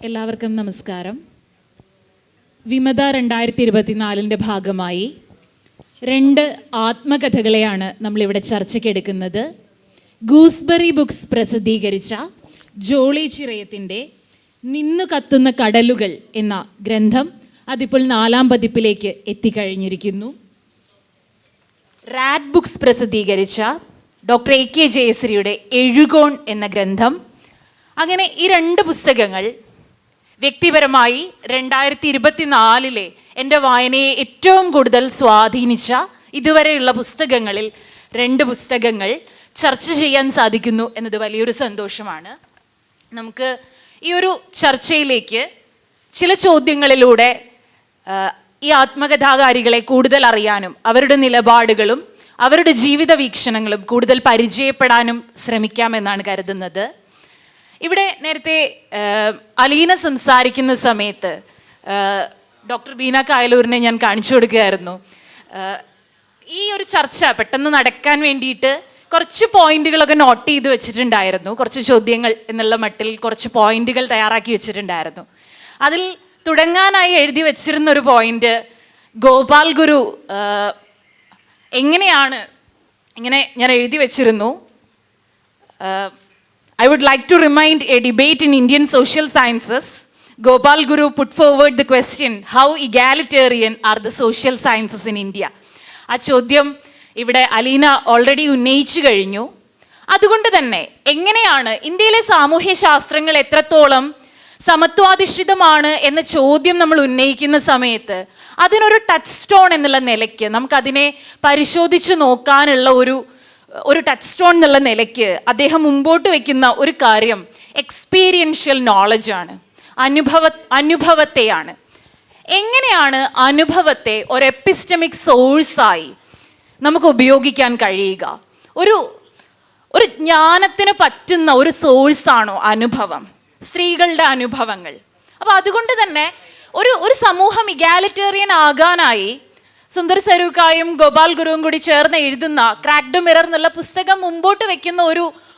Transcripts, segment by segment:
എല്ലാവർക്കും നമസ്കാരം. വിമത 2024 ഭാഗമായി 2 ആത്മകഥകളെയാണ് നമ്മളിവിടെ ചർച്ചയ്ക്കെടുക്കുന്നത്. ഗൂസ്ബറി ബുക്സ് പ്രസിദ്ധീകരിച്ച ജോളി ചിറയത്തിൻ്റെ നിന്നു കത്തുന്ന കടലുകൾ എന്ന ഗ്രന്ഥം അതിപ്പോൾ 4ാം പതിപ്പിലേക്ക് എത്തിക്കഴിഞ്ഞിരിക്കുന്നു. റാറ്റ് ബുക്സ് പ്രസിദ്ധീകരിച്ച ഡോക്ടർ AK ജയശ്രീയുടെ എഴുകോൺ എന്ന ഗ്രന്ഥം. അങ്ങനെ ഈ 2 പുസ്തകങ്ങൾ വ്യക്തിപരമായി 2024 എൻ്റെ വായനയെ ഏറ്റവും കൂടുതൽ സ്വാധീനിച്ച ഇതുവരെയുള്ള പുസ്തകങ്ങളിൽ 2 പുസ്തകങ്ങൾ ചർച്ച ചെയ്യാൻ സാധിക്കുന്നു എന്നത് വലിയൊരു സന്തോഷമാണ്. നമുക്ക് ഈ ഒരു ചർച്ചയിലേക്ക് ചില ചോദ്യങ്ങളിലൂടെ ഈ ആത്മകഥാകാരികളെ കൂടുതൽ അറിയാനും അവരുടെ നിലപാടുകളും അവരുടെ ജീവിത വീക്ഷണങ്ങളും കൂടുതൽ പരിചയപ്പെടാനും ശ്രമിക്കാമെന്നാണ് കരുതുന്നത്. ഇവിടെ നേരത്തെ അലീന സംസാരിക്കുന്ന സമയത്ത് ഡോക്ടർ ബീന കായലൂരിനെ ഞാൻ കാണിച്ചു കൊടുക്കുകയായിരുന്നു. ഈ ഒരു ചർച്ച പെട്ടെന്ന് നടക്കാൻ വേണ്ടിയിട്ട് കുറച്ച് പോയിന്റുകളൊക്കെ നോട്ട് ചെയ്ത് വെച്ചിട്ടുണ്ടായിരുന്നു. കുറച്ച് ചോദ്യങ്ങൾ എന്നുള്ള മട്ടിൽ കുറച്ച് പോയിന്റുകൾ തയ്യാറാക്കി വെച്ചിട്ടുണ്ടായിരുന്നു. അതിൽ തുടങ്ങാനായി എഴുതി വെച്ചിരുന്ന ഒരു പോയിന്റ്, ഗോപാൽ ഗുരു എങ്ങനെയാണ് ഇങ്ങനെ ഞാൻ എഴുതി വെച്ചിരുന്നു. I would like to remind a debate in Indian social sciences. Gopal Guru put forward the question, how egalitarian are the social sciences in India? ആ ചോദ്യം ഇവിടെ അലീന ഓൾറെഡി ഉന്നയിച്ചു കഴിഞ്ഞു. അതുകൊണ്ട് തന്നെ എങ്ങനെയാണ് ഇന്ത്യയിലെ സാമൂഹ്യ ശാസ്ത്രങ്ങൾ എത്രത്തോളം സമത്വാധിഷ്ഠിതമാണ് എന്ന ചോദ്യം നമ്മൾ ഉന്നയിക്കുന്ന സമയത്ത് അതിനൊരു ടച്ച് സ്റ്റോൺ എന്നുള്ള നിലയ്ക്ക് നമുക്കതിനെ പരിശോധിച്ച് നോക്കാനുള്ള ഒരു ടച്ച് സ്റ്റോൺ എന്നുള്ള നിലയ്ക്ക് അദ്ദേഹം മുമ്പോട്ട് വയ്ക്കുന്ന ഒരു കാര്യം എക്സ്പീരിയൻഷ്യൽ നോളജാണ്, അനുഭവത്തെയാണ്. എങ്ങനെയാണ് അനുഭവത്തെ ഒരു എപ്പിസ്റ്റമിക് സോഴ്സായി നമുക്ക് ഉപയോഗിക്കാൻ കഴിയുക? ഒരു ജ്ഞാനത്തിന് പറ്റുന്ന ഒരു സോഴ്സാണോ അനുഭവം, സ്ത്രീകളുടെ അനുഭവങ്ങൾ? അപ്പോൾ അതുകൊണ്ട് തന്നെ ഒരു സമൂഹം ഇഗാലിറ്റേറിയൻ ആകാനായി സുന്ദർ സരൂക്കായും ഗോപാൽ ഗുരുവും കൂടി ചേർന്ന് എഴുതുന്ന ക്രാക്ക് ദ മിറർ എന്നുള്ള പുസ്തകം മുമ്പോട്ട് വെക്കുന്ന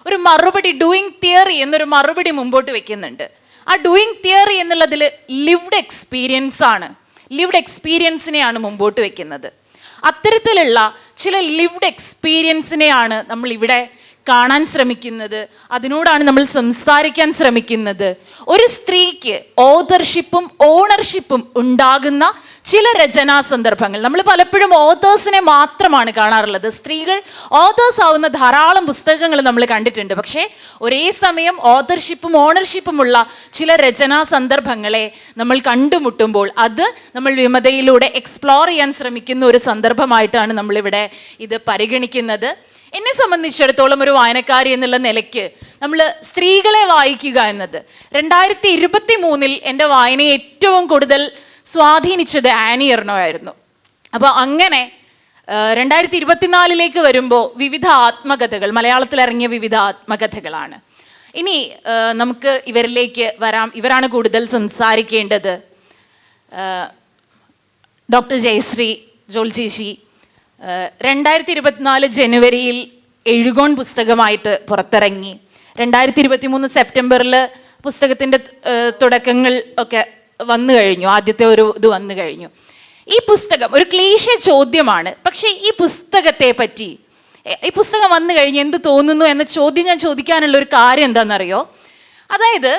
ഒരു മറുപടി, ഡൂയിങ് തിയറി എന്നൊരു മറുപടി മുമ്പോട്ട് വെക്കുന്നുണ്ട്. ആ ഡൂയിങ് തിയറി എന്നുള്ളതിൽ ലിവ്ഡ് എക്സ്പീരിയൻസ് ആണ്, ലിവ്ഡ് എക്സ്പീരിയൻസിനെയാണ് മുമ്പോട്ട് വെക്കുന്നത്. അത്തരത്തിലുള്ള ചില ലിവ്ഡ് എക്സ്പീരിയൻസിനെയാണ് നമ്മൾ ഇവിടെ കാണാൻ ശ്രമിക്കുന്നത്, അതിനോടാണ് നമ്മൾ സംസാരിക്കാൻ ശ്രമിക്കുന്നത്. ഒരു സ്ത്രീക്ക് ഓതർഷിപ്പും ഓണർഷിപ്പും ഉണ്ടാകുന്ന ചില രചനാ സന്ദർഭങ്ങൾ. നമ്മൾ പലപ്പോഴും ഓതേഴ്സിനെ മാത്രമാണ് കാണാറുള്ളത്. സ്ത്രീകൾ ഓതേഴ്സ് ആവുന്ന ധാരാളം പുസ്തകങ്ങൾ നമ്മൾ കണ്ടിട്ടുണ്ട്. പക്ഷേ ഒരേ സമയം ഓതർഷിപ്പും ഓണർഷിപ്പുമുള്ള ചില രചനാ സന്ദർഭങ്ങളെ നമ്മൾ കണ്ടുമുട്ടുമ്പോൾ അത് നമ്മൾ വിമതയിലൂടെ എക്സ്പ്ലോർ ചെയ്യാൻ ശ്രമിക്കുന്ന ഒരു സന്ദർഭമായിട്ടാണ് നമ്മളിവിടെ ഇത് പരിഗണിക്കുന്നത്. എന്നെ സംബന്ധിച്ചിടത്തോളം ഒരു വായനക്കാരി എന്നുള്ള നിലയ്ക്ക് നമ്മൾ സ്ത്രീകളെ വായിക്കുക എന്നത് 2023 എൻ്റെ വായനയെ ഏറ്റവും കൂടുതൽ സ്വാധീനിച്ചത് ആനി എർണോ ആയിരുന്നു. അപ്പോൾ അങ്ങനെ 2024 വരുമ്പോൾ വിവിധ ആത്മകഥകൾ, മലയാളത്തിൽ ഇറങ്ങിയ വിവിധ ആത്മകഥകളാണ്. ഇനി നമുക്ക് ഇവരിലേക്ക് വരാം. ഇവരാണ് കൂടുതൽ സംസാരിക്കേണ്ടത്. ഡോക്ടർ ജയശ്രീ ജോൾ ചേച്ചി 2024 ജനുവരിയിൽ എഴുകോൺ പുസ്തകമായിട്ട് പുറത്തിറങ്ങി. 2023 സെപ്റ്റംബറിൽ പുസ്തകത്തിൻ്റെ തുടക്കങ്ങൾ ഒക്കെ വന്നു കഴിഞ്ഞു, ആദ്യത്തെ ഒരു ഇത് വന്നു കഴിഞ്ഞു. ഈ പുസ്തകം ഒരു ക്ലീശ ചോദ്യമാണ്, പക്ഷേ ഈ പുസ്തകത്തെ പറ്റി, ഈ പുസ്തകം വന്നു കഴിഞ്ഞ് എന്ത് തോന്നുന്നു എന്ന ചോദ്യം ഞാൻ ചോദിക്കാനുള്ള ഒരു കാര്യം എന്താണെന്നറിയോ? അതായത്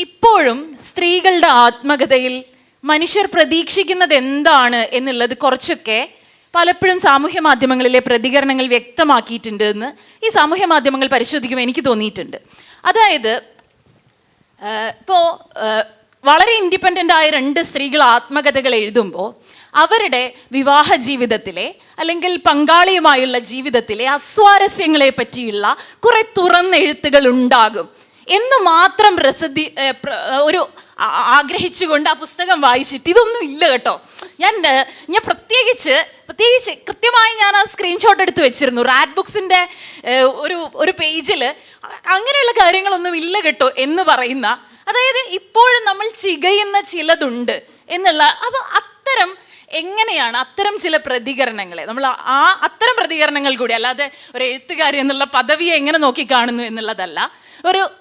ഇപ്പോഴും സ്ത്രീകളുടെ ആത്മകഥയിൽ മനുഷ്യർ പ്രതീക്ഷിക്കുന്നത് എന്താണ് എന്നുള്ളത് കുറച്ചൊക്കെ പലപ്പോഴും സാമൂഹ്യ മാധ്യമങ്ങളിലെ പ്രതികരണങ്ങൾ വ്യക്തമാക്കിയിട്ടുണ്ട് എന്ന് ഈ സാമൂഹ്യ മാധ്യമങ്ങൾ പരിശോധിക്കുമ്പോൾ എനിക്ക് തോന്നിയിട്ടുണ്ട്. അതായത് ഇപ്പോൾ വളരെ ഇൻഡിപെൻഡൻ്റ് ആയ 2 സ്ത്രീകൾ ആത്മകഥകൾ എഴുതുമ്പോൾ അവരുടെ വിവാഹ ജീവിതത്തിലെ അല്ലെങ്കിൽ പങ്കാളിയുമായുള്ള ജീവിതത്തിലെ അസ്വാരസ്യങ്ങളെ പറ്റിയുള്ള കുറെ തുറന്ന എഴുത്തുകൾ ഉണ്ടാകും എന്ന് മാത്രം ഒരു ആഗ്രഹിച്ചുകൊണ്ട് ആ പുസ്തകം വായിച്ചിട്ട് ഇതൊന്നും ഇല്ല കേട്ടോ. ഞാൻ പ്രത്യേകിച്ച് കൃത്യമായി ഞാൻ ആ സ്ക്രീൻഷോട്ട് എടുത്ത് വെച്ചിരുന്നു. റാറ്റ് ബുക്സിൻ്റെ ഒരു പേജിൽ അങ്ങനെയുള്ള കാര്യങ്ങളൊന്നും ഇല്ല കേട്ടോ എന്ന് പറയുന്ന, അതായത് ഇപ്പോഴും നമ്മൾ ചികയുന്ന ചിലതുണ്ട് എന്നുള്ള. അപ്പോൾ എങ്ങനെയാണ് അത്തരം ചില പ്രതികരണങ്ങളെ നമ്മൾ അത്തരം പ്രതികരണങ്ങൾ കൂടി, അല്ലാതെ ഒരു എഴുത്തുകാരി എന്നുള്ള പദവിയെ എങ്ങനെ നോക്കിക്കാണുന്നു എന്നുള്ളതല്ല,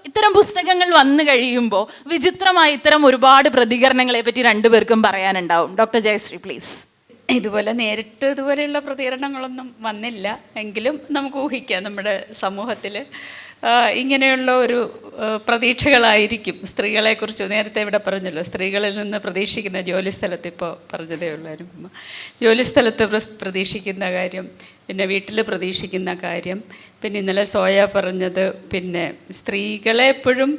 ഇത്തരം പുസ്തകങ്ങൾ വന്നു കഴിയുമ്പോൾ വിചിത്രമായി ഇത്തരം ഒരുപാട് പ്രതികരണങ്ങളെ പറ്റി രണ്ടുപേർക്കും പറയാനുണ്ടാവും. Doctor Jayashree please. ഇതുപോലെയുള്ള പ്രതികരണങ്ങളൊന്നും വന്നില്ല, എങ്കിലും നമുക്ക് ഊഹിക്കാം നമ്മുടെ സമൂഹത്തിൽ ഇങ്ങനെയുള്ള ഒരു പ്രതീക്ഷകളായിരിക്കും സ്ത്രീകളെക്കുറിച്ച്. നേരത്തെ ഇവിടെ പറഞ്ഞല്ലോ, സ്ത്രീകളിൽ നിന്ന് പ്രതീക്ഷിക്കുന്ന ജോലിസ്ഥലത്ത്, ഇപ്പോൾ പറഞ്ഞതേ ഉള്ളായിരുന്നു, ജോലിസ്ഥലത്ത് പ്രതീക്ഷിക്കുന്ന കാര്യം, പിന്നെ വീട്ടിൽ പ്രതീക്ഷിക്കുന്ന കാര്യം, പിന്നെ ഇന്നലെ സോയ പറഞ്ഞത്, പിന്നെ സ്ത്രീകളെ എപ്പോഴും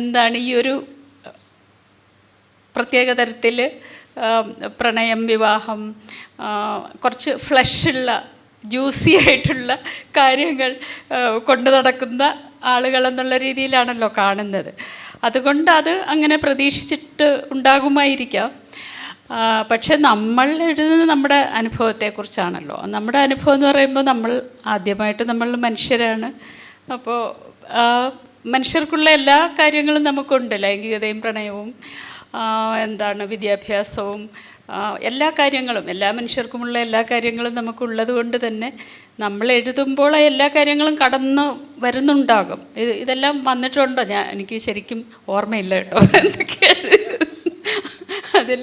എന്താണ് ഈ ഒരു പ്രത്യേക തരത്തിൽ പ്രണയം, വിവാഹം, കുറച്ച് ഫ്ലഷുള്ള ജ്യൂസി ആയിട്ടുള്ള കാര്യങ്ങൾ കൊണ്ടു നടക്കുന്ന ആളുകളെന്നുള്ള രീതിയിലാണല്ലോ കാണുന്നത്. അതുകൊണ്ട് അത് അങ്ങനെ പ്രതീക്ഷിച്ചിട്ട് ഉണ്ടാകുമായിരിക്കാം. പക്ഷെ നമ്മൾ എഴുതുന്നത് നമ്മുടെ അനുഭവത്തെക്കുറിച്ചാണല്ലോ. നമ്മുടെ അനുഭവം എന്ന് പറയുമ്പോൾ നമ്മൾ മനുഷ്യരാണ്. അപ്പോൾ മനുഷ്യർക്കുള്ള എല്ലാ കാര്യങ്ങളും നമുക്കുണ്ട്. ലൈംഗികതയും പ്രണയവും വിദ്യാഭ്യാസവും എല്ലാ കാര്യങ്ങളും, എല്ലാ മനുഷ്യർക്കുമുള്ള എല്ലാ കാര്യങ്ങളും നമുക്കുള്ളത് കൊണ്ട് തന്നെ നമ്മൾ എഴുതുമ്പോൾ എല്ലാ കാര്യങ്ങളും കടന്നു വരുന്നുണ്ടാകും. ഇതെല്ലാം വന്നിട്ടുണ്ടോ? എനിക്ക് ശരിക്കും ഓർമ്മയില്ല കേട്ടോ എന്തൊക്കെയാണ് അതിൽ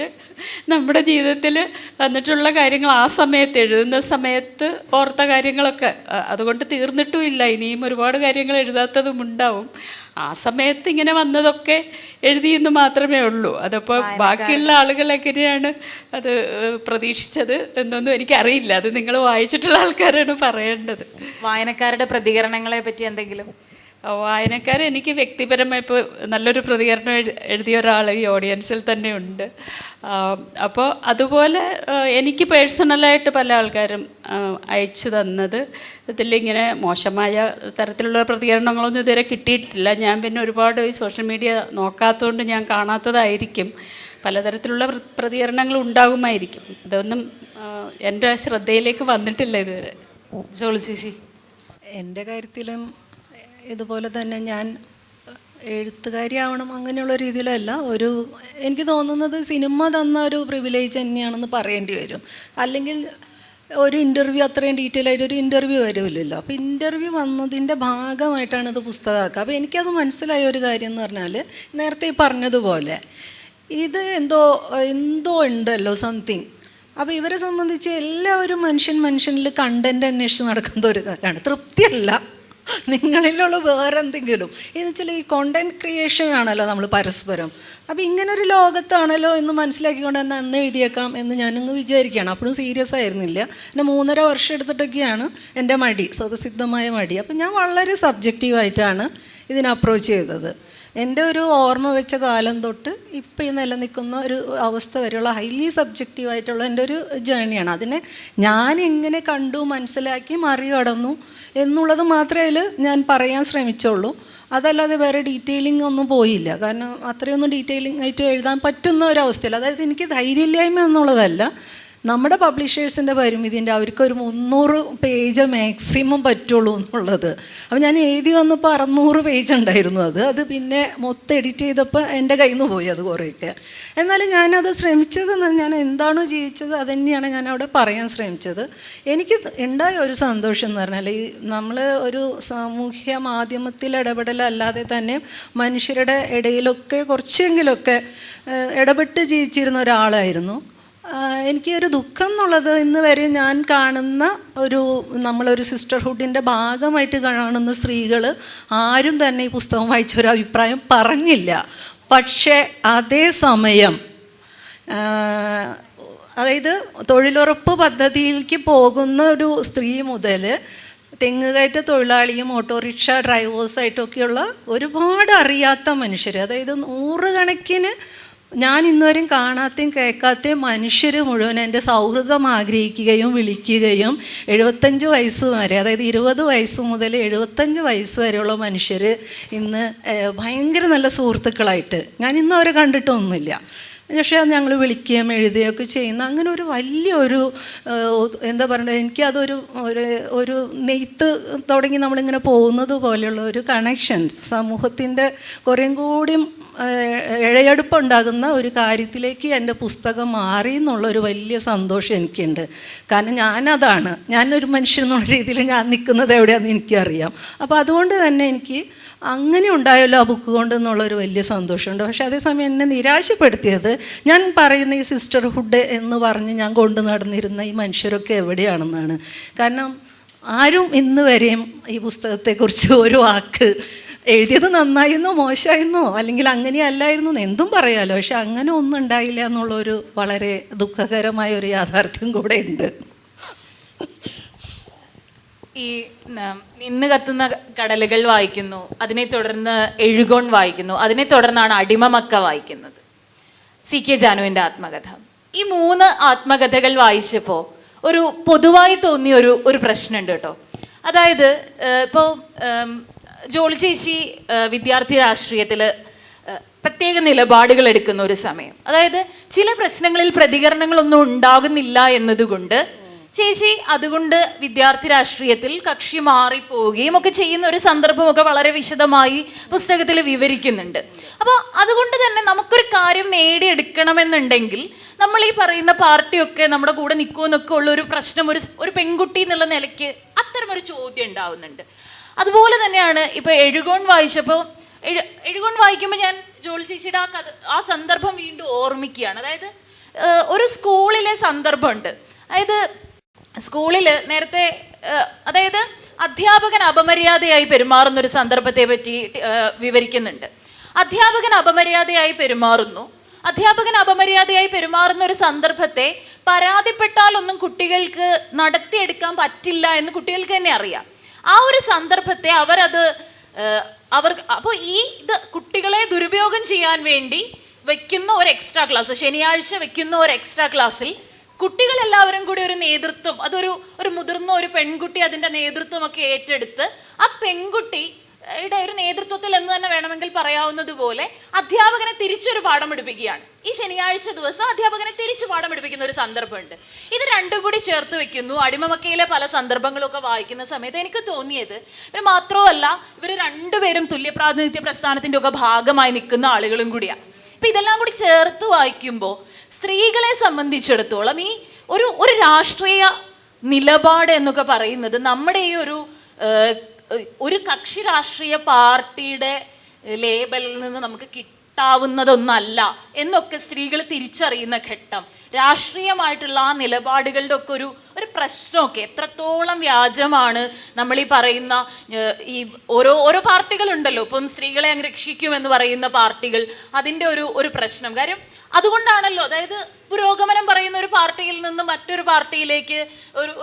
നമ്മുടെ ജീവിതത്തിൽ വന്നിട്ടുള്ള കാര്യങ്ങൾ. ആ സമയത്ത് എഴുതുന്ന സമയത്ത് ഓർത്ത കാര്യങ്ങളൊക്കെ അതുകൊണ്ട് തീർന്നിട്ടുമില്ല. ഇനിയും ഒരുപാട് കാര്യങ്ങൾ എഴുതാത്തതും ഉണ്ടാവും. ആ സമയത്ത് ഇങ്ങനെ വന്നതൊക്കെ എഴുതിയെന്ന് മാത്രമേ ഉള്ളൂ. അതപ്പോൾ ബാക്കിയുള്ള ആളുകൾ എങ്ങനെയാണ് അത് പ്രതീക്ഷിച്ചത് എന്നൊന്നും എനിക്കറിയില്ല. അത് നിങ്ങൾ വായിച്ചിട്ടുള്ള ആൾക്കാരാണ് പറയേണ്ടത്. വായനക്കാരുടെ പ്രതികരണങ്ങളെ പറ്റി എന്തെങ്കിലും? എനിക്ക് വ്യക്തിപരമായി ഇപ്പോൾ നല്ലൊരു പ്രതികരണം എഴുതിയ ഒരാൾ ഈ ഓഡിയൻസിൽ തന്നെ ഉണ്ട്. അപ്പോൾ അതുപോലെ എനിക്ക് പേഴ്സണലായിട്ട് പല ആൾക്കാരും അയച്ചു തന്നത് ഇതിലിങ്ങനെ മോശമായ തരത്തിലുള്ള പ്രതികരണങ്ങളൊന്നും ഇതുവരെ കിട്ടിയിട്ടില്ല. ഞാൻ പിന്നെ ഒരുപാട് ഈ സോഷ്യൽ മീഡിയ നോക്കാത്തതുകൊണ്ട് ഞാൻ കാണാത്തതായിരിക്കും. പലതരത്തിലുള്ള പ്രതികരണങ്ങൾ ഉണ്ടാകുമായിരിക്കും. ഇതൊന്നും എൻ്റെ ശ്രദ്ധയിലേക്ക് വന്നിട്ടില്ല ഇതുവരെ. ജോളി ചേച്ചി. എൻ്റെ കാര്യത്തിലും ഇതുപോലെ തന്നെ ഞാൻ എഴുത്തുകാരിയാവണം അങ്ങനെയുള്ള രീതിയിലല്ല. എനിക്ക് തോന്നുന്നത് സിനിമ തന്ന ഒരു പ്രിവിലേജ് തന്നെയാണെന്ന് പറയേണ്ടി വരും. അല്ലെങ്കിൽ ഒരു ഇൻ്റർവ്യൂ അത്രയും ഡീറ്റെയിൽ ആയിട്ട് ഒരു ഇൻ്റർവ്യൂ വരുമല്ലോ. അപ്പോൾ ഇൻ്റർവ്യൂ വന്നതിൻ്റെ ഭാഗമായിട്ടാണ് ഇത് പുസ്തകമാക്കുക. അപ്പോൾ എനിക്കത് മനസ്സിലായ ഒരു കാര്യം എന്ന് പറഞ്ഞാൽ, നേരത്തെ പറഞ്ഞതുപോലെ ഇത് എന്തോ ഉണ്ടല്ലോ സംതിങ്. അപ്പോൾ ഇവരെ സംബന്ധിച്ച് എല്ലാവരും മനുഷ്യനിൽ കണ്ടൻറ്റ് അന്വേഷിച്ച് നടക്കുന്ന ഒരു കാര്യമാണ്. തൃപ്തിയല്ല, നിങ്ങളിലുള്ള വേറെന്തെങ്കിലും എന്ന് വെച്ചാൽ ഈ കോണ്ടൻറ്റ് ക്രിയേഷൻ ആണല്ലോ നമ്മൾ പരസ്പരം. അപ്പോൾ ഇങ്ങനൊരു ലോകത്താണല്ലോ എന്ന് മനസ്സിലാക്കിക്കൊണ്ട് തന്നെ അന്ന് എഴുതിയേക്കാം എന്ന് ഞാനങ്ങ് വിചാരിക്കുകയാണ്. അപ്പോഴും സീരിയസ് ആയിരുന്നില്ല. പിന്നെ 3.5 വർഷം എടുത്തിട്ടൊക്കെയാണ് എൻ്റെ സ്വതസിദ്ധമായ മടി. അപ്പോൾ ഞാൻ വളരെ സബ്ജക്റ്റീവായിട്ടാണ് ഇതിനെ അപ്രോച്ച് ചെയ്തത്. എൻ്റെ ഒരു ഓർമ്മ വെച്ച കാലം തൊട്ട് ഇപ്പോൾ ഈ നിലനിൽക്കുന്ന ഒരു അവസ്ഥ വരെയുള്ള ഹൈലി സബ്ജക്റ്റീവായിട്ടുള്ള എൻ്റെ ഒരു ജേണിയാണ്. അതിനെ ഞാൻ എങ്ങനെ കണ്ടു, മനസ്സിലാക്കി, മറികടന്നു എന്നുള്ളത് മാത്രമേ ഞാൻ പറയാൻ ശ്രമിച്ചുള്ളൂ. അതല്ലാതെ വേറെ ഡീറ്റെയിലിംഗ് ഒന്നും പോയില്ല. കാരണം അത്രയൊന്നും ഡീറ്റെയിലിംഗ് ആയിട്ട് എഴുതാൻ പറ്റുന്ന ഒരവസ്ഥയിൽ, അതായത് എനിക്ക് ധൈര്യമില്ലായ്മ എന്നുള്ളതല്ല, നമ്മുടെ പബ്ലിഷേഴ്സിൻ്റെ പരിമിതിൻ്റെ അവർക്കൊരു 300 പേജ് മാക്സിമം പറ്റുള്ളൂ എന്നുള്ളത്. അപ്പോൾ ഞാൻ എഴുതി വന്നപ്പോൾ 600 പേജ് ഉണ്ടായിരുന്നു. അത് പിന്നെ മൊത്തം എഡിറ്റ് ചെയ്തപ്പോൾ എൻ്റെ കയ്യിൽ നിന്ന് പോയി അത് കുറേയൊക്കെ. എന്നാലും ഞാനത് ശ്രമിച്ചത്, ഞാൻ എന്താണോ ജീവിച്ചത് അതുതന്നെയാണ് ഞാൻ അവിടെ പറയാൻ ശ്രമിച്ചത്. എനിക്ക് ഉണ്ടായ ഒരു സന്തോഷം എന്ന് പറഞ്ഞാൽ, ഈ നമ്മൾ ഒരു സാമൂഹ്യ മാധ്യമത്തിൽ ഇടപെടലല്ലാതെ തന്നെ മനുഷ്യരുടെ ഇടയിലൊക്കെ കുറച്ചെങ്കിലൊക്കെ ഇടപെട്ട് ജീവിച്ചിരുന്ന ഒരാളായിരുന്നു. എനിക്കൊരു ദുഃഖം എന്നുള്ളത് ഇന്ന് വരെ ഞാൻ കാണുന്ന നമ്മളൊരു സിസ്റ്റർഹുഡിൻ്റെ ഭാഗമായിട്ട് കാണുന്ന സ്ത്രീകൾ ആരും തന്നെ ഈ പുസ്തകം വായിച്ചൊരു അഭിപ്രായം പറഞ്ഞില്ല. പക്ഷേ അതേ സമയം അതായത് തൊഴിലുറപ്പ് പദ്ധതിയിലേക്ക് പോകുന്ന ഒരു സ്ത്രീ മുതൽ തെങ്ങുകയറ്റ തൊഴിലാളിയും ഓട്ടോറിക്ഷ ഡ്രൈവേഴ്സായിട്ടൊക്കെയുള്ള ഒരുപാട് അറിയാത്ത മനുഷ്യർ, അതായത് 100 കണക്കിന് ഞാൻ ഇന്നുവരെയും കാണാത്തയും കേൾക്കാത്തയും മനുഷ്യർ മുഴുവൻ എൻ്റെ സൗഹൃദം ആഗ്രഹിക്കുകയും വിളിക്കുകയും 75 വയസ്സ് വരെ, അതായത് 20 വയസ്സ് മുതൽ 75 വയസ്സ് വരെയുള്ള മനുഷ്യർ ഇന്ന് ഭയങ്കര നല്ല സുഹൃത്തുക്കളായിട്ട്, ഞാൻ ഇന്ന് അവരെ കണ്ടിട്ടൊന്നുമില്ല. പക്ഷേ അത് ഞങ്ങൾ വിളിക്കുകയും എഴുതുകയൊക്കെ ചെയ്യുന്ന അങ്ങനെ ഒരു വലിയൊരു എന്താ പറയുക, എനിക്കതൊരു ഒരു നെയ്ത്ത് തുടങ്ങി നമ്മളിങ്ങനെ പോകുന്നത് പോലെയുള്ള ഒരു കണക്ഷൻസ് സമൂഹത്തിൻ്റെ കുറേയും കൂടിയും ഇഴയെടുപ്പുണ്ടാകുന്ന ഒരു കാര്യത്തിലേക്ക് എൻ്റെ പുസ്തകം മാറി എന്നുള്ളൊരു വലിയ സന്തോഷം എനിക്കുണ്ട്. കാരണം ഞാനൊരു മനുഷ്യൻ എന്നുള്ള രീതിയിൽ ഞാൻ നിൽക്കുന്നത് എവിടെയാണെന്ന് എനിക്കറിയാം. അപ്പോൾ അതുകൊണ്ട് തന്നെ എനിക്ക് അങ്ങനെ ഉണ്ടായല്ലോ ആ ബുക്ക് കൊണ്ട് എന്നുള്ളൊരു വലിയ സന്തോഷമുണ്ട്. പക്ഷേ അതേസമയം എന്നെ നിരാശപ്പെടുത്തിയത് ഞാൻ പറയുന്ന ഈ സിസ്റ്റർഹുഡ് എന്ന് പറഞ്ഞ് ഞാൻ കൊണ്ടു നടന്നിരുന്ന ഈ മനുഷ്യരൊക്കെ എവിടെയാണെന്നാണ്. കാരണം ആരും ഇന്ന് വരെയും ഈ പുസ്തകത്തെക്കുറിച്ച് ഒരു വാക്ക് എഴുതിയത് നന്നായിരുന്നോ മോശമായിരുന്നോ അല്ലെങ്കിൽ അങ്ങനെയല്ലായിരുന്നു എന്തും പറയാലോ, പക്ഷെ അങ്ങനെ ഒന്നും ഉണ്ടായില്ല എന്നുള്ളൊരു വളരെ ദുഃഖകരമായ ഒരു യാഥാർത്ഥ്യം കൂടെ ഉണ്ട്. ഈ നിന്ന് കത്തുന്ന കടലുകൾ വായിക്കുന്നു, അതിനെ തുടർന്ന് എഴുകോൺ വായിക്കുന്നു, അതിനെ തുടർന്നാണ് അടിമമക്ക വായിക്കുന്നത്, CK ജാനുവിൻ്റെ ആത്മകഥ. ഈ 3 ആത്മകഥകൾ വായിച്ചപ്പോൾ ഒരു പൊതുവായി തോന്നിയ ഒരു പ്രശ്നമുണ്ട് കേട്ടോ. അതായത് ഇപ്പോൾ ജോളി ചേച്ചി വിദ്യാർത്ഥി രാഷ്ട്രീയത്തിൽ പ്രത്യേക നിലപാടുകൾ എടുക്കുന്ന ഒരു സമയം, അതായത് ചില പ്രശ്നങ്ങളിൽ പ്രതികരണങ്ങളൊന്നും ഉണ്ടാകുന്നില്ല എന്നതുകൊണ്ട് ചേച്ചി അതുകൊണ്ട് വിദ്യാർത്ഥി രാഷ്ട്രീയത്തിൽ കക്ഷി മാറിപ്പോവുകയും ഒക്കെ ചെയ്യുന്ന ഒരു സന്ദർഭമൊക്കെ വളരെ വിശദമായി പുസ്തകത്തിൽ വിവരിക്കുന്നുണ്ട്. അപ്പോൾ അതുകൊണ്ട് തന്നെ നമുക്കൊരു കാര്യം നേടിയെടുക്കണമെന്നുണ്ടെങ്കിൽ നമ്മൾ ഈ പറയുന്ന പാർട്ടിയൊക്കെ നമ്മുടെ കൂടെ നിൽക്കുമെന്നൊക്കെ ഉള്ള ഒരു പ്രശ്നം ഒരു പെൺകുട്ടി എന്നുള്ള നിലയ്ക്ക് അത്തരമൊരു ചോദ്യം ഉണ്ടാവുന്നുണ്ട്. അതുപോലെ തന്നെയാണ് ഇപ്പോൾ എഴുകോൺ വായിച്ചപ്പോൾ എഴുകോൺ വായിക്കുമ്പോൾ ഞാൻ ജോളി ചേച്ചിയുടെ ആ സന്ദർഭം വീണ്ടും ഓർമ്മിക്കുകയാണ്. അതായത് ഒരു സ്കൂളിലെ സന്ദർഭമുണ്ട്. അതായത് സ്കൂളിൽ നേരത്തെ അതായത് അധ്യാപകൻ അപമര്യാദയായി പെരുമാറുന്ന ഒരു സന്ദർഭത്തെ പറ്റി വിവരിക്കുന്നുണ്ട്. അധ്യാപകൻ അപമര്യാദയായി പെരുമാറുന്ന ഒരു സന്ദർഭത്തെ പരാതിപ്പെട്ടാലൊന്നും കുട്ടികൾക്ക് നടത്തിയെടുക്കാൻ പറ്റില്ല എന്ന് കുട്ടികൾക്ക് തന്നെ അറിയാം. ആ ഒരു സന്ദർഭത്തെ അപ്പോൾ ഇത് കുട്ടികളെ ദുരുപയോഗം ചെയ്യാൻ വേണ്ടി വെക്കുന്ന ഒരു എക്സ്ട്രാ ക്ലാസ്, ശനിയാഴ്ച വെക്കുന്ന ഒരു എക്സ്ട്രാ ക്ലാസ്സിൽ കുട്ടികളെല്ലാവരും കൂടി ഒരു നേതൃത്വം, ഒരു മുതിർന്ന ഒരു പെൺകുട്ടി അതിൻ്റെ നേതൃത്വമൊക്കെ ഏറ്റെടുത്ത് ആ പെൺകുട്ടിയുടെ ഒരു നേതൃത്വത്തിൽ എന്ന് തന്നെ വേണമെങ്കിൽ പറയാവുന്നതുപോലെ അധ്യാപകനെ തിരിച്ചൊരു പാഠം പഠിപ്പിക്കുകയാണ്. ഈ ശനിയാഴ്ച ദിവസം അധ്യാപകനെ തിരിച്ചു പാഠം പഠിപ്പിക്കുന്ന ഒരു സന്ദർഭമുണ്ട്. ഇത് രണ്ടും കൂടി ചേർത്ത് വെക്കുന്നു. അടിമമക്കയിലെ പല സന്ദർഭങ്ങളൊക്കെ വായിക്കുന്ന സമയത്ത് എനിക്ക് തോന്നിയത് ഇവർ മാത്രമല്ല, ഇവർ രണ്ടുപേരും തുല്യപ്രാതിനിധ്യ പ്രസ്ഥാനത്തിൻ്റെ ഒക്കെ ഭാഗമായി നിൽക്കുന്ന ആളുകളും കൂടിയാണ്. അപ്പം ഇതെല്ലാം കൂടി ചേർത്ത് വായിക്കുമ്പോൾ സ്ത്രീകളെ സംബന്ധിച്ചിടത്തോളം ഈ ഒരു രാഷ്ട്രീയ നിലപാട് എന്നൊക്കെ പറയുന്നത് നമ്മുടെ ഈ ഒരു കക്ഷി രാഷ്ട്രീയ പാർട്ടിയുടെ ലേബലിൽ നിന്ന് നമുക്ക് കിട്ടാവുന്നതൊന്നല്ല എന്നൊക്കെ സ്ത്രീകൾ തിരിച്ചറിയുന്ന ഘട്ടം, രാഷ്ട്രീയമായിട്ടുള്ള ആ നിലപാടുകളുടെ ഒക്കെ ഒരു പ്രശ്നമൊക്കെ എത്രത്തോളം വ്യാജമാണ്. നമ്മൾ ഈ പറയുന്ന ഈ ഓരോ പാർട്ടികളുണ്ടല്ലോ, ഇപ്പം സ്ത്രീകളെ അങ്ങ് രക്ഷിക്കുമെന്ന് പറയുന്ന പാർട്ടികൾ, അതിൻ്റെ ഒരു പ്രശ്നം. കാര്യം അതുകൊണ്ടാണല്ലോ, അതായത് പുരോഗമനം പറയുന്ന ഒരു പാർട്ടിയിൽ നിന്ന് മറ്റൊരു പാർട്ടിയിലേക്ക്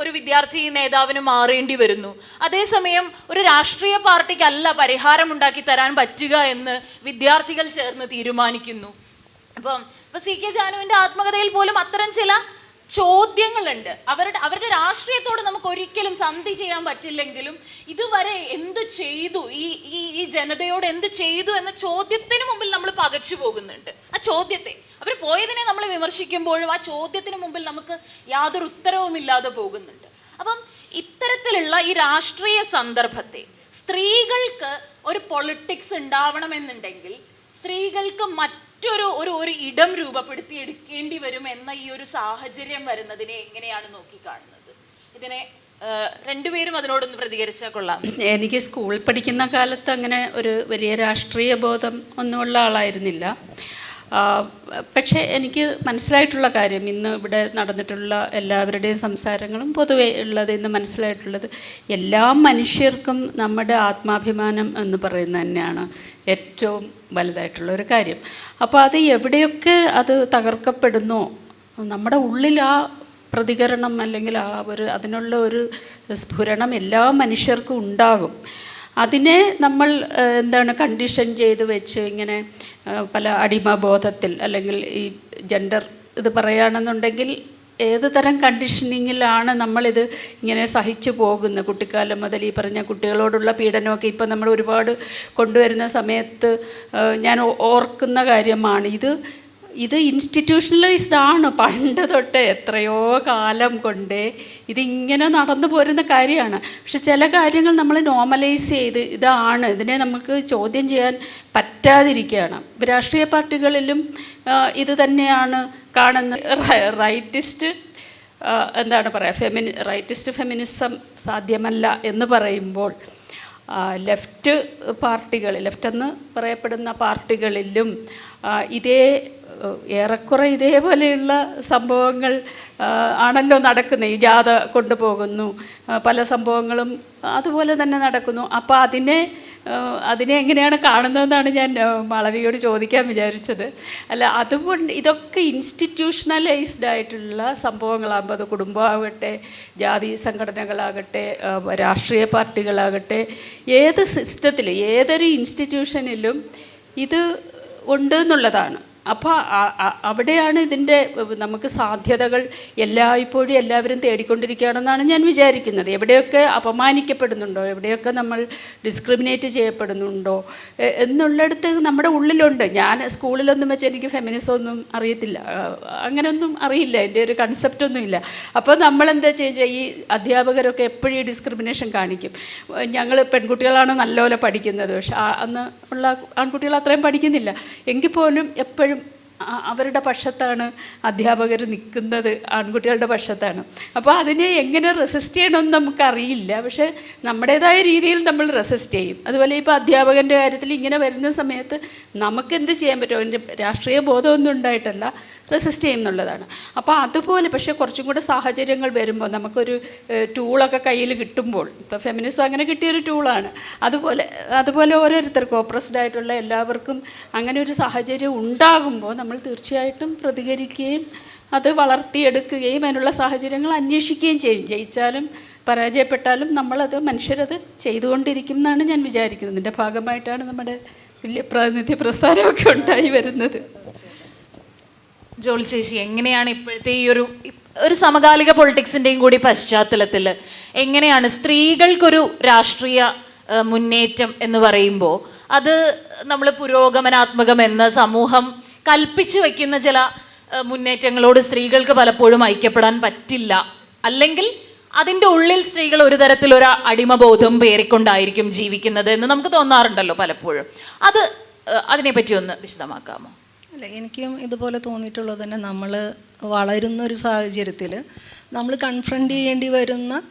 ഒരു വിദ്യാർത്ഥി നേതാവിന് മാറേണ്ടി വരുന്നു. അതേസമയം ഒരു രാഷ്ട്രീയ പാർട്ടിക്കല്ല പരിഹാരം ഉണ്ടാക്കി തരാൻ പറ്റുക എന്ന് വിദ്യാർത്ഥികൾ ചേർന്ന് തീരുമാനിക്കുന്നു. അപ്പം CK ജാനുവിൻ്റെ ആത്മകഥയിൽ പോലും അത്തരം ചില ചോദ്യങ്ങളുണ്ട്. അവരുടെ രാഷ്ട്രീയത്തോട് നമുക്ക് ഒരിക്കലും സന്ധി ചെയ്യാൻ പറ്റില്ലെങ്കിലും ഇതുവരെ എന്ത് ചെയ്തു, ഈ ജനതയോട് എന്ത് ചെയ്തു എന്ന ചോദ്യത്തിന് മുമ്പിൽ നമ്മൾ പകച്ചു പോകുന്നുണ്ട്. ആ ചോദ്യത്തെ, അവർ പോയതിനെ നമ്മൾ വിമർശിക്കുമ്പോഴും ആ ചോദ്യത്തിന് മുമ്പിൽ നമുക്ക് യാതൊരു ഉത്തരവുമില്ലാതെ പോകുന്നുണ്ട്. അപ്പം ഇത്തരത്തിലുള്ള ഈ രാഷ്ട്രീയ സന്ദർഭത്തെ സ്ത്രീകൾക്ക് ഒരു പൊളിറ്റിക്സ് ഉണ്ടാവണമെന്നുണ്ടെങ്കിൽ സ്ത്രീകൾക്ക് ഒരു ഇടം രൂപപ്പെടുത്തി എടുക്കേണ്ടി വരും എന്ന ഈ ഒരു സാഹചര്യം വരുന്നതിനെ എങ്ങനെയാണ് നോക്കിക്കാണുന്നത്? ഇതിനെ രണ്ടുപേരും അതിനോടൊന്ന് പ്രതികരിച്ചാൽ കൊള്ളാം. എനിക്ക് സ്കൂളിൽ പഠിക്കുന്ന കാലത്ത് അങ്ങനെ ഒരു വലിയ രാഷ്ട്രീയ ബോധം ഒന്നുമുള്ള ആളായിരുന്നില്ല. പക്ഷേ എനിക്ക് മനസ്സിലായിട്ടുള്ള കാര്യം, ഇന്ന് ഇവിടെ നടന്നിട്ടുള്ള എല്ലാവരുടെയും സംസാരങ്ങളും പൊതുവെ ഉള്ളത് ഇന്ന് മനസ്സിലായിട്ടുള്ളത്, എല്ലാ മനുഷ്യർക്കും നമ്മുടെ ആത്മാഭിമാനം എന്ന് പറയുന്നത് തന്നെയാണ് ഏറ്റവും വലുതായിട്ടുള്ളൊരു കാര്യം. അപ്പോൾ അത് എവിടെയൊക്കെ അത് തകർക്കപ്പെടുന്നോ നമ്മുടെ ഉള്ളിൽ ആ പ്രതികരണം അല്ലെങ്കിൽ അതിനുള്ള ഒരു സ്ഫുരണം എല്ലാ മനുഷ്യർക്കും ഉണ്ടാകും. അതിനെ നമ്മൾ കണ്ടീഷൻ ചെയ്ത് വെച്ച് ഇങ്ങനെ പല അടിമബോധത്തിൽ അല്ലെങ്കിൽ ഈ ജെൻഡർ ഇത് പറയുകയാണെന്നുണ്ടെങ്കിൽ ഏത് തരം കണ്ടീഷനിങ്ങിലാണ് നമ്മളിത് ഇങ്ങനെ സഹിച്ചു പോകുന്നത്. കുട്ടിക്കാലം മുതൽ ഈ പറഞ്ഞ കുട്ടികളോടുള്ള പീഡനമൊക്കെ ഇപ്പം നമ്മൾ ഒരുപാട് കൊണ്ടുവരുന്ന സമയത്ത് ഞാൻ ഓർക്കുന്ന കാര്യമാണ്. ഇത് ഇൻസ്റ്റിറ്റ്യൂഷണലൈസ്ഡ് ആണ്. പണ്ട് തൊട്ട് എത്രയോ കാലം കൊണ്ട് ഇതിങ്ങനെ നടന്നു പോരുന്ന കാര്യമാണ്. പക്ഷെ ചില കാര്യങ്ങൾ നമ്മൾ നോർമലൈസ് ചെയ്ത് ഇതാണ്, ഇതിനെ നമുക്ക് ചോദ്യം ചെയ്യാൻ പറ്റാതിരിക്കുകയാണ്. രാഷ്ട്രീയ പാർട്ടികളിലും ഇത് തന്നെയാണ് കാണുന്നത്. റൈറ്റിസ്റ്റ് എന്താണ് പറയുക, റൈറ്റിസ്റ്റ് ഫെമിനിസം സാധ്യമല്ല എന്ന് പറയുമ്പോൾ ലെഫ്റ്റ് എന്ന് പറയപ്പെടുന്ന പാർട്ടികളിലും ഏറെക്കുറെ ഇതേപോലെയുള്ള സംഭവങ്ങൾ ആണല്ലോ നടക്കുന്നത്. ഈ ജാഥ കൊണ്ടുപോകുന്നു, പല സംഭവങ്ങളും അതുപോലെ തന്നെ നടക്കുന്നു. അപ്പോൾ അതിനെ എങ്ങനെയാണ് കാണുന്നതെന്നാണ് ഞാൻ മാളവികയോട് ചോദിക്കാൻ വിചാരിച്ചത്. അല്ല, അതുകൊണ്ട് ഇതൊക്കെ ഇൻസ്റ്റിറ്റ്യൂഷണലൈസ്ഡ് ആയിട്ടുള്ള സംഭവങ്ങളാകുമ്പോൾ, അത് കുടുംബമാകട്ടെ, ജാതി സംഘടനകളാകട്ടെ, രാഷ്ട്രീയ പാർട്ടികളാകട്ടെ, ഏത് സിസ്റ്റത്തിൽ, ഏതൊരു ഇൻസ്റ്റിറ്റ്യൂഷനിലും ഇത് ഉണ്ട് എന്നുള്ളതാണ്. അപ്പോൾ അവിടെയാണ് ഇതിൻ്റെ നമുക്ക് സാധ്യതകൾ എല്ലായ്പ്പോഴും എല്ലാവരും തേടിക്കൊണ്ടിരിക്കുകയാണെന്നാണ് ഞാൻ വിചാരിക്കുന്നത്. എവിടെയൊക്കെ അപമാനിക്കപ്പെടുന്നുണ്ടോ, എവിടെയൊക്കെ നമ്മൾ ഡിസ്ക്രിമിനേറ്റ് ചെയ്യപ്പെടുന്നുണ്ടോ എന്നുള്ളിടത്ത് നമ്മുടെ ഉള്ളിലുണ്ട്. ഞാൻ സ്കൂളിലൊന്നും വെച്ച് എനിക്ക് ഫെമിനിസം ഒന്നും അറിയത്തില്ല, അങ്ങനെയൊന്നും അറിയില്ല, എൻ്റെ ഒരു കൺസെപ്റ്റൊന്നും ഇല്ല. അപ്പോൾ നമ്മളെന്താ ചെയ്യുക, ഈ അധ്യാപകരൊക്കെ എപ്പോഴും ഈ ഡിസ്ക്രിമിനേഷൻ കാണിക്കും. ഞങ്ങൾ പെൺകുട്ടികളാണ് നല്ലപോലെ പഠിക്കുന്നത്, പക്ഷെ അന്ന് ഉള്ള ആൺകുട്ടികൾ അത്രയും പഠിക്കുന്നില്ല. എങ്കിൽ പോലും എപ്പോഴും അവരുടെ പക്ഷത്താണ് അധ്യാപകർ നിൽക്കുന്നത്, ആൺകുട്ടികളുടെ പക്ഷത്താണ്. അപ്പോൾ അതിനെ എങ്ങനെ റെസിസ്റ്റ് ചെയ്യണമെന്ന് നമുക്കറിയില്ല, പക്ഷേ നമ്മുടേതായ രീതിയിൽ നമ്മൾ റെസിസ്റ്റ് ചെയ്യും. അതുപോലെ ഇപ്പോൾ അധ്യാപകൻ്റെ കാര്യത്തിൽ ഇങ്ങനെ വരുന്ന സമയത്ത് നമുക്കെന്ത് ചെയ്യാൻ പറ്റുമോ, അതിൻ്റെ രാഷ്ട്രീയ ബോധമൊന്നും ഉണ്ടായിട്ടല്ല, റെസിസ്റ്റ് ചെയ്യുന്നുള്ളതാണ്. അപ്പോൾ അതുപോലെ പക്ഷേ കുറച്ചും കൂടെ സാഹചര്യങ്ങൾ വരുമ്പോൾ, നമുക്കൊരു ടൂളൊക്കെ കയ്യിൽ കിട്ടുമ്പോൾ, ഇപ്പോൾ ഫെമിനിസം അങ്ങനെ കിട്ടിയൊരു ടൂളാണ്, അതുപോലെ ഓരോരുത്തർക്കും ഓപ്രസ്ഡ് ആയിട്ടുള്ള എല്ലാവർക്കും അങ്ങനെ ഒരു സാഹചര്യം ഉണ്ടാകുമ്പോൾ നമ്മൾ തീർച്ചയായിട്ടും പ്രതികരിക്കുകയും അത് വളർത്തിയെടുക്കുകയും അതിനുള്ള സാഹചര്യങ്ങൾ അന്വേഷിക്കുകയും ചെയ്യും. ജയിച്ചാലും പരാജയപ്പെട്ടാലും മനുഷ്യരത് ചെയ്തുകൊണ്ടിരിക്കും എന്നാണ് ഞാൻ വിചാരിക്കുന്നത്. ഇതിൻ്റെ ഭാഗമായിട്ടാണ് നമ്മുടെ വലിയ പ്രാതിനിധ്യ പ്രസ്ഥാനമൊക്കെ ഉണ്ടായി വരുന്നത്. ജോളി ചേച്ചി, എങ്ങനെയാണ് ഇപ്പോഴത്തെ ഈ ഒരു സമകാലിക പൊളിറ്റിക്സിൻ്റെയും കൂടി പശ്ചാത്തലത്തിൽ എങ്ങനെയാണ് സ്ത്രീകൾക്കൊരു രാഷ്ട്രീയ മുന്നേറ്റം എന്ന് പറയുമ്പോൾ അത് നമ്മൾ പുരോഗമനാത്മകം എന്ന സമൂഹം കൽപ്പിച്ചു വയ്ക്കുന്ന ചില മുന്നേറ്റങ്ങളോട് സ്ത്രീകൾക്ക് പലപ്പോഴും ഐക്യപ്പെടാൻ പറ്റില്ല, അല്ലെങ്കിൽ അതിൻ്റെ ഉള്ളിൽ സ്ത്രീകൾ ഒരു തരത്തിലൊരു അടിമബോധം പേറിക്കൊണ്ടായിരിക്കും ജീവിക്കുന്നത് എന്ന് നമുക്ക് തോന്നാറുണ്ടല്ലോ പലപ്പോഴും. അതിനെപ്പറ്റി ഒന്ന് വിശദമാക്കാമോ? അല്ല, എനിക്കും ഇതുപോലെ തോന്നിയിട്ടുള്ളത് തന്നെ, നമ്മൾ വളരുന്നൊരു സാഹചര്യത്തിൽ നമ്മൾ കൺഫ്രണ്ട് ചെയ്യേണ്ടി വരുന്ന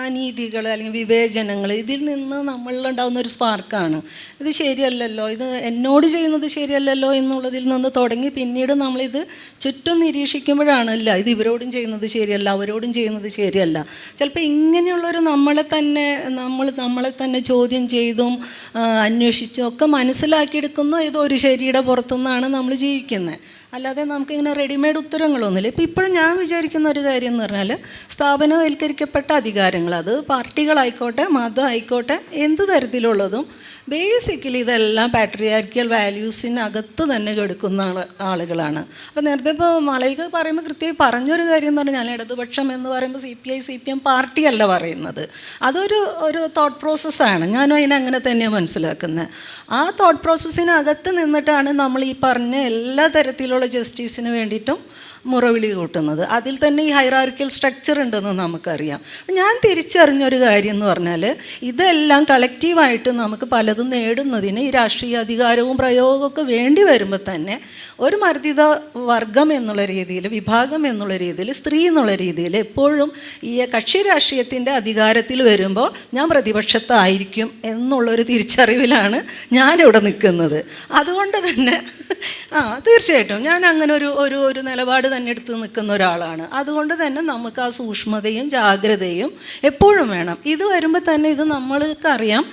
അനീതികൾ അല്ലെങ്കിൽ വിവേചനങ്ങൾ, ഇതിൽ നിന്ന് നമ്മളിലുണ്ടാകുന്ന ഒരു സ്പാർക്കാണ്. ഇത് ശരിയല്ലല്ലോ, ഇത് എന്നോട് ചെയ്യുന്നത് ശരിയല്ലല്ലോ എന്നുള്ളതിൽ നിന്ന് തുടങ്ങി പിന്നീട് നമ്മളിത് ചുറ്റും നിരീക്ഷിക്കുമ്പോഴാണല്ല ഇത് ഇവരോടും ചെയ്യുന്നത് ശരിയല്ല, അവരോടും ചെയ്യുന്നത് ശരിയല്ല. ചിലപ്പോൾ ഇങ്ങനെയുള്ളൊരു നമ്മളെ തന്നെ ചോദ്യം ചെയ്തും അന്വേഷിച്ചും ഒക്കെ മനസ്സിലാക്കിയെടുക്കുന്ന ഏതോ ഒരു ശരിയുടെ പുറത്തുനിന്നാണ് നമ്മൾ ജീവിക്കുന്നത്. അല്ലാതെ നമുക്കിങ്ങനെ റെഡിമെയ്ഡ് ഉത്തരങ്ങളൊന്നുമില്ല. ഇപ്പോഴും ഞാൻ വിചാരിക്കുന്ന ഒരു കാര്യം എന്ന് പറഞ്ഞാൽ, സ്ഥാപനവൽക്കരിക്കപ്പെട്ട അധികാരങ്ങൾ, അത് പാർട്ടികളായിക്കോട്ടെ, മതം ആയിക്കോട്ടെ, എന്ത് തരത്തിലുള്ളതും ബേസിക്കലി ഇതെല്ലാം പാട്രിയാർക്കിയൽ വാല്യൂസിനകത്ത് തന്നെ കെടുക്കുന്ന ആളുകളാണ്. അപ്പോൾ നേരത്തെ ഇപ്പോൾ മാളവിക പറയുമ്പോൾ കൃത്യമായി പറഞ്ഞൊരു കാര്യം എന്ന് പറഞ്ഞാൽ, ഇടതുപക്ഷം എന്ന് പറയുമ്പോൾ CPM പാർട്ടിയല്ല പറയുന്നത്, അതൊരു തോട്ട് പ്രോസസ്സാണ്. ഞാനും അതിനങ്ങനെ തന്നെയാണ് മനസ്സിലാക്കുന്നത്. ആ തോട്ട് പ്രോസസ്സിനകത്ത് നിന്നിട്ടാണ് നമ്മൾ ഈ പറഞ്ഞ എല്ലാ തരത്തിലുള്ള ജസ്റ്റിസിന് വേണ്ടിയിട്ടും മുറവിളി കൂട്ടുന്നത്. അതിൽ തന്നെ ഈ ഹൈറാർക്കിയൽ സ്ട്രക്ചർ ഉണ്ടെന്ന് നമുക്കറിയാം. ഞാൻ തിരിച്ചറിഞ്ഞൊരു കാര്യം എന്ന് പറഞ്ഞാൽ, ഇതെല്ലാം കളക്റ്റീവായിട്ട് നമുക്ക് പലതും നേടുന്നതിന് ഈ രാഷ്ട്രീയ അധികാരവും പ്രയോഗമൊക്കെ വേണ്ടി വരുമ്പോൾ തന്നെ ഒരു മർദ്ദിത വർഗം എന്നുള്ള രീതിയിൽ, വിഭാഗം എന്നുള്ള രീതിയിൽ, സ്ത്രീ എന്നുള്ള രീതിയിൽ എപ്പോഴും ഈ കക്ഷി രാഷ്ട്രീയത്തിൻ്റെ അധികാരത്തിൽ വരുമ്പോൾ ഞാൻ പ്രതിപക്ഷത്തായിരിക്കും എന്നുള്ളൊരു തിരിച്ചറിവിലാണ് ഞാനിവിടെ നിൽക്കുന്നത്. അതുകൊണ്ട് തന്നെ തീർച്ചയായിട്ടും ഞാൻ അങ്ങനെ ഒരു നിലപാട് തന്നെ എടുത്ത് നിൽക്കുന്ന ഒരാളാണ്. അതുകൊണ്ട് തന്നെ നമുക്ക് ആ സൂക്ഷ്മതയും ജാഗ്രതയും എപ്പോഴും വേണം. ഇത് വരുമ്പോൾ തന്നെ ഇത് നമ്മൾക്കറിയാം,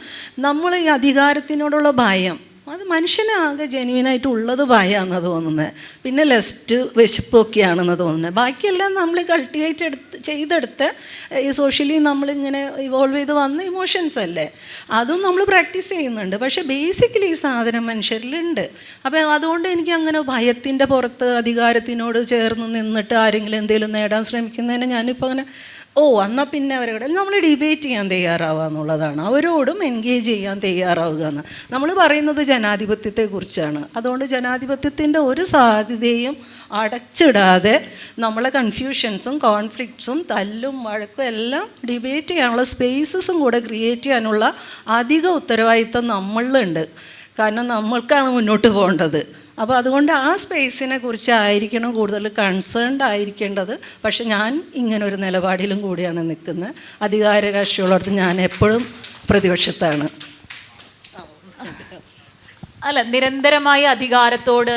നമ്മൾ ഈ അധികാരത്തിനോടുള്ള ഭയം, അത് മനുഷ്യനാകെ ജെന്യുവനായിട്ട് ഉള്ളത് ഭയമാണെന്ന് തോന്നുന്നത്. പിന്നെ ലെസ്റ്റ് വിശപ്പൊക്കെയാണെന്ന് തോന്നുന്നത്. ബാക്കിയെല്ലാം നമ്മൾ കൾട്ടിവേറ്റ് ചെയ്തെടുത്ത് ഈ സോഷ്യലി നമ്മളിങ്ങനെ ഇവോൾവ് ചെയ്ത് വന്ന ഇമോഷൻസ് അല്ലേ, അതും നമ്മൾ പ്രാക്ടീസ് ചെയ്യുന്നുണ്ട്. പക്ഷേ ബേസിക്കലി ഈ സാധനം മനുഷ്യരിലുണ്ട്. അപ്പോൾ അതുകൊണ്ട് എനിക്ക് അങ്ങനെ ഭയത്തിൻ്റെ പുറത്ത് അധികാരത്തിനോട് ചേർന്ന് നിന്നിട്ട് ആരെങ്കിലും എന്തെങ്കിലും നേടാൻ ശ്രമിക്കുന്നതിനെ ഞാനിപ്പോൾ അങ്ങനെ എന്നാൽ പിന്നെ അവരോട് നമ്മൾ ഡിബേറ്റ് ചെയ്യാൻ തയ്യാറാവുക എന്നുള്ളതാണ്, അവരോടും എൻഗേജ് ചെയ്യാൻ തയ്യാറാവുക എന്ന്. നമ്മൾ പറയുന്നത് ജനാധിപത്യത്തെക്കുറിച്ചാണ്. അതുകൊണ്ട് ജനാധിപത്യത്തിൻ്റെ ഒരു സാധ്യതയും അടച്ചിടാതെ നമ്മളെ കൺഫ്യൂഷൻസും കോൺഫ്ലിക്ട്സും തല്ലും വഴക്കും എല്ലാം ഡിബേറ്റ് ചെയ്യാനുള്ള സ്പേസസും കൂടെ ക്രിയേറ്റ് ചെയ്യാനുള്ള അധിക ഉത്തരവാദിത്തം നമ്മളിലുണ്ട്. കാരണം നമ്മൾക്കാണ് മുന്നോട്ട് പോകേണ്ടത്. അപ്പോൾ അതുകൊണ്ട് ആ സ്പേസിനെ കുറിച്ചായിരിക്കണം കൂടുതൽ കൺസേൺഡ് ആയിരിക്കേണ്ടത്. പക്ഷെ ഞാൻ ഇങ്ങനൊരു നിലപാടിലും കൂടിയാണ് നിൽക്കുന്നത്. അധികാര രാഷ്ട്രീയമുള്ളടത്ത് ഞാൻ എപ്പോഴും പ്രതിപക്ഷത്താണ്. അല്ല, നിരന്തരമായ അധികാരത്തോട്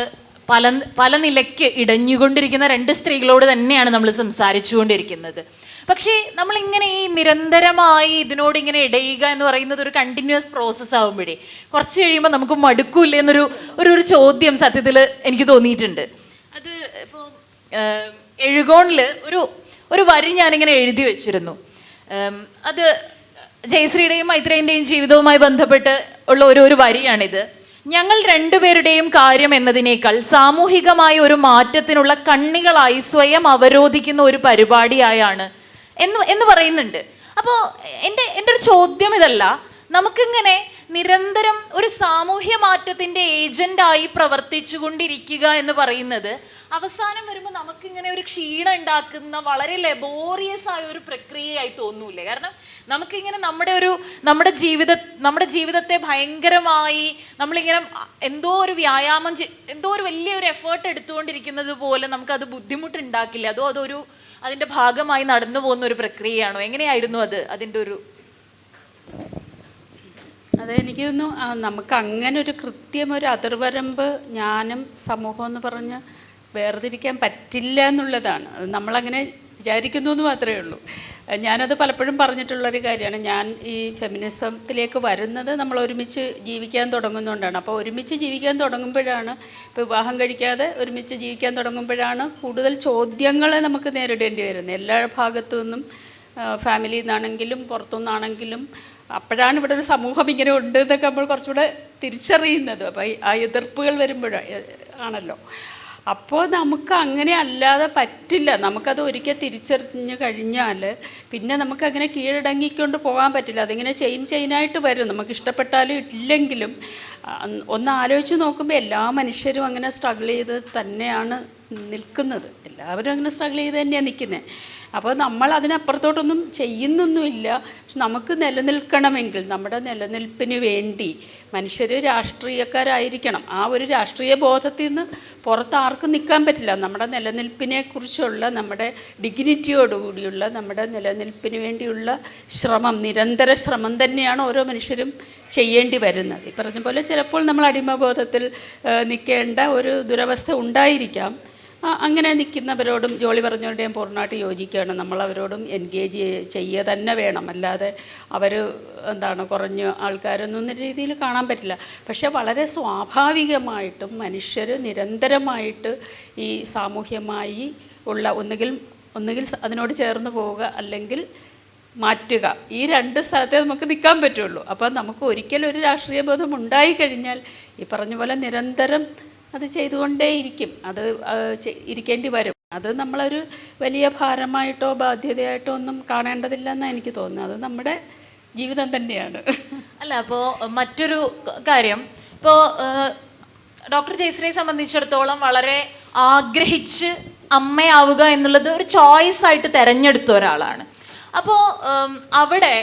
പല പല നിലയ്ക്ക് ഇടഞ്ഞുകൊണ്ടിരിക്കുന്ന രണ്ട് സ്ത്രീകളോട് തന്നെയാണ് നമ്മൾ സംസാരിച്ചുകൊണ്ടിരിക്കുന്നത്. പക്ഷേ നമ്മളിങ്ങനെ ഈ നിരന്തരമായി ഇതിനോട് ഇങ്ങനെ ഇടയുക എന്ന് പറയുന്നത് ഒരു കണ്ടിന്യൂസ് പ്രോസസ്സ് ആകുമ്പോഴേ കുറച്ച് കഴിയുമ്പോൾ നമുക്ക് മടുക്കൂല്ലേ എന്നൊരു ഒരു ചോദ്യം സത്യത്തിൽ എനിക്ക് തോന്നിയിട്ടുണ്ട്. അത് ഇപ്പോൾ എഴുകോണിൽ ഒരു വരി ഞാനിങ്ങനെ എഴുതി വെച്ചിരുന്നു. അത് ജയശ്രീയുടെയും മൈത്രേൻ്റെയും ജീവിതവുമായി ബന്ധപ്പെട്ട് ഉള്ള ഒരു വരിയാണിത്. ഞങ്ങൾ രണ്ടുപേരുടെയും കാര്യം എന്നതിനേക്കാൾ സാമൂഹികമായ ഒരു മാറ്റത്തിനുള്ള കണ്ണികളായി സ്വയം അവരോധിക്കുന്ന ഒരു പരിപാടിയായാണ് എന്ന് പറയുന്നുണ്ട്. അപ്പോൾ എൻ്റെ ഒരു ചോദ്യം ഇതല്ല, നമുക്കിങ്ങനെ നിരന്തരം ഒരു സാമൂഹ്യ മാറ്റത്തിൻ്റെ ഏജൻ്റായി പ്രവർത്തിച്ചു കൊണ്ടിരിക്കുക എന്ന് പറയുന്നത് അവസാനം വരുമ്പോൾ നമുക്കിങ്ങനെ ഒരു ക്ഷീണം ഉണ്ടാക്കുന്ന വളരെ ലെബോറിയസ് ആയ ഒരു പ്രക്രിയയായി തോന്നൂലേ? കാരണം നമുക്കിങ്ങനെ നമ്മുടെ ജീവിതത്തെ ഭയങ്കരമായി നമ്മളിങ്ങനെ എന്തോ ഒരു വ്യായാമം എന്തോ ഒരു വലിയൊരു എഫേർട്ട് എടുത്തുകൊണ്ടിരിക്കുന്നത് പോലെ നമുക്കത് ബുദ്ധിമുട്ടുണ്ടാക്കില്ല? അതിൻ്റെ ഭാഗമായി നടന്നു പോകുന്ന ഒരു പ്രക്രിയയാണോ? എങ്ങനെയായിരുന്നു അതിൻ്റെ ഒരു? അതെനിക്ക് തോന്നുന്നു നമുക്ക് അങ്ങനെ ഒരു കൃത്യമൊരു അതിർവരമ്പ് ഞാനും സമൂഹം എന്ന് പറഞ്ഞ് വേർതിരിക്കാൻ പറ്റില്ല എന്നുള്ളതാണ്. നമ്മളങ്ങനെ വിചാരിക്കുന്നു എന്ന് മാത്രമേ ഉള്ളൂ. ഞാനത് പലപ്പോഴും പറഞ്ഞിട്ടുള്ളൊരു കാര്യമാണ്. ഞാൻ ഈ ഫെമിനിസത്തിലേക്ക് വരുന്നത് നമ്മൾ ഒരുമിച്ച് ജീവിക്കാൻ തുടങ്ങുന്നതുകൊണ്ടാണ്. അപ്പോൾ ഒരുമിച്ച് ജീവിക്കാൻ തുടങ്ങുമ്പോഴാണ്, ഇപ്പോൾ വിവാഹം കഴിക്കാതെ ഒരുമിച്ച് ജീവിക്കാൻ തുടങ്ങുമ്പോഴാണ് കൂടുതൽ ചോദ്യങ്ങളെ നമുക്ക് നേരിടേണ്ടി വരുന്നത്. എല്ലാ ഭാഗത്തു നിന്നും, ഫാമിലിയിൽ നിന്നാണെങ്കിലും പുറത്തുനിന്നാണെങ്കിലും. അപ്പോഴാണ് ഇവിടെ ഒരു സമൂഹം ഇങ്ങനെ ഉണ്ട് എന്നൊക്കെ നമ്മൾ കുറച്ചുകൂടെ തിരിച്ചറിയുന്നത്. അപ്പോൾ ആ എതിർപ്പുകൾ വരുമ്പോഴാണല്ലോ. അപ്പോൾ നമുക്ക് അങ്ങനെ അല്ലാതെ പറ്റില്ല. നമുക്കത് ഒരിക്കൽ തിരിച്ചറിഞ്ഞ് കഴിഞ്ഞാൽ പിന്നെ നമുക്കങ്ങനെ കീഴടങ്ങിക്കൊണ്ട് പോകാൻ പറ്റില്ല. അതിങ്ങനെ ചെയിനായിട്ട് വരും. നമുക്ക് ഇഷ്ടപ്പെട്ടാലും ഇല്ലെങ്കിലും ഒന്ന് ആലോചിച്ച് നോക്കുമ്പോൾ എല്ലാ മനുഷ്യരും അങ്ങനെ സ്ട്രഗിൾ ചെയ്ത് തന്നെയാണ് നിൽക്കുന്നത്. എല്ലാവരും അങ്ങനെ സ്ട്രഗിൾ ചെയ്ത് തന്നെയാണ് നിൽക്കുന്നത്. അപ്പോൾ നമ്മൾ അതിനപ്പുറത്തോട്ടൊന്നും ചെയ്യുന്നൊന്നുമില്ല. പക്ഷെ നമുക്ക് നിലനിൽക്കണമെങ്കിൽ നമ്മുടെ നിലനിൽപ്പിന് വേണ്ടി മനുഷ്യർ രാഷ്ട്രീയക്കാരായിരിക്കണം. ആ ഒരു രാഷ്ട്രീയ ബോധത്തിൽ നിന്ന് പുറത്ത് ആർക്കും നിൽക്കാൻ പറ്റില്ല. നമ്മുടെ നിലനിൽപ്പിനെക്കുറിച്ചുള്ള, നമ്മുടെ ഡിഗ്നിറ്റിയോടുകൂടിയുള്ള നമ്മുടെ നിലനിൽപ്പിന് വേണ്ടിയുള്ള ശ്രമം, നിരന്തര ശ്രമം തന്നെയാണ് ഓരോ മനുഷ്യരും ചെയ്യേണ്ടി വരുന്നത്. ഈ പറഞ്ഞ പോലെ ചിലപ്പോൾ നമ്മൾ അടിമബോധത്തിൽ നിൽക്കേണ്ട ഒരു ദുരവസ്ഥ ഉണ്ടായിരിക്കാം. അങ്ങനെ നിൽക്കുന്നവരോടും ജോളി പറഞ്ഞവരുടെയും പൂർണ്ണമായിട്ട് യോജിക്കുകയാണ്. നമ്മളവരോടും എൻഗേജ് ചെയ്യുക തന്നെ വേണം. അല്ലാതെ അവർ കുറഞ്ഞ ആൾക്കാരൊന്നും രീതിയിൽ കാണാൻ പറ്റില്ല. പക്ഷേ വളരെ സ്വാഭാവികമായിട്ടും മനുഷ്യർ നിരന്തരമായിട്ട് ഈ സാമൂഹ്യമായി ഉള്ള ഒന്നുകിൽ അതിനോട് ചേർന്ന് പോവുക, അല്ലെങ്കിൽ മാറ്റുക. ഈ രണ്ട് സ്ഥലത്തേ നമുക്ക് നിൽക്കാൻ പറ്റുള്ളൂ. അപ്പം നമുക്ക് ഒരിക്കലും ഒരു രാഷ്ട്രീയ ബോധം ഉണ്ടായിക്കഴിഞ്ഞാൽ ഈ പറഞ്ഞ പോലെ നിരന്തരം അത് ചെയ്തുകൊണ്ടേയിരിക്കും. അത് ഇരിക്കേണ്ടി വരും. അത് നമ്മളൊരു വലിയ ഭാരമായിട്ടോ ബാധ്യതയായിട്ടോ ഒന്നും കാണേണ്ടതില്ല എന്നാണ് എനിക്ക് തോന്നുന്നത്. അത് നമ്മുടെ ജീവിതം തന്നെയാണ്. അല്ല, അപ്പോൾ മറ്റൊരു കാര്യം, ഇപ്പോൾ ഡോക്ടർ ജയശ്രീയെ സംബന്ധിച്ചിടത്തോളം വളരെ ആഗ്രഹിച്ച് അമ്മയാവുക എന്നുള്ളത് ഒരു ചോയ്സ് ആയിട്ട് തിരഞ്ഞെടുത്ത ഒരാളാണ്. അപ്പോൾ അവിടെ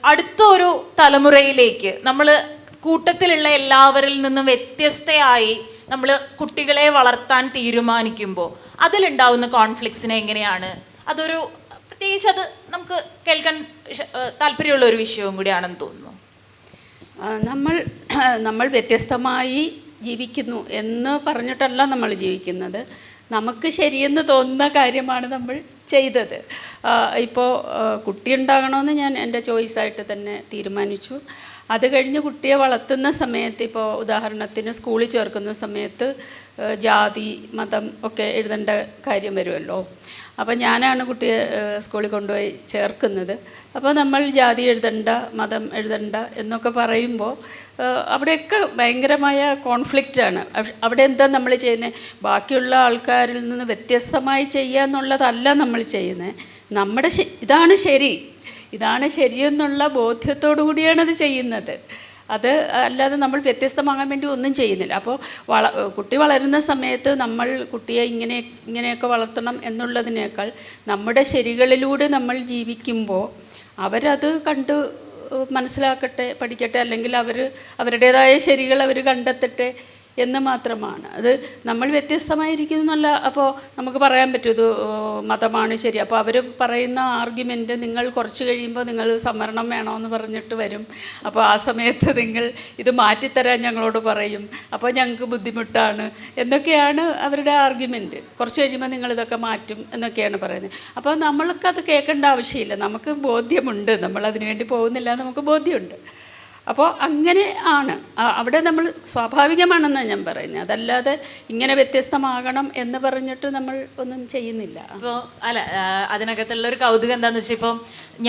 അടുത്തൊരു തലമുറയിലേക്ക് നമ്മൾ കൂട്ടത്തിലുള്ള എല്ലാവരിൽ നിന്നും വ്യത്യസ്തയായി നമ്മൾ കുട്ടികളെ വളർത്താൻ തീരുമാനിക്കുമ്പോൾ അതിലുണ്ടാവുന്ന കോൺഫ്ലിക്ട്സിനെ എങ്ങനെയാണ്, അതൊരു പ്രത്യേകിച്ച് അത് നമുക്ക് കേൾക്കാൻ താല്പര്യമുള്ള ഒരു വിഷയവും കൂടിയാണെന്ന് തോന്നുന്നു. നമ്മൾ വ്യത്യസ്തമായി ജീവിക്കുന്നു എന്ന് പറഞ്ഞിട്ടല്ല നമ്മൾ ജീവിക്കുന്നത്. നമുക്ക് ശരിയെന്ന് തോന്നുന്ന കാര്യമാണ് നമ്മൾ ചെയ്തത്. ഇപ്പോൾ കുട്ടി ഉണ്ടാകണമെന്ന് ഞാൻ എൻ്റെ ചോയ്സായിട്ട് തന്നെ തീരുമാനിച്ചു. അത് കഴിഞ്ഞ് കുട്ടിയെ വളർത്തുന്ന സമയത്ത്, ഇപ്പോൾ ഉദാഹരണത്തിന് സ്കൂളിൽ ചേർക്കുന്ന സമയത്ത് ജാതി മതം ഒക്കെ എഴുതേണ്ട കാര്യം വരുമല്ലോ. അപ്പോൾ ഞാനാണ് കുട്ടിയെ സ്കൂളിൽ കൊണ്ടുപോയി ചേർക്കുന്നത്. അപ്പോൾ നമ്മൾ ജാതി എഴുതണ്ട, മതം എഴുതണ്ട എന്നൊക്കെ പറയുമ്പോൾ അവിടെയൊക്കെ ഭയങ്കരമായ കോൺഫ്ലിക്റ്റാണ്. അവിടെ എന്താ നമ്മൾ ചെയ്യുന്നത്? ബാക്കിയുള്ള ആൾക്കാരിൽ നിന്ന് വ്യത്യസ്തമായി ചെയ്യുക എന്നുള്ളതല്ല നമ്മൾ ചെയ്യുന്നത്. ഇതാണ് ശരി, ഇതാണ് ശരിയെന്നുള്ള ബോധ്യത്തോടു കൂടിയാണ് അത് ചെയ്യുന്നത്. അത് അല്ലാതെ നമ്മൾ വ്യത്യസ്തമാകാൻ വേണ്ടി ഒന്നും ചെയ്യുന്നില്ല. അപ്പോൾ കുട്ടി വളരുന്ന സമയത്ത് നമ്മൾ കുട്ടിയെ ഇങ്ങനെയൊക്കെ വളർത്തണം എന്നുള്ളതിനേക്കാൾ നമ്മുടെ ശരികളിലൂടെ നമ്മൾ ജീവിക്കുമ്പോൾ അവരത് കണ്ട് മനസ്സിലാക്കട്ടെ, പഠിക്കട്ടെ, അല്ലെങ്കിൽ അവരുടേതായ ശരികൾ അവർ കണ്ടെത്തട്ടെ എന്ന് മാത്രമാണ്. അത് നമ്മൾ വ്യത്യസ്തമായിരിക്കുന്നല്ല. അപ്പോൾ നമുക്ക് പറയാൻ പറ്റും ഇത് മതമാണ് ശരി. അപ്പോൾ അവർ പറയുന്ന ആർഗ്യുമെൻറ്റ്, നിങ്ങൾ കുറച്ച് കഴിയുമ്പോൾ നിങ്ങൾ സംവരണം വേണമെന്ന് പറഞ്ഞിട്ട് വരും. അപ്പോൾ ആ സമയത്ത് നിങ്ങൾ ഇത് മാറ്റിത്തരാൻ ഞങ്ങളോട് പറയും, അപ്പോൾ ഞങ്ങൾക്ക് ബുദ്ധിമുട്ടാണ് എന്നൊക്കെയാണ് അവരുടെ ആർഗ്യുമെൻറ്റ്. കുറച്ച് കഴിയുമ്പോൾ നിങ്ങളിതൊക്കെ മാറ്റും എന്നൊക്കെയാണ് പറയുന്നത്. അപ്പോൾ നമ്മൾക്കത് കേൾക്കേണ്ട ആവശ്യമില്ല, നമുക്ക് ബോധ്യമുണ്ട്, നമ്മളതിനു വേണ്ടി പോകുന്നില്ല, നമുക്ക് ബോധ്യമുണ്ട്. അപ്പോൾ അങ്ങനെ ആണ് അവിടെ നമ്മൾ സ്വാഭാവികമാണെന്നാണ് ഞാൻ പറയുന്നത്. അതല്ലാതെ ഇങ്ങനെ വ്യത്യസ്തമാകണം എന്ന് പറഞ്ഞിട്ട് നമ്മൾ ഒന്നും ചെയ്യുന്നില്ല. അപ്പോൾ അതിനകത്തുള്ള ഒരു കൗതുകം എന്താണെന്ന് വെച്ചാൽ, ഇപ്പോൾ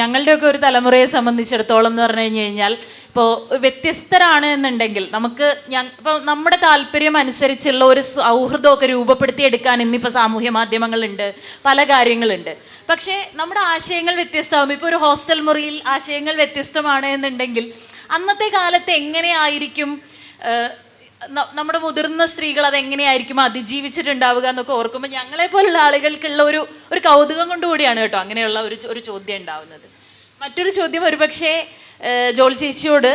ഞങ്ങളുടെയൊക്കെ ഒരു തലമുറയെ സംബന്ധിച്ചിടത്തോളം എന്ന് പറഞ്ഞു കഴിഞ്ഞാൽ, ഇപ്പോൾ വ്യത്യസ്തരാണ് എന്നുണ്ടെങ്കിൽ നമുക്ക് ഇപ്പോൾ നമ്മുടെ താല്പര്യം അനുസരിച്ചുള്ള ഒരു സൗഹൃദമൊക്കെ രൂപപ്പെടുത്തിയെടുക്കാൻ ഇന്നിപ്പോൾ സാമൂഹ്യ മാധ്യമങ്ങളുണ്ട്, പല കാര്യങ്ങളുണ്ട്. പക്ഷേ നമ്മുടെ ആശയങ്ങൾ വ്യത്യസ്തമാകും. ഇപ്പോൾ ഒരു ഹോസ്റ്റൽ മുറിയിൽ ആശയങ്ങൾ വ്യത്യസ്തമാണ് എന്നുണ്ടെങ്കിൽ അന്നത്തെ കാലത്ത് എങ്ങനെയായിരിക്കും നമ്മുടെ മുതിർന്ന സ്ത്രീകൾ അതെങ്ങനെയായിരിക്കും അതിജീവിച്ചിട്ടുണ്ടാവുക എന്നൊക്കെ ഓർക്കുമ്പോൾ ഞങ്ങളെ പോലുള്ള ആളുകൾക്കുള്ള ഒരു കൗതുകം കൊണ്ടുകൂടിയാണ് കേട്ടോ അങ്ങനെയുള്ള ഒരു ചോദ്യം ഉണ്ടാവുന്നത്. മറ്റൊരു ചോദ്യം ഒരുപക്ഷെ ജോളി ചേച്ചിയോട്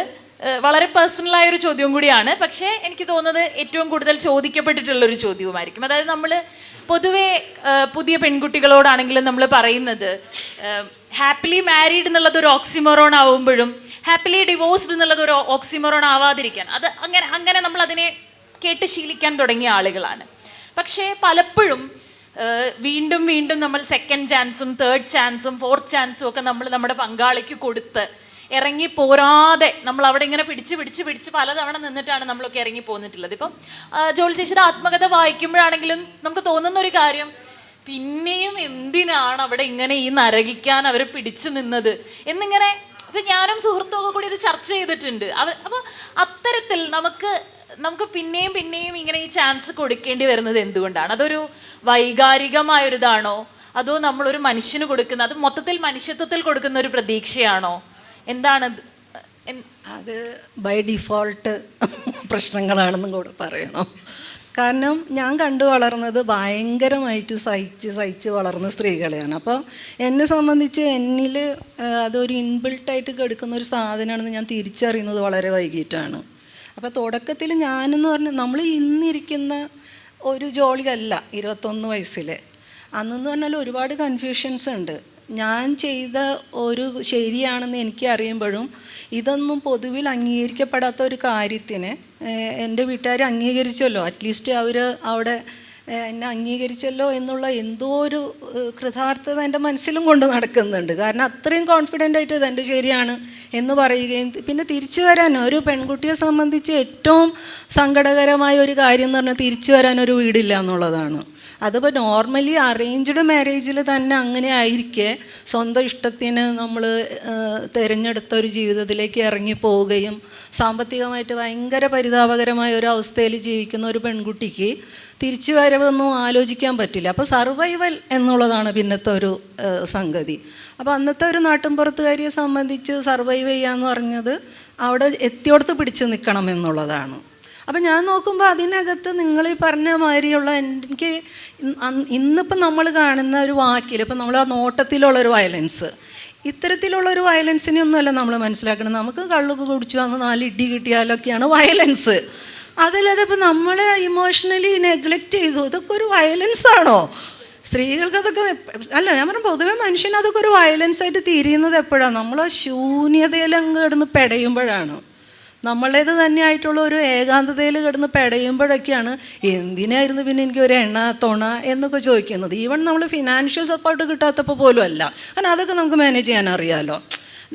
വളരെ പേഴ്സണലായ ഒരു ചോദ്യവും കൂടിയാണ്. പക്ഷേ എനിക്ക് തോന്നുന്നത് ഏറ്റവും കൂടുതൽ ചോദിക്കപ്പെട്ടിട്ടുള്ളൊരു ചോദ്യവുമായിരിക്കും. അതായത് നമ്മൾ പൊതുവെ പുതിയ പെൺകുട്ടികളോടാണെങ്കിലും നമ്മൾ പറയുന്നത് ഹാപ്പിലി മാരീഡ് എന്നുള്ളത് ഒരു ഓക്സിമോറോൺ ആവുമ്പോഴും ഹാപ്പിലി ഡിവോഴ്സ്ഡ് എന്നുള്ളത് ഒരു ഓക്സിമോറോൺ ആവാതിരിക്കാൻ അത് അങ്ങനെ നമ്മൾ അതിനെ കേട്ട് ശീലിക്കാൻ തുടങ്ങിയ ആളുകളാണ്. പക്ഷേ പലപ്പോഴും വീണ്ടും വീണ്ടും നമ്മൾ സെക്കൻഡ് ചാൻസും തേർഡ് ചാൻസും ഫോർത്ത് ചാൻസും ഒക്കെ നമ്മൾ നമ്മുടെ പങ്കാളിക്ക് കൊടുത്ത് ഇറങ്ങി പോരാതെ നമ്മൾ അവിടെ ഇങ്ങനെ പിടിച്ച് പലതവണ നിന്നിട്ടാണ് നമ്മളൊക്കെ ഇറങ്ങി പോന്നിട്ടുള്ളത്. ഇപ്പം ജോളി ചേച്ചിയുടെ ആത്മകഥ വായിക്കുമ്പോഴാണെങ്കിലും നമുക്ക് തോന്നുന്ന ഒരു കാര്യം, പിന്നെയും എന്തിനാണ് അവിടെ ഇങ്ങനെ ഈ നരകിക്കാൻ അവർ പിടിച്ചു നിന്നത് എന്നിങ്ങനെ ഇപ്പം ഞാനും സുഹൃത്തുമൊക്കെ കൂടി ഇത് ചർച്ച ചെയ്തിട്ടുണ്ട്. അപ്പോൾ അത്തരത്തിൽ നമുക്ക് പിന്നെയും ഇങ്ങനെ ഈ ചാൻസ് കൊടുക്കേണ്ടി വരുന്നത് എന്തുകൊണ്ടാണ്? അതൊരു വൈകാരികമായൊരിതാണോ, അതോ നമ്മളൊരു മനുഷ്യന് കൊടുക്കുന്ന, അത് മൊത്തത്തിൽ മനുഷ്യത്വത്തിൽ കൊടുക്കുന്ന ഒരു പ്രതീക്ഷയാണോ, എന്താണ്? അത് ബൈ ഡിഫോൾട്ട് പ്രശ്നങ്ങളാണെന്നും കൂടെ പറയണം. കാരണം ഞാൻ കണ്ടു വളർന്നത് ഭയങ്കരമായിട്ട് സഹിച്ച് വളർന്ന സ്ത്രീകളെയാണ്. അപ്പോൾ എന്നെ സംബന്ധിച്ച് എന്നിൽ അതൊരു ഇൻബിൽട്ടായിട്ട് കിടക്കുന്ന ഒരു സാധനമാണെന്ന് ഞാൻ തിരിച്ചറിയുന്നത് വളരെ വൈകിട്ടാണ്. അപ്പോൾ തുടക്കത്തിൽ ഞാനെന്ന് പറഞ്ഞാൽ നമ്മൾ ഇന്നിരിക്കുന്ന ഒരു ജോലിയല്ല 21 വയസ്സിൽ. അന്നെന്ന് പറഞ്ഞാൽ ഒരുപാട് കൺഫ്യൂഷൻസ് ഉണ്ട്. ഞാൻ ചെയ്ത ഒരു ശരിയാണെന്ന് എനിക്ക് അറിയുമ്പോഴും ഇതൊന്നും പൊതുവിൽ അംഗീകരിക്കപ്പെടാത്ത ഒരു കാര്യത്തിന് എൻ്റെ വീട്ടുകാർ അംഗീകരിച്ചല്ലോ, അറ്റ്ലീസ്റ്റ് അവർ അവിടെ എന്നെ അംഗീകരിച്ചല്ലോ എന്നുള്ള എന്തോ ഒരു കൃതാർത്ഥത എൻ്റെ മനസ്സിലും കൊണ്ട് നടക്കുന്നുണ്ട്. കാരണം അത്രയും കോൺഫിഡൻ്റ് ആയിട്ട് ഇതെൻ്റെ ശരിയാണ് എന്ന് പറയുകയും പിന്നെ തിരിച്ചു വരാൻ ഒരു പെൺകുട്ടിയെ സംബന്ധിച്ച് ഏറ്റവും സങ്കടകരമായ ഒരു കാര്യം എന്ന് പറഞ്ഞാൽ തിരിച്ചു വരാൻ ഒരു വീടില്ല എന്നുള്ളതാണ്. അതിപ്പോൾ നോർമലി അറേഞ്ച്ഡ് മാരേജിൽ തന്നെ അങ്ങനെ ആയിരിക്കെ സ്വന്തം ഇഷ്ടത്തിന് നമ്മൾ തിരഞ്ഞെടുത്ത ഒരു ജീവിതത്തിലേക്ക് ഇറങ്ങി പോവുകയും സാമ്പത്തികമായിട്ട് ഭയങ്കര പരിതാപകരമായ ഒരു അവസ്ഥയിൽ ജീവിക്കുന്ന ഒരു പെൺകുട്ടിക്ക് തിരിച്ചു വരവൊന്നും ആലോചിക്കാൻ പറ്റില്ല. അപ്പോൾ സർവൈവൽ എന്നുള്ളതാണ് പിന്നത്തെ ഒരു സംഗതി. അപ്പോൾ അന്നത്തെ ഒരു നാട്ടിൻപുറത്തുകാരിയെ സംബന്ധിച്ച് സർവൈവ് ചെയ്യാന്ന് പറഞ്ഞത് അവിടെ എത്തിയോടത്ത് പിടിച്ചു നിൽക്കണം എന്നുള്ളതാണ്. അപ്പം ഞാൻ നോക്കുമ്പോൾ അതിനകത്ത് നിങ്ങൾ ഈ പറഞ്ഞ മാതിരിയുള്ള എനിക്ക് ഇന്നിപ്പം നമ്മൾ കാണുന്ന ഒരു വാക്കിൽ ഇപ്പം നമ്മൾ ആ നോട്ടത്തിലുള്ളൊരു വയലൻസ്, ഇത്തരത്തിലുള്ളൊരു വയലൻസിനെയൊന്നുമല്ല നമ്മൾ മനസ്സിലാക്കണം. നമുക്ക് കള്ളൊക്കെ കുടിച്ചു വന്ന് 4 ഇടി കിട്ടിയാലൊക്കെയാണ് വയലൻസ്. അതല്ലാതെ ഇപ്പം നമ്മളെ ഇമോഷണലി നെഗ്ലക്റ്റ് ചെയ്തു, ഇതൊക്കെ ഒരു വയലൻസാണോ? സ്ത്രീകൾക്ക് അതൊക്കെ അല്ല, ഞാൻ പറഞ്ഞു പൊതുവെ മനുഷ്യന് അതൊക്കെ ഒരു വയലൻസായിട്ട് തിരിയുന്നത് എപ്പോഴാണ്? നമ്മൾ ആ ശൂന്യതയിലങ്ങ് കിടന്ന് പെടയുമ്പോഴാണ്, നമ്മളേത് തന്നെയായിട്ടുള്ള ഒരു ഏകാന്തതയിൽ കിടന്ന് പെടയുമ്പോഴൊക്കെയാണ് എന്തിനായിരുന്നു പിന്നെ എനിക്ക് ഒരു എണ്ണ തുണ എന്നൊക്കെ ചോദിക്കുന്നത്. ഈവൺ നമ്മൾ ഫിനാൻഷ്യൽ സപ്പോർട്ട് കിട്ടാത്തപ്പോൾ പോലും അല്ല, കാരണം അതൊക്കെ നമുക്ക് മാനേജ് ചെയ്യാൻ അറിയാമല്ലോ.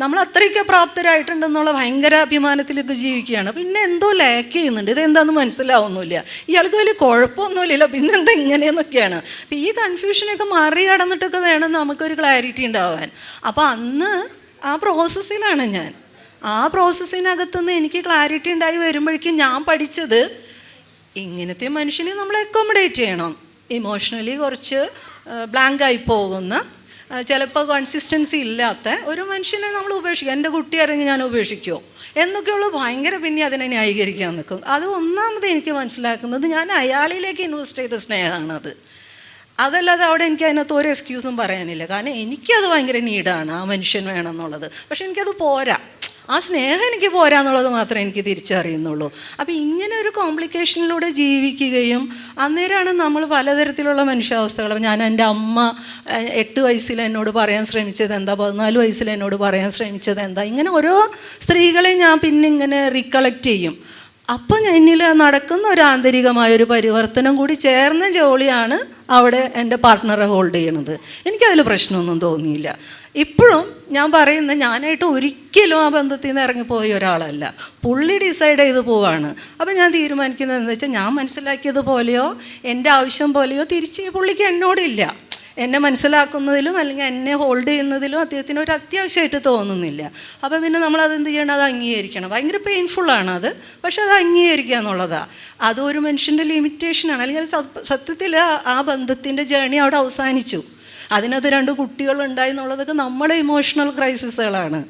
നമ്മൾ അത്രയ്ക്ക് പ്രാപ്തരായിട്ടുണ്ടെന്നുള്ള ഭയങ്കര അഭിമാനത്തിലൊക്കെ ജീവിക്കുകയാണ്. പിന്നെ എന്തോ ലാക്ക് ചെയ്യുന്നുണ്ട്, ഇതെന്താണെന്ന് മനസ്സിലാവുന്നില്ല, ഇയാൾക്ക് വലിയ കുഴപ്പമൊന്നുമില്ലല്ലോ, പിന്നെന്താ ഇങ്ങനെയെന്നൊക്കെയാണ്. അപ്പോൾ ഈ കൺഫ്യൂഷനൊക്കെ മറികടന്നിട്ടൊക്കെ വേണം നമുക്കൊരു ക്ലാരിറ്റി ഉണ്ടാവാൻ. അപ്പോൾ അന്ന് ആ പ്രോസസ്സിലാണ് ഞാൻ. ആ പ്രോസസ്സിനകത്തുനിന്ന് എനിക്ക് ക്ലാരിറ്റി ഉണ്ടായി വരുമ്പോഴേക്കും ഞാൻ പഠിച്ചത് ഇങ്ങനത്തെ മനുഷ്യനെ നമ്മൾ അക്കോമഡേറ്റ് ചെയ്യണം. ഇമോഷണലി കുറച്ച് ബ്ലാങ്കായി പോകുന്ന ചിലപ്പോൾ കൺസിസ്റ്റൻസി ഇല്ലാത്ത ഒരു മനുഷ്യനെ നമ്മൾ ഉപേക്ഷിക്കും. എൻ്റെ കുട്ടിയാണെങ്കിൽ ഞാൻ ഉപേക്ഷിക്കുമോ എന്നൊക്കെയുള്ള ഭയങ്കര പിന്നെ അതിനെ ന്യായീകരിക്കാൻ നിൽക്കും. അത് ഒന്നാമത് എനിക്ക് മനസ്സിലാക്കുന്നത് ഞാൻ അയാളിലേക്ക് ഇൻവെസ്റ്റ് ചെയ്ത സ്നേഹമാണത്. അതല്ലാതെ അവിടെ എനിക്ക് അതിനകത്ത് ഒരു എക്സ്ക്യൂസും പറയാനില്ല. കാരണം എനിക്കത് ഭയങ്കര നീഡാണ്, ആ മനുഷ്യൻ വേണം എന്നുള്ളത്. പക്ഷെ എനിക്കത് പോരാ, ആ സ്നേഹം എനിക്ക് പോരാന്നുള്ളത് മാത്രമേ എനിക്ക് തിരിച്ചറിയുന്നുള്ളൂ. അപ്പോൾ ഇങ്ങനെ ഒരു കോംപ്ലിക്കേഷനിലൂടെ ജീവിക്കുകയും അന്നേരമാണ് നമ്മൾ പലതരത്തിലുള്ള മനുഷ്യാവസ്ഥകൾ. ഞാൻ എൻ്റെ അമ്മ 8 വയസ്സിൽ എന്നോട് പറയാൻ ശ്രമിച്ചത് എന്താ, 14 വയസ്സിൽ എന്നോട് പറയാൻ ശ്രമിച്ചത് എന്താ, ഇങ്ങനെ ഓരോ സ്ത്രീകളെ ഞാൻ പിന്നെ ഇങ്ങനെ റീകളക്ട് ചെയ്യും. അപ്പം എന്നിൽ നടക്കുന്ന ഒരു ആന്തരികമായൊരു പരിവർത്തനം കൂടി ചേർന്ന ജോലിയാണ് അവിടെ എൻ്റെ പാർട്ട്ണറെ ഹോൾഡ് ചെയ്യണത്. എനിക്കതിൽ പ്രശ്നമൊന്നും തോന്നിയില്ല. ഇപ്പോഴും ഞാൻ പറയുന്നത് ഞാനായിട്ട് ഒരിക്കലും ആ ബന്ധത്തിൽ നിന്ന് ഇറങ്ങിപ്പോയ ഒരാളല്ല. പുള്ളി ഡിസൈഡ് ചെയ്ത് പോവാണ്. അപ്പോൾ ഞാൻ തീരുമാനിക്കുന്നത് എന്താ വെച്ചാൽ, ഞാൻ മനസ്സിലാക്കിയതുപോലെയോ എൻ്റെ ആവശ്യം പോലെയോ തിരിച്ച് പുള്ളിക്ക് എന്നോടില്ല. എന്നെ മനസ്സിലാക്കുന്നതിലും അല്ലെങ്കിൽ എന്നെ ഹോൾഡ് ചെയ്യുന്നതിലും അദ്ദേഹത്തിന് ഒരു അത്യാവശ്യമായിട്ട് തോന്നുന്നില്ല. അപ്പോൾ പിന്നെ നമ്മളതെന്ത് ചെയ്യണം, അത് അംഗീകരിക്കണം. ഭയങ്കര പെയിൻഫുള്ളാണ് അത്, പക്ഷെ അത് അംഗീകരിക്കുക എന്നുള്ളതാണ്. അതൊരു മനുഷ്യൻ്റെ ലിമിറ്റേഷനാണ്. അല്ലെങ്കിൽ സത്യത്തിൽ ആ ബന്ധത്തിൻ്റെ ജേണി അവിടെ അവസാനിച്ചു. അതിനകത്ത് 2 കുട്ടികളുണ്ടായി എന്നുള്ളതൊക്കെ നമ്മുടെ ഇമോഷണൽ ക്രൈസിസുകളാണ്.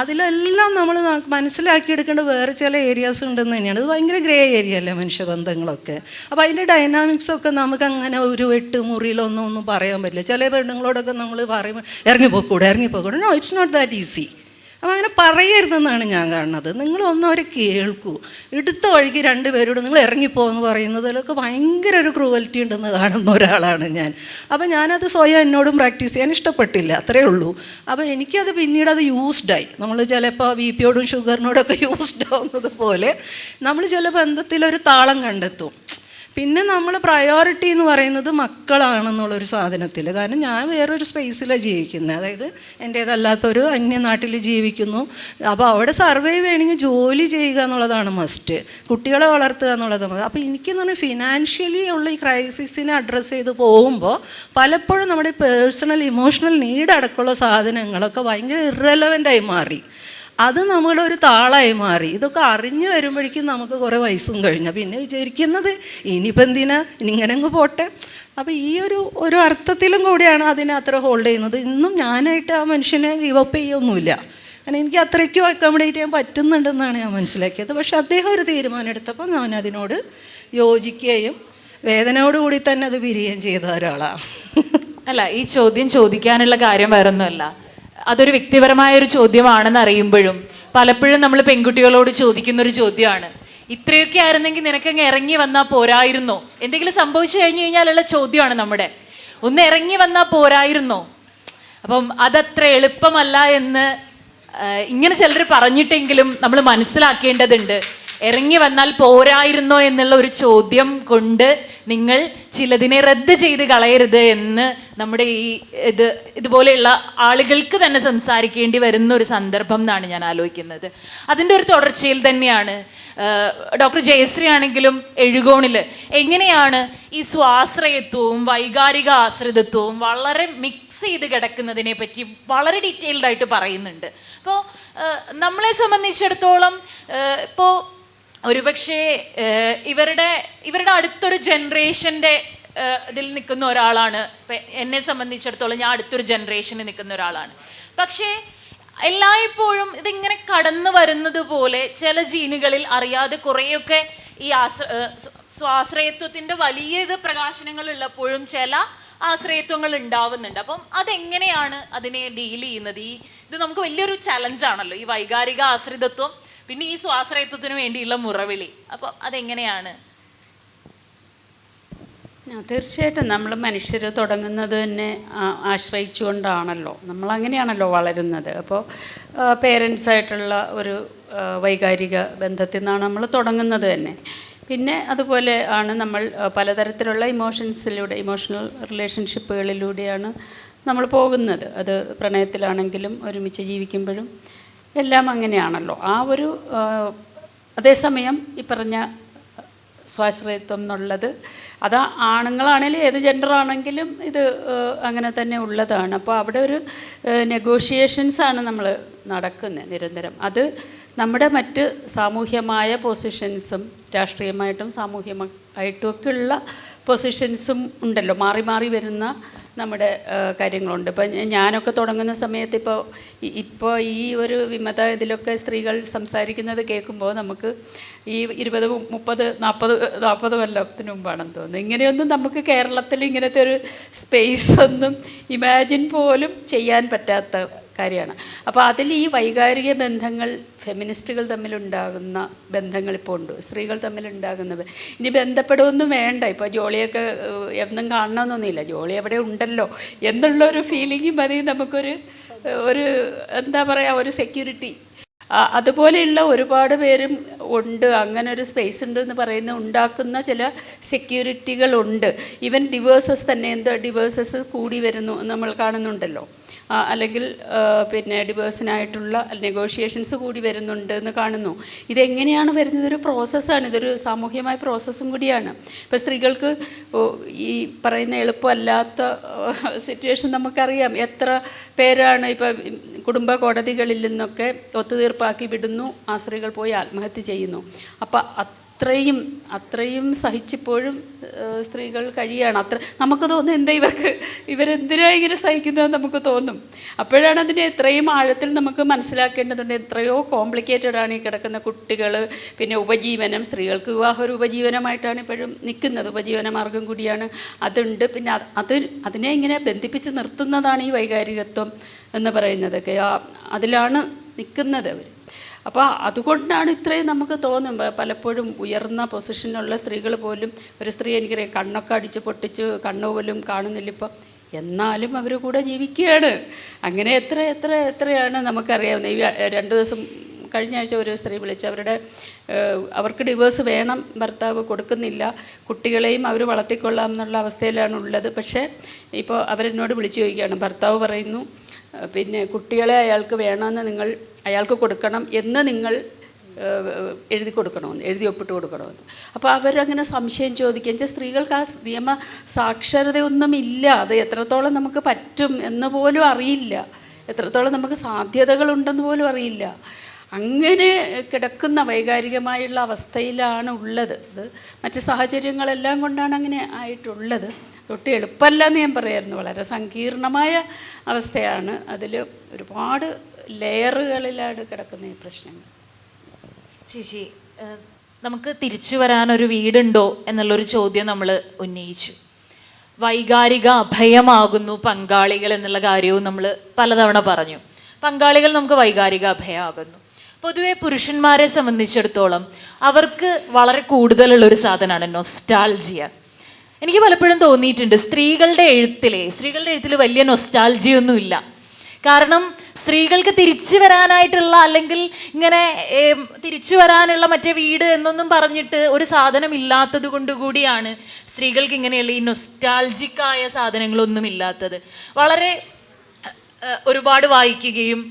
അതിലെല്ലാം നമ്മൾ മനസ്സിലാക്കിയെടുക്കേണ്ട വേറെ ചില ഏരിയാസ് ഉണ്ടെന്ന് തന്നെയാണ്. ഇത് ഭയങ്കര ഗ്രേ ഏരിയ അല്ലേ മനുഷ്യബന്ധങ്ങളൊക്കെ. അപ്പോൾ അതിൻ്റെ ഡൈനാമിക്സൊക്കെ നമുക്കങ്ങനെ ഒരു 8 മുറിയിലൊന്നും പറയാൻ പറ്റില്ല. ചില പെണ്ണുങ്ങളോടൊക്കെ നമ്മൾ പറയുമ്പോൾ ഇറങ്ങിപ്പോക്കൂടെ. No, it's not that easy. അപ്പം അങ്ങനെ പറയരുതെന്നാണ് ഞാൻ കാണുന്നത്. നിങ്ങളൊന്നും അവരെ കേൾക്കൂ. എടുത്ത വഴിക്ക് 2 പേരോട് നിങ്ങൾ ഇറങ്ങിപ്പോകുമെന്ന് പറയുന്നതിലൊക്കെ ഭയങ്കര ഒരു ക്രൂവൽറ്റി ഉണ്ടെന്ന് കാണുന്ന ഒരാളാണ് ഞാൻ. അപ്പോൾ ഞാനത് സ്വയം എന്നോടും പ്രാക്ടീസ് ചെയ്യാൻ ഇഷ്ടപ്പെട്ടില്ല, അത്രയേ ഉള്ളൂ. അപ്പോൾ എനിക്കത് പിന്നീട് അത് യൂസ്ഡായി. നമ്മൾ ചിലപ്പോൾ BP-യോടും ഷുഗറിനോടൊക്കെ യൂസ്ഡ് ആവുന്നത് പോലെ നമ്മൾ ചില ബന്ധത്തിലൊരു താളം കണ്ടെത്തും. പിന്നെ നമ്മൾ പ്രയോറിറ്റി എന്ന് പറയുന്നത് മക്കളാണെന്നുള്ളൊരു സാധനത്തിൽ. കാരണം ഞാൻ വേറൊരു സ്പേസിലാണ് ജീവിക്കുന്നത്, അതായത് എൻ്റേതല്ലാത്തൊരു അന്യനാട്ടിൽ ജീവിക്കുന്നു. അപ്പോൾ അവിടെ സർവൈവ് ചെയ്യണമെങ്കിൽ ജോലി ചെയ്യുക എന്നുള്ളതാണ് മസ്റ്റ്, കുട്ടികളെ വളർത്തുക എന്നുള്ളത്. അപ്പോൾ എനിക്കെന്ന് പറഞ്ഞാൽ ഫിനാൻഷ്യലി ഉള്ള ഈ ക്രൈസിസിനെ അഡ്രസ്സ് ചെയ്ത് പോകുമ്പോൾ പലപ്പോഴും നമ്മുടെ പേഴ്സണൽ ഇമോഷണൽ നീഡ് അടക്കമുള്ള സാധനങ്ങളൊക്കെ ഭയങ്കര ഇറലവൻ്റായി മാറി. അത് നമ്മളൊരു താളായി മാറി. ഇതൊക്കെ അറിഞ്ഞു വരുമ്പോഴേക്കും നമുക്ക് കുറേ വയസ്സും കഴിഞ്ഞാൽ പിന്നെ വിചാരിക്കുന്നത് ഇനിയിപ്പോൾ എന്തിനാ, ഇങ്ങനെ അങ്ങ് പോട്ടെ. അപ്പോൾ ഈ ഒരു അർത്ഥത്തിലും കൂടിയാണ് അതിനെ അത്ര ഹോൾഡ് ചെയ്യുന്നത്. ഇന്നും ഞാനായിട്ട് ആ മനുഷ്യനെ ഗിവപ്പ് ചെയ്യൊന്നുമില്ല. കാരണം എനിക്ക് അത്രയ്ക്കും അക്കോമഡേറ്റ് ചെയ്യാൻ പറ്റുന്നുണ്ടെന്നാണ് ഞാൻ മനസ്സിലാക്കിയത്. പക്ഷെ അദ്ദേഹം ഒരു തീരുമാനം എടുത്തപ്പോൾ ഞാൻ അതിനോട് യോജിക്കുകയും വേദനയോടുകൂടി തന്നെ അത് പിരിയുകയും ചെയ്ത ഒരാളാണ്. അല്ല, ഈ ചോദ്യം ചോദിക്കാനുള്ള കാര്യം വേറൊന്നുമല്ല, അതൊരു വ്യക്തിപരമായൊരു ചോദ്യമാണെന്ന് അറിയുമ്പോഴും പലപ്പോഴും നമ്മൾ പെൺകുട്ടികളോട് ചോദിക്കുന്നൊരു ചോദ്യമാണ്, ഇത്രയൊക്കെ ആയിരുന്നെങ്കിൽ നിനക്കങ്ങ് ഇറങ്ങി വന്നാൽ പോരായിരുന്നോ? എന്തെങ്കിലും സംഭവിച്ചു കഴിഞ്ഞാലുള്ള ചോദ്യമാണ് നമ്മുടെ, ഒന്ന് ഇറങ്ങി വന്നാൽ പോരായിരുന്നോ? അപ്പം അതത്ര എളുപ്പമല്ല എന്ന് ഇങ്ങനെ ചിലർ പറഞ്ഞിട്ടെങ്കിലും നമ്മൾ മനസ്സിലാക്കേണ്ടതുണ്ട്. ഇറങ്ങി വന്നാൽ പോരായിരുന്നോ എന്നുള്ള ഒരു ചോദ്യം കൊണ്ട് നിങ്ങൾ ചിലതിനെ റദ്ദ് ചെയ്ത് കളയരുത് എന്ന് നമ്മുടെ ഇതുപോലെയുള്ള ആളുകൾക്ക് തന്നെ സംസാരിക്കേണ്ടി വരുന്ന ഒരു സന്ദർഭം എന്നാണ് ഞാൻ ആലോചിക്കുന്നത്. അതിൻ്റെ ഒരു തുടർച്ചയിൽ തന്നെയാണ് ഡോക്ടർ ജയശ്രീ ആണെങ്കിലും എഴുകോണിൽ എങ്ങനെയാണ് ഈ സ്വാശ്രയത്വവും വൈകാരിക ആശ്രിതത്വവും വളരെ മിക്സ് ചെയ്ത് കിടക്കുന്നതിനെ പറ്റി വളരെ ഡീറ്റെയിൽഡ് ആയിട്ട് പറയുന്നുണ്ട്. അപ്പോൾ നമ്മളെ സംബന്ധിച്ചിടത്തോളം ഇപ്പോൾ ഒരുപക്ഷെ ഇവരുടെ അടുത്തൊരു ജനറേഷൻ്റെ ഇതിൽ നിൽക്കുന്ന ഒരാളാണ്. എന്നെ സംബന്ധിച്ചിടത്തോളം ഞാൻ അടുത്തൊരു ജനറേഷനിൽ നിൽക്കുന്ന ഒരാളാണ്. പക്ഷേ എല്ലായ്പ്പോഴും ഇതിങ്ങനെ കടന്നു വരുന്നത് പോലെ ചില ജീനുകളിൽ അറിയാതെ കുറേയൊക്കെ ഈ സ്വാശ്രയത്വത്തിൻ്റെ വലിയ പ്രകാശനങ്ങൾ ഉള്ളപ്പോഴും ചില ആശ്രയത്വങ്ങൾ ഉണ്ടാവുന്നുണ്ട്. അപ്പം അതെങ്ങനെയാണ് അതിനെ ഡീൽ ചെയ്യുന്നത്? ഇത് നമുക്ക് വലിയൊരു ചലഞ്ചാണല്ലോ, ഈ വൈകാരിക ആശ്രിതത്വം, പിന്നെ ഈ സ്വാശ്രയത്വത്തിന് വേണ്ടിയുള്ള മുറവിളി. അപ്പോൾ അതെങ്ങനെയാണ്? തീർച്ചയായിട്ടും നമ്മൾ മനുഷ്യർ തുടങ്ങുന്നത് തന്നെ ആശ്രയിച്ചുകൊണ്ടാണല്ലോ, നമ്മളങ്ങനെയാണല്ലോ വളരുന്നത്. അപ്പോൾ പേരൻസായിട്ടുള്ള ഒരു വൈകാരിക ബന്ധത്തിൽ നിന്നാണ് നമ്മൾ തുടങ്ങുന്നത് തന്നെ. പിന്നെ അതുപോലെ ആണ് നമ്മൾ പലതരത്തിലുള്ള ഇമോഷണൽ റിലേഷൻഷിപ്പുകളിലൂടെയാണ് നമ്മൾ പോകുന്നത്. അത് പ്രണയത്തിലാണെങ്കിലും ഒരുമിച്ച് ജീവിക്കുമ്പോഴും എല്ലാം അങ്ങനെയാണല്ലോ. അതേസമയം ഈ പറഞ്ഞ സ്വാശ്രയത്വം എന്നുള്ളത് അത് ആണുങ്ങളാണെങ്കിലും ഏത് ജെൻഡറാണെങ്കിലും ഇത് അങ്ങനെ തന്നെ ഉള്ളതാണ്. അപ്പോൾ അവിടെ ഒരു നെഗോഷിയേഷൻസാണ് നമ്മൾ നടക്കുന്നത് നിരന്തരം. അത് നമ്മുടെ മറ്റ് സാമൂഹ്യമായ പൊസിഷൻസും രാഷ്ട്രീയമായിട്ടും സാമൂഹ്യമായിട്ടും ഒക്കെ ഉള്ള പൊസിഷൻസും ഉണ്ടല്ലോ, മാറി മാറി വരുന്ന നമ്മുടെ കാര്യങ്ങളുണ്ട്. ഇപ്പം ഞാനൊക്കെ തുടങ്ങുന്ന സമയത്ത് ഇപ്പോൾ ഈ ഒരു വിമത ഇതിലൊക്കെ സ്ത്രീകൾ സംസാരിക്കുന്നത് കേൾക്കുമ്പോൾ നമുക്ക് ഈ 20, 30, 40 കൊല്ലത്തിന് മുമ്പാണെന്ന് തോന്നുന്നു. ഇങ്ങനെയൊന്നും നമുക്ക് കേരളത്തിൽ ഇങ്ങനത്തെ ഒരു സ്പേസ് ഒന്നും ഇമാജിൻ പോലും ചെയ്യാൻ പറ്റാത്ത കാര്യമാണ്. അപ്പോൾ അതിൽ ഈ വൈകാരിക ബന്ധങ്ങൾ, ഫെമിനിസ്റ്റുകൾ തമ്മിലുണ്ടാകുന്ന ബന്ധങ്ങൾ ഇപ്പോൾ ഉണ്ട്, സ്ത്രീകൾ തമ്മിലുണ്ടാകുന്നത്. ഇനി ബന്ധപ്പെടുകയൊന്നും വേണ്ട, ഇപ്പോൾ ജോളിയൊക്കെ എന്നും കാണണമെന്നൊന്നുമില്ല, ജോളി എവിടെ ഉണ്ടല്ലോ എന്നുള്ളൊരു ഫീലിംഗ് മതി നമുക്കൊരു എന്താ പറയുക, ഒരു സെക്യൂരിറ്റി. അതുപോലെയുള്ള ഒരുപാട് പേരും ഉണ്ട്, അങ്ങനെ ഒരു സ്പേസ് ഉണ്ട് എന്ന് പറയുന്ന ഉണ്ടാക്കുന്ന ചില സെക്യൂരിറ്റികളുണ്ട്. ഈവൻ ഡിവേഴ്സസ് തന്നെ, ഡിവേഴ്സസ് കൂടി വരുന്നു നമ്മൾ കാണുന്നുണ്ടല്ലോ. അല്ലെങ്കിൽ പിന്നെ ഡിവേഴ്സിനായിട്ടുള്ള നെഗോഷിയേഷൻസ് കൂടി വരുന്നുണ്ട് എന്ന് കാണുന്നു. ഇതെങ്ങനെയാണ് വരുന്നത്? ഇതൊരു പ്രോസസ്സാണ്, ഇതൊരു സാമൂഹ്യമായ പ്രോസസ്സും കൂടിയാണ്. ഇപ്പോൾ സ്ത്രീകൾക്ക് ഈ പറയുന്ന എളുപ്പമല്ലാത്ത സിറ്റുവേഷൻ നമുക്കറിയാം. എത്ര പേരാണ് ഇപ്പോൾ കുടുംബ കോടതികളിൽ നിന്നൊക്കെ ഒത്തുതീർപ്പാക്കി വിടുന്നു, ആ സ്ത്രീകൾ പോയി ആത്മഹത്യ ചെയ്യുന്നു. അപ്പോൾ അത്രയും സഹിച്ചിപ്പോഴും സ്ത്രീകൾ കഴിയാണ്. നമുക്ക് തോന്നും എന്താ ഇവരെന്തിനാ ഇങ്ങനെ സഹിക്കുന്നതെന്ന് നമുക്ക് തോന്നും. അപ്പോഴാണ് അതിനെ എത്രയും ആഴത്തിൽ നമുക്ക് മനസ്സിലാക്കേണ്ടതുണ്ട്. എത്രയോ കോംപ്ലിക്കേറ്റഡ് ആണ് ഈ കിടക്കുന്ന കുട്ടികൾ, പിന്നെ ഉപജീവനം. സ്ത്രീകൾക്ക് വിവാഹം ഒരു ഉപജീവനമായിട്ടാണ് ഇപ്പോഴും നിൽക്കുന്നത്, ഉപജീവന മാർഗം കൂടിയാണ് അതുണ്ട്. പിന്നെ അതിനെ ഇങ്ങനെ ബന്ധിപ്പിച്ച് നിർത്തുന്നതാണ് ഈ വൈകാരികത്വം എന്ന് പറയുന്നതൊക്കെ. അതിലാണ് നിൽക്കുന്നത് അവർ. അപ്പോൾ അതുകൊണ്ടാണ് ഇത്രയും നമുക്ക് തോന്നും. പലപ്പോഴും ഉയർന്ന പൊസിഷനിലുള്ള സ്ത്രീകൾ പോലും, ഒരു സ്ത്രീ എനിക്കറിയാം കണ്ണൊക്കെ അടിച്ച് പൊട്ടിച്ച് കണ്ണ് പോലും കാണുന്നില്ല ഇപ്പം, എന്നാലും അവർ കൂടെ ജീവിക്കുകയാണ്. അങ്ങനെ എത്രയാണ് നമുക്കറിയാവുന്നത്. ഈ 2 ദിവസം കഴിഞ്ഞ ആഴ്ച ഒരു സ്ത്രീ വിളിച്ച് അവർക്ക് ഡിവോഴ്സ് വേണം, ഭർത്താവ് കൊടുക്കുന്നില്ല, കുട്ടികളെയും അവർ വളർത്തിക്കൊള്ളാം എന്നുള്ള അവസ്ഥയിലാണ് ഉള്ളത്. പക്ഷേ ഇപ്പോൾ അവരെന്നോട് വിളിച്ച് ചോദിക്കുകയാണ്, ഭർത്താവ് പറയുന്നു പിന്നെ കുട്ടികളെ അയാൾക്ക് വേണമെന്ന് അയാൾക്ക് കൊടുക്കണം എന്ന് നിങ്ങൾ എഴുതി കൊടുക്കണമെന്ന്, എഴുതി ഒപ്പിട്ട് കൊടുക്കണമെന്ന്. അപ്പോൾ അവരങ്ങനെ സംശയം ചോദിക്കുക. വെച്ചാൽ സ്ത്രീകൾക്ക് ആ നിയമ സാക്ഷരതയൊന്നുമില്ല. അത് എത്രത്തോളം നമുക്ക് പറ്റും എന്ന് പോലും അറിയില്ല, എത്രത്തോളം നമുക്ക് സാധ്യതകളുണ്ടെന്ന് പോലും അറിയില്ല. അങ്ങനെ കിടക്കുന്ന വൈകാരികമായുള്ള അവസ്ഥയിലാണ് ഉള്ളത്. അത് മറ്റ് സാഹചര്യങ്ങളെല്ലാം കൊണ്ടാണ് അങ്ങനെ ആയിട്ടുള്ളത്. ഒട്ടും എളുപ്പമല്ല എന്ന് ഞാൻ പറയായിരുന്നു. വളരെ സങ്കീർണമായ അവസ്ഥയാണ്. അതിൽ ഒരുപാട് ലെയറുകളിലാണ് കിടക്കുന്ന ഈ പ്രശ്നങ്ങൾ. ചേച്ചി, നമുക്ക് തിരിച്ചു വരാനൊരു വീടുണ്ടോ എന്നുള്ളൊരു ചോദ്യം നമ്മൾ ഉന്നയിച്ചു. വൈകാരിക അഭയമാകുന്നു പങ്കാളികൾ എന്നുള്ള കാര്യവും നമ്മൾ പലതവണ പറഞ്ഞു. പങ്കാളികൾ നമുക്ക് വൈകാരിക അഭയമാകുന്നു. പൊതുവെ പുരുഷന്മാരെ സംബന്ധിച്ചിടത്തോളം അവർക്ക് വളരെ കൂടുതലുള്ളൊരു സാധനമാണ് നൊസ്റ്റാൾജിയ. എനിക്ക് പലപ്പോഴും തോന്നിയിട്ടുണ്ട് സ്ത്രീകളുടെ എഴുത്തിൽ വലിയ നൊസ്റ്റാൾജിയൊന്നുമില്ല. കാരണം സ്ത്രീകൾക്ക് തിരിച്ചു വരാനായിട്ടുള്ള, അല്ലെങ്കിൽ ഇങ്ങനെ തിരിച്ചു വരാനുള്ള മറ്റേ വീട് എന്നൊന്നും പറഞ്ഞിട്ട് ഒരു സാധനം ഇല്ലാത്തത് കൊണ്ടുകൂടിയാണ് സ്ത്രീകൾക്ക് ഇങ്ങനെയുള്ള ഈ നൊസ്റ്റാൾജിക്കായ സാധനങ്ങളൊന്നും ഇല്ലാത്തത്. വളരെ ഒരുപാട് വായിക്കുകയും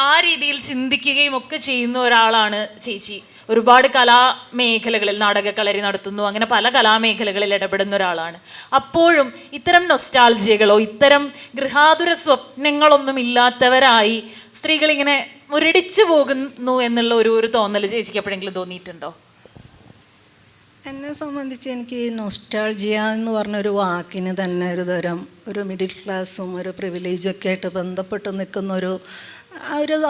ആ രീതിയിൽ ചിന്തിക്കുകയും ഒക്കെ ചെയ്യുന്ന ഒരാളാണ് ചേച്ചി. ഒരുപാട് കലാമേഖലകളിൽ നാടകക്കളരി നടത്തുന്നു, അങ്ങനെ പല കലാമേഖലകളിൽ ഇടപെടുന്ന ഒരാളാണ്. അപ്പോഴും ഇത്തരം നൊസ്റ്റാൾജിയകളോ ഇത്തരം ഗൃഹാതുര സ്വപ്നങ്ങളൊന്നും ഇല്ലാത്തവരായി സ്ത്രീകൾ ഇങ്ങനെ മുരടിച്ചു പോകുന്നു എന്നുള്ള ഒരു തോന്നൽ ചേച്ചിക്ക് എപ്പോഴെങ്കിലും തോന്നിയിട്ടുണ്ടോ? എന്നെ സംബന്ധിച്ച് എനിക്ക് ഈ നൊസ്റ്റാൾജിയ എന്ന് പറഞ്ഞൊരു വാക്കിന് തന്നെ ഒരു മിഡിൽ ക്ലാസ്സും ഒരു പ്രിവിലേജും ഒക്കെ ആയിട്ട് ബന്ധപ്പെട്ട് നിൽക്കുന്ന ഒരു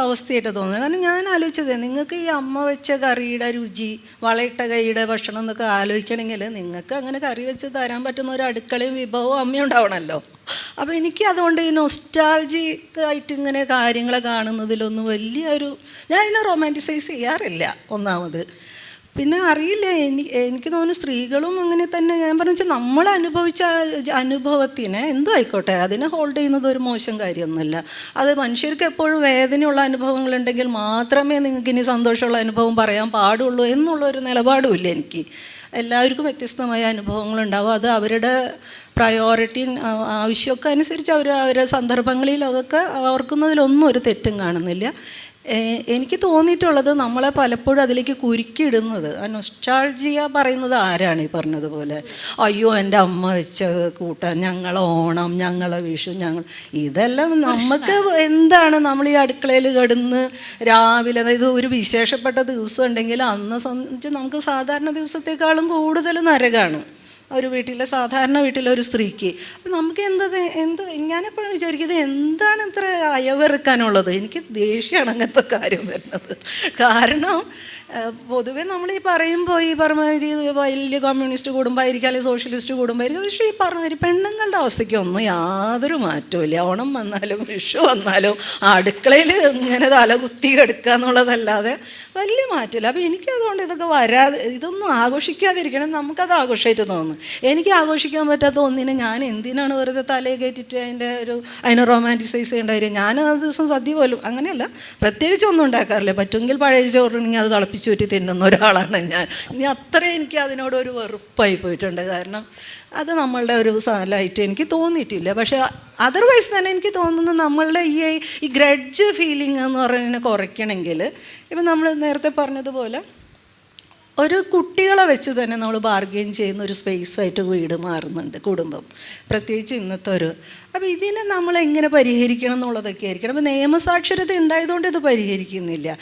അവസ്ഥയായിട്ട് തോന്നുന്നത്. കാരണം ഞാൻ ആലോചിച്ചത്, നിങ്ങൾക്ക് ഈ അമ്മ വെച്ച കറിയുടെ രുചി, വളയിട്ട കൈയുടെ ഭക്ഷണം എന്നൊക്കെ ആലോചിക്കണമെങ്കിൽ നിങ്ങൾക്ക് അങ്ങനെ കറി വെച്ച് തരാൻ പറ്റുന്ന ഒരു അടുക്കളയും വിഭവവും അമ്മയും ഉണ്ടാവണമല്ലോ. അപ്പോൾ എനിക്ക് അതുകൊണ്ട് ഈ നൊസ്റ്റാൾജിക്കായിട്ട് ഇങ്ങനെ കാര്യങ്ങളെ കാണുന്നതിലൊന്നും ഞാൻ ഇതിനെ റൊമാൻറ്റിസൈസ് ചെയ്യാറില്ല ഒന്നാമത്. പിന്നെ അറിയില്ല, എനിക്ക് തോന്നുന്നു സ്ത്രീകളും അങ്ങനെ തന്നെ. ഞാൻ പറഞ്ഞാൽ നമ്മൾ അനുഭവിച്ച അനുഭവത്തിനെ എന്തോ ആയിക്കോട്ടെ അതിനെ ഹോൾഡ് ചെയ്യുന്നത് ഒരു മോശം കാര്യമൊന്നുമല്ല. അത് മനുഷ്യർക്ക് എപ്പോഴും വേദനയുള്ള അനുഭവങ്ങളുണ്ടെങ്കിൽ മാത്രമേ നിങ്ങൾക്ക് ഇനി സന്തോഷമുള്ള അനുഭവം പറയാൻ പാടുള്ളൂ എന്നുള്ളൊരു നിലപാടുമില്ല എനിക്ക്. എല്ലാവർക്കും വ്യത്യസ്തമായ അനുഭവങ്ങളുണ്ടാവും. അത് അവരുടെ പ്രയോറിറ്റി ആവശ്യമൊക്കെ അനുസരിച്ച് അവരുടെ സന്ദർഭങ്ങളിൽ അതൊക്കെ ഓർക്കുന്നതിലൊന്നും ഒരു തെറ്റും കാണുന്നില്ല. എനിക്ക് തോന്നിയിട്ടുള്ളത് നമ്മളെ പലപ്പോഴും അതിലേക്ക് കുരുക്കിയിടുന്നത്, ആ നൊസ്റ്റാൾജിയ പറയുന്നത് ആരാണ് ഈ പറഞ്ഞതുപോലെ, അയ്യോ എൻ്റെ അമ്മ വെച്ച കൂട്ടാൻ, ഞങ്ങളെ ഓണം, ഞങ്ങളെ വിഷു, ഇതെല്ലാം നമുക്ക് എന്താണ്, നമ്മൾ ഈ അടുക്കളയിൽ കിടന്ന് രാവിലെ, അതായത് ഒരു വിശേഷപ്പെട്ട ദിവസം ഉണ്ടെങ്കിൽ അന്ന് സംബന്ധിച്ച് നമുക്ക് സാധാരണ ദിവസത്തെക്കാളും കൂടുതൽ നരകമാണ്. ഒരു വീട്ടിലെ സാധാരണ വീട്ടിലെ ഒരു സ്ത്രീക്ക്. നമുക്ക് എന്ത് ഞാനെപ്പോഴും വിചാരിക്കുന്നത് എന്താണ് ഇത്ര അയവെറുക്കാനുള്ളത്? എനിക്ക് ദേഷ്യമാണ് അങ്ങനത്തെ കാര്യം വരുന്നത്. കാരണം പൊതുവെ നമ്മൾ ഈ പറയുമ്പോൾ ഈ പറഞ്ഞ വലിയ കമ്മ്യൂണിസ്റ്റ് കുടുംബമായിരിക്കും, അല്ലെങ്കിൽ സോഷ്യലിസ്റ്റ് കുടുംബമായിരിക്കും. പക്ഷേ ഈ പറഞ്ഞ പെണ്ണുങ്ങളുടെ അവസ്ഥയ്ക്കൊന്നും യാതൊരു മാറ്റവും. ഓണം വന്നാലും വിഷു വന്നാലും അടുക്കളയിൽ ഇങ്ങനെ തലകുത്തി കിടക്കുക എന്നുള്ളതല്ലാതെ വലിയ മാറ്റമില്ല. അപ്പോൾ എനിക്കതുകൊണ്ട് ഇതൊക്കെ ഇതൊന്നും ആഘോഷിക്കാതിരിക്കണം. നമുക്കത് ആഘോഷമായിട്ട് തോന്നുന്നു. എനിക്ക് ആഘോഷിക്കാൻ പറ്റാത്ത ഒന്നിനെ ഞാൻ എന്തിനാണ് വെറുതെ തലയെ കയറ്റിട്ട് അതിനെ റൊമാൻറ്റിസൈസ് ചെയ്യേണ്ട കാര്യം? ഞാൻ ആ ദിവസം സദ്യ പോലും അങ്ങനെയല്ല, പ്രത്യേകിച്ചൊന്നും ഉണ്ടാക്കാറില്ല. പറ്റുമെങ്കിൽ പഴയ ചോറുണ്ടെങ്കിൽ അത് തിളപ്പിച്ചൂറ്റി തിന്നുന്ന ഒരാളാണ് ഞാൻ. ഇനി അത്രയും എനിക്ക് അതിനോടൊരു വെറുപ്പായി പോയിട്ടുണ്ട്. കാരണം അത് നമ്മളുടെ ഒരു സാധനമായിട്ട് എനിക്ക് തോന്നിയിട്ടില്ല. പക്ഷേ അതർവൈസ് തന്നെ എനിക്ക് തോന്നുന്നത് നമ്മളുടെ ഈ ഗ്രഡ്ജ് ഫീലിംഗ് എന്ന് പറയുന്നതിനെ കുറയ്ക്കണമെങ്കിൽ ഇപ്പം നമ്മൾ നേരത്തെ പറഞ്ഞതുപോലെ ഒരു കുട്ടികളെ വെച്ച് തന്നെ നമ്മൾ ബാർഗെയിൻ ചെയ്യുന്ന ഒരു സ്പേസായിട്ട് വീട് മാറുന്നുണ്ട്, കുടുംബം, പ്രത്യേകിച്ച് ഇന്നത്തെ അപ്പോൾ ഇതിനെ നമ്മൾ എങ്ങനെ പരിഹരിക്കണം എന്നുള്ളതൊക്കെ ആയിരിക്കണം. അപ്പോൾ നിയമസാക്ഷരത ഉണ്ടായതുകൊണ്ട് ഇത് പരിഹരിക്കുന്നില്ല.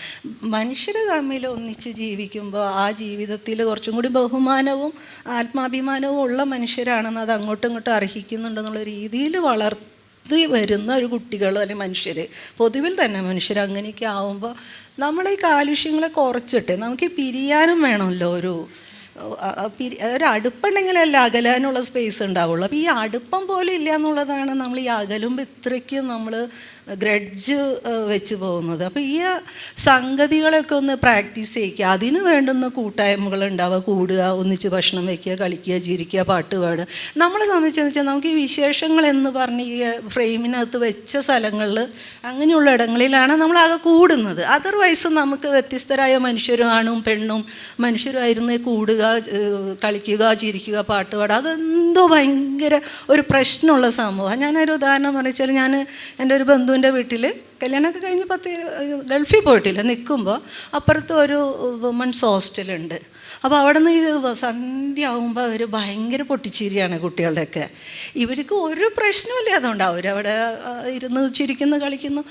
മനുഷ്യർ തമ്മിൽ ഒന്നിച്ച് ജീവിക്കുമ്പോൾ ആ ജീവിതത്തിൽ കുറച്ചും കൂടി ബഹുമാനവും ആത്മാഭിമാനവും ഉള്ള മനുഷ്യരാണെന്ന് അത് അങ്ങോട്ടും ഇങ്ങോട്ടും അർഹിക്കുന്നുണ്ടെന്നുള്ള രീതിയിൽ വരുന്ന ഒരു കുട്ടികളോ അല്ലെങ്കിൽ മനുഷ്യർ, പൊതുവിൽ തന്നെ മനുഷ്യർ അങ്ങനെയൊക്കെ ആവുമ്പോൾ നമ്മൾ ഈ കാലുഷ്യങ്ങളെ കുറച്ചിട്ട് നമുക്ക് പിരിയാനും വേണമല്ലോ. ഒരു അടുപ്പുണ്ടെങ്കിലല്ല അകലാനുള്ള സ്പേസ് ഉണ്ടാവുള്ളൂ. അപ്പോൾ ഈ അടുപ്പം പോലെ ഇല്ല എന്നുള്ളതാണ് നമ്മൾ ഈ അകലുമ്പോൾ ഇത്രയ്ക്കും നമ്മൾ ഗ്രഡ്ജ് വെച്ച് പോകുന്നത്. അപ്പോൾ ഈ സംഗതികളൊക്കെ ഒന്ന് പ്രാക്ടീസ് ചെയ്യിക്കുക. അതിന് വേണ്ടുന്ന കൂട്ടായ്മകൾ ഉണ്ടാവുക, കൂടുക, ഒന്നിച്ച് ഭക്ഷണം വയ്ക്കുക, കളിക്കുക, ചിരിക്കുക, പാട്ട് പാടുക. നമ്മളെ സംബന്ധിച്ചെന്ന് വെച്ചാൽ നമുക്ക് ഈ വിശേഷങ്ങൾ എന്ന് പറഞ്ഞ് ഈ ഫ്രെയിമിനകത്ത് വെച്ച സ്ഥലങ്ങളിൽ അങ്ങനെയുള്ള ഇടങ്ങളിലാണ് നമ്മളാകെ കൂടുന്നത്. അതർവൈസ് നമുക്ക് വ്യത്യസ്തരായ മനുഷ്യരും ആണും പെണ്ണും മനുഷ്യരുമായിരുന്നേ കൂടുക, കളിക്കുക, ചിരിക്കുക, പാട്ട് പാടുക, അതെന്തോ ഭയങ്കര ഒരു പ്രശ്നമുള്ള സംഭവമാണ്. ഞാനൊരു ഉദാഹരണം പറഞ്ഞാൽ, ഞാൻ എൻ്റെ ഒരു ബന്ധുവിൻ്റെ വീട്ടിൽ കല്യാണമൊക്കെ കഴിഞ്ഞ് ഗൾഫിൽ പോയിട്ടില്ല, നിൽക്കുമ്പോൾ അപ്പുറത്ത് ഒരു വുമൺസ് ഹോസ്റ്റലുണ്ട്. അപ്പോൾ അവിടെ നിന്ന് സന്ധ്യ ആകുമ്പോൾ അവർ ഭയങ്കര പൊട്ടിച്ചിരിയാണ് കുട്ടികളുടെയൊക്കെ. ഇവർക്ക് ഒരു പ്രശ്നമില്ല, അതുകൊണ്ട് അവരവിടെ ഇരുന്ന് ചിരിക്കുന്നു, കളിക്കുന്നു.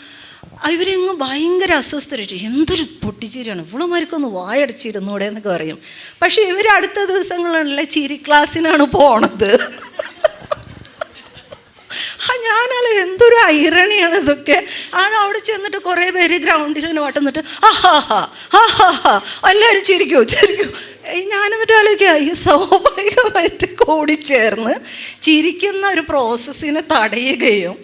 ഇവരെങ്ങ് ഭയങ്കര അസ്വസ്ഥരായിട്ട് എന്തൊരു പൊട്ടിച്ചിരിയാണ്, ഇവളുമാർക്കൊന്ന് വായടച്ചിരുന്നൂടെ എന്നൊക്കെ പറയും. പക്ഷേ ഇവർ അടുത്ത ദിവസങ്ങളിലുള്ള ചിരി ക്ലാസ്സിനാണ് പോണത്. ഞാനല്ല, എന്തൊരു ഐറണിയാണ് ഇതൊക്കെ. അവിടെ ചെന്നിട്ട് കുറേ പേര് ഗ്രൗണ്ടിൽ ഇങ്ങനെ വട്ടുന്നിട്ട് എല്ലാവരും ചിരിക്കൂ. ഞാനെന്നിട്ട് ആലോചിക്കുക, ഈ സ്വാഭാവികമായിട്ട് കൂടിച്ചേർന്ന് ചിരിക്കുന്ന ഒരു പ്രോസസ്സിനെ തടയുകയും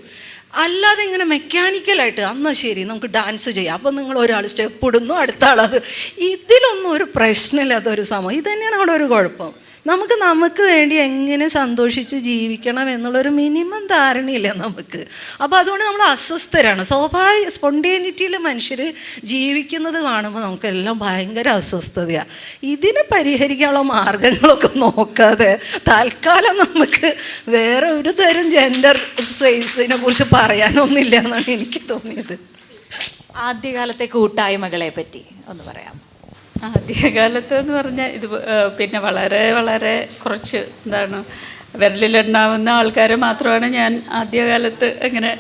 അല്ലാതെ ഇങ്ങനെ മെക്കാനിക്കലായിട്ട് എന്നാൽ ശരി നമുക്ക് ഡാൻസ് ചെയ്യാം, അപ്പം നിങ്ങൾ ഒരാൾ സ്റ്റെപ്പ് ഇടുന്നു, അടുത്ത ആളത്, ഇതിലൊന്നും ഒരു പ്രശ്നമില്ലാത്തൊരു സമയം. ഇത് തന്നെയാണ് അവിടെ ഒരു കുഴപ്പം. നമുക്ക് വേണ്ടി എങ്ങനെ സന്തോഷിച്ച് ജീവിക്കണം എന്നുള്ളൊരു മിനിമം ധാരണയില്ല നമുക്ക്. അപ്പോൾ അതുകൊണ്ട് നമ്മൾ അസ്വസ്ഥരാണ്. സ്പോണ്ടേനിറ്റിയിൽ മനുഷ്യർ ജീവിക്കുന്നത് കാണുമ്പോൾ നമുക്കെല്ലാം ഭയങ്കര അസ്വസ്ഥതയാണ്. ഇതിനെ പരിഹരിക്കാനുള്ള മാർഗങ്ങളൊക്കെ നോക്കാതെ തൽക്കാലം നമുക്ക് വേറെ ഒരു തരം ജെൻഡർ സ്പേസിനെ കുറിച്ച് പറയാനൊന്നുമില്ല എന്നാണ് എനിക്ക് തോന്നിയത്. ആദ്യകാലത്തെ കൂട്ടായ്മകളെ പറ്റി ഒന്ന് പറയാം. ആദ്യകാലത്ത് എന്ന് പറഞ്ഞാൽ ഇത് പിന്നെ വളരെ വളരെ കുറച്ച് വിരലിലുണ്ടാവുന്ന ആൾക്കാർ മാത്രമാണ് ഞാൻ ആദ്യകാലത്ത് ഇങ്ങനെ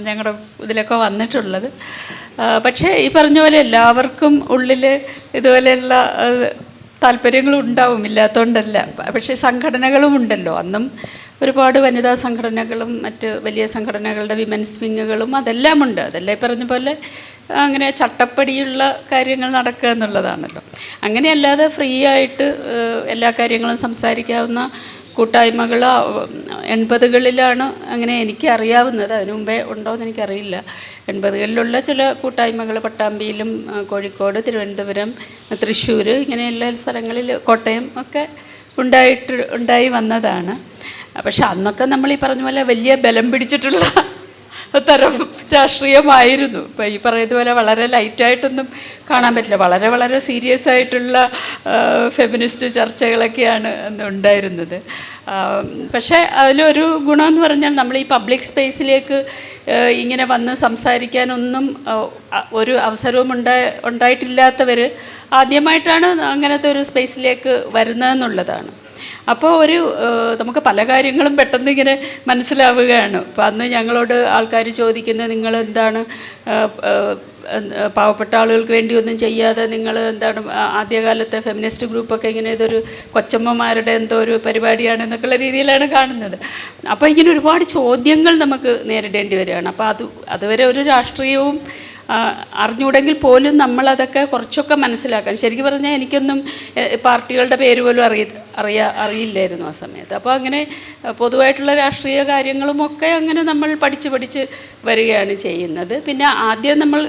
ഞങ്ങളുടെ ഇതിലൊക്കെ വന്നിട്ടുള്ളത്. പക്ഷേ ഈ പറഞ്ഞ പോലെ എല്ലാവർക്കും ഉള്ളിൽ ഇതുപോലെയുള്ള താല്പര്യങ്ങളും ഇല്ലാത്തതുകൊണ്ടല്ല. പക്ഷേ സംഘടനകളും ഉണ്ടല്ലോ. അന്നും ഒരുപാട് വനിതാ സംഘടനകളും മറ്റ് വലിയ സംഘടനകളുടെ വിമൻസ് വിങ്ങുകളും അതെല്ലാം ഉണ്ട്. അതെല്ലാം ഈ പറഞ്ഞ പോലെ അങ്ങനെ ചട്ടപ്പടിയുള്ള കാര്യങ്ങൾ നടക്കുക എന്നുള്ളതാണല്ലോ. അങ്ങനെയല്ലാതെ ഫ്രീ ആയിട്ട് എല്ലാ കാര്യങ്ങളും സംസാരിക്കാവുന്ന കൂട്ടായ്മകൾ 80കളിലാണ് അങ്ങനെ എനിക്ക് അറിയാവുന്നത്. അതിനു മുമ്പേ ഉണ്ടോയെന്ന് എനിക്കറിയില്ല. 80കളിലുള്ള ചില കൂട്ടായ്മകൾ പട്ടാമ്പിയിലും കോഴിക്കോട്, തിരുവനന്തപുരം, തൃശ്ശൂർ, ഇങ്ങനെയുള്ള സ്ഥലങ്ങളിൽ, കോട്ടയം ഒക്കെ ഉണ്ടായി വന്നതാണ്. പക്ഷെ അന്നൊക്കെ നമ്മൾ ഈ പറഞ്ഞ പോലെ വലിയ ബലം പിടിച്ചിട്ടുള്ള തരം രാഷ്ട്രീയമായിരുന്നു. ഇപ്പോൾ ഈ പറയുന്നതുപോലെ വളരെ ലൈറ്റായിട്ടൊന്നും കാണാൻ പറ്റില്ല. വളരെ വളരെ സീരിയസ് ആയിട്ടുള്ള ഫെമിനിസ്റ്റ് ചർച്ചകളൊക്കെയാണ് അന്ന് ഉണ്ടായിരുന്നത്. പക്ഷേ അതിലൊരു ഗുണമെന്ന് പറഞ്ഞാൽ നമ്മൾ ഈ പബ്ലിക് സ്പേസിലേക്ക് ഇങ്ങനെ വന്ന് സംസാരിക്കാനൊന്നും ഒരു അവസരവും ഉണ്ടായിട്ടില്ലാത്തവർ ആദ്യമായിട്ടാണ് അങ്ങനത്തെ ഒരു സ്പേസിലേക്ക് വരുന്നതെന്നുള്ളതാണ്. അപ്പോൾ നമുക്ക് പല കാര്യങ്ങളും പെട്ടെന്ന് ഇങ്ങനെ മനസ്സിലാവുകയാണ്. അപ്പോൾ അന്ന് ഞങ്ങളോട് ആൾക്കാർ ചോദിക്കുന്നത്, നിങ്ങൾ എന്താണ് പാവപ്പെട്ട ആളുകൾക്ക് വേണ്ടി ഒന്നും ചെയ്യാതെ നിങ്ങൾ എന്താണ് ആദ്യകാലത്തെ ഫെമിനിസ്റ്റ് ഗ്രൂപ്പൊക്കെ ഇങ്ങനെ ഇതൊരു കൊച്ചമ്മമാരുടെ എന്തോ ഒരു പരിപാടിയാണെന്നൊക്കെയുള്ള രീതിയിലാണ് കാണുന്നത്. അപ്പോൾ ഇങ്ങനെ ഒരുപാട് ചോദ്യങ്ങൾ നമുക്ക് നേരിടേണ്ടി വരികയാണ്. അപ്പോൾ അതുവരെ ഒരു രാഷ്ട്രീയവും അറിഞ്ഞൂടെങ്കിൽ പോലും നമ്മളതൊക്കെ കുറച്ചൊക്കെ മനസ്സിലാക്കാൻ, ശരിക്കും പറഞ്ഞാൽ എനിക്കൊന്നും പാർട്ടികളുടെ പേര് പോലും അറിയില്ലായിരുന്നു ആ സമയത്ത്. അപ്പോൾ അങ്ങനെ പൊതുവായിട്ടുള്ള രാഷ്ട്രീയ കാര്യങ്ങളുമൊക്കെ അങ്ങനെ നമ്മൾ പഠിച്ച് വരികയാണ് ചെയ്യുന്നത്. പിന്നെ ആദ്യം നമ്മൾ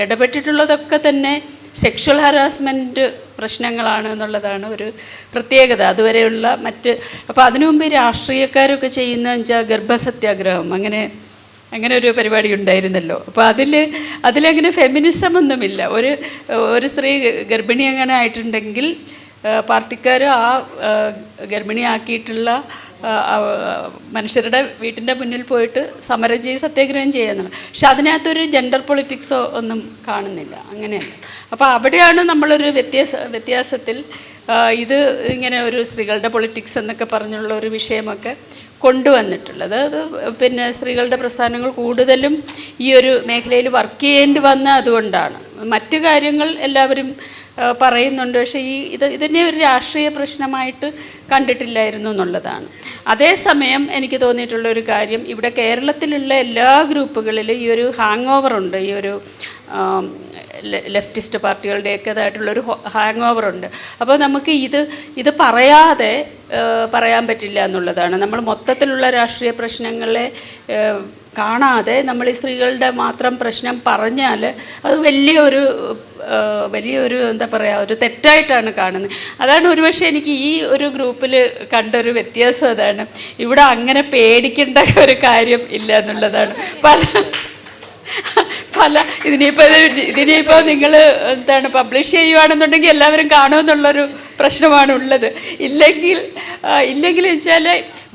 ഇടപെട്ടിട്ടുള്ളതൊക്കെ തന്നെ സെക്ഷൽ ഹറാസ്മെൻറ്റ് പ്രശ്നങ്ങളാണ് എന്നുള്ളതാണ് ഒരു പ്രത്യേകത. അതുവരെയുള്ള അപ്പോൾ അതിനു മുമ്പ് രാഷ്ട്രീയക്കാരൊക്കെ ചെയ്യുന്നതെന്ന് വെച്ചാൽ ഗർഭസത്യാഗ്രഹം അങ്ങനെ ഒരു പരിപാടി ഉണ്ടായിരുന്നല്ലോ. അപ്പോൾ അതിലങ്ങനെ ഫെമിനിസം ഒന്നുമില്ല. ഒരു സ്ത്രീ ഗർഭിണി അങ്ങനെ ആയിട്ടുണ്ടെങ്കിൽ പാർട്ടിക്കാർ ആ ഗർഭിണിയാക്കിയിട്ടുള്ള മനുഷ്യരുടെ വീട്ടിൻ്റെ മുന്നിൽ പോയിട്ട് സമരം ചെയ്ത് സത്യാഗ്രഹം ചെയ്യാന്നുള്ളത്. പക്ഷെ അതിനകത്തൊരു ജെൻഡർ പൊളിറ്റിക്സോ ഒന്നും കാണുന്നില്ല, അങ്ങനെയല്ല. അപ്പോൾ അവിടെയാണ് നമ്മളൊരു വ്യത്യാസത്തിൽ ഇത് ഇങ്ങനെ ഒരു സ്ത്രീകളുടെ പൊളിറ്റിക്സ് എന്നൊക്കെ പറഞ്ഞുള്ള ഒരു വിഷയമൊക്കെ കൊണ്ടുവന്നിട്ടുള്ളത്. അത് പിന്നെ സ്ത്രീകളുടെ പ്രസ്ഥാനങ്ങൾ കൂടുതലും ഈ ഒരു മേഖലയിൽ വർക്ക് ചെയ്യേണ്ടി വന്ന അതുകൊണ്ടാണ്. മറ്റു കാര്യങ്ങൾ എല്ലാവരും പറയുന്നുണ്ട്, പക്ഷേ ഇതിനെ ഒരു രാഷ്ട്രീയ പ്രശ്നമായിട്ട് കണ്ടിട്ടില്ലായിരുന്നു എന്നുള്ളതാണ്. അതേസമയം എനിക്ക് തോന്നിയിട്ടുള്ളൊരു കാര്യം, ഇവിടെ കേരളത്തിലുള്ള എല്ലാ ഗ്രൂപ്പുകളിലും ഈ ഒരു ഹാങ് ഓവറുണ്ട്, ഈ ഒരു ലെഫ്റ്റിസ്റ്റ് പാർട്ടികളുടെയൊക്കെതായിട്ടുള്ളൊരു ഹാങ് ഓവറുണ്ട്. അപ്പോൾ നമുക്ക് ഇത് പറയാൻ പറ്റില്ല എന്നുള്ളതാണ്. നമ്മൾ മൊത്തത്തിലുള്ള രാഷ്ട്രീയ പ്രശ്നങ്ങളെ കാണാതെ നമ്മൾ ഈ സ്ത്രീകളുടെ മാത്രം പ്രശ്നം പറഞ്ഞാൽ അത് വലിയൊരു എന്താ പറയുക, ഒരു തെറ്റായിട്ടാണ് കാണുന്നത്. അതാണ് ഒരുപക്ഷെ എനിക്ക് ഈ ഒരു ഗ്രൂപ്പിൽ കണ്ടൊരു വ്യത്യാസം. അതാണ് ഇവിടെ അങ്ങനെ പേടിക്കേണ്ട ഒരു കാര്യം ഇല്ല എന്നുള്ളതാണ്. ഇതിനിപ്പോൾ നിങ്ങൾ എന്താണ് പബ്ലിഷ് ചെയ്യുകയാണെന്നുണ്ടെങ്കിൽ എല്ലാവരും കാണുമെന്നുള്ളൊരു പ്രശ്നമാണ് ഉള്ളത്. ഇല്ലെങ്കിൽ വെച്ചാൽ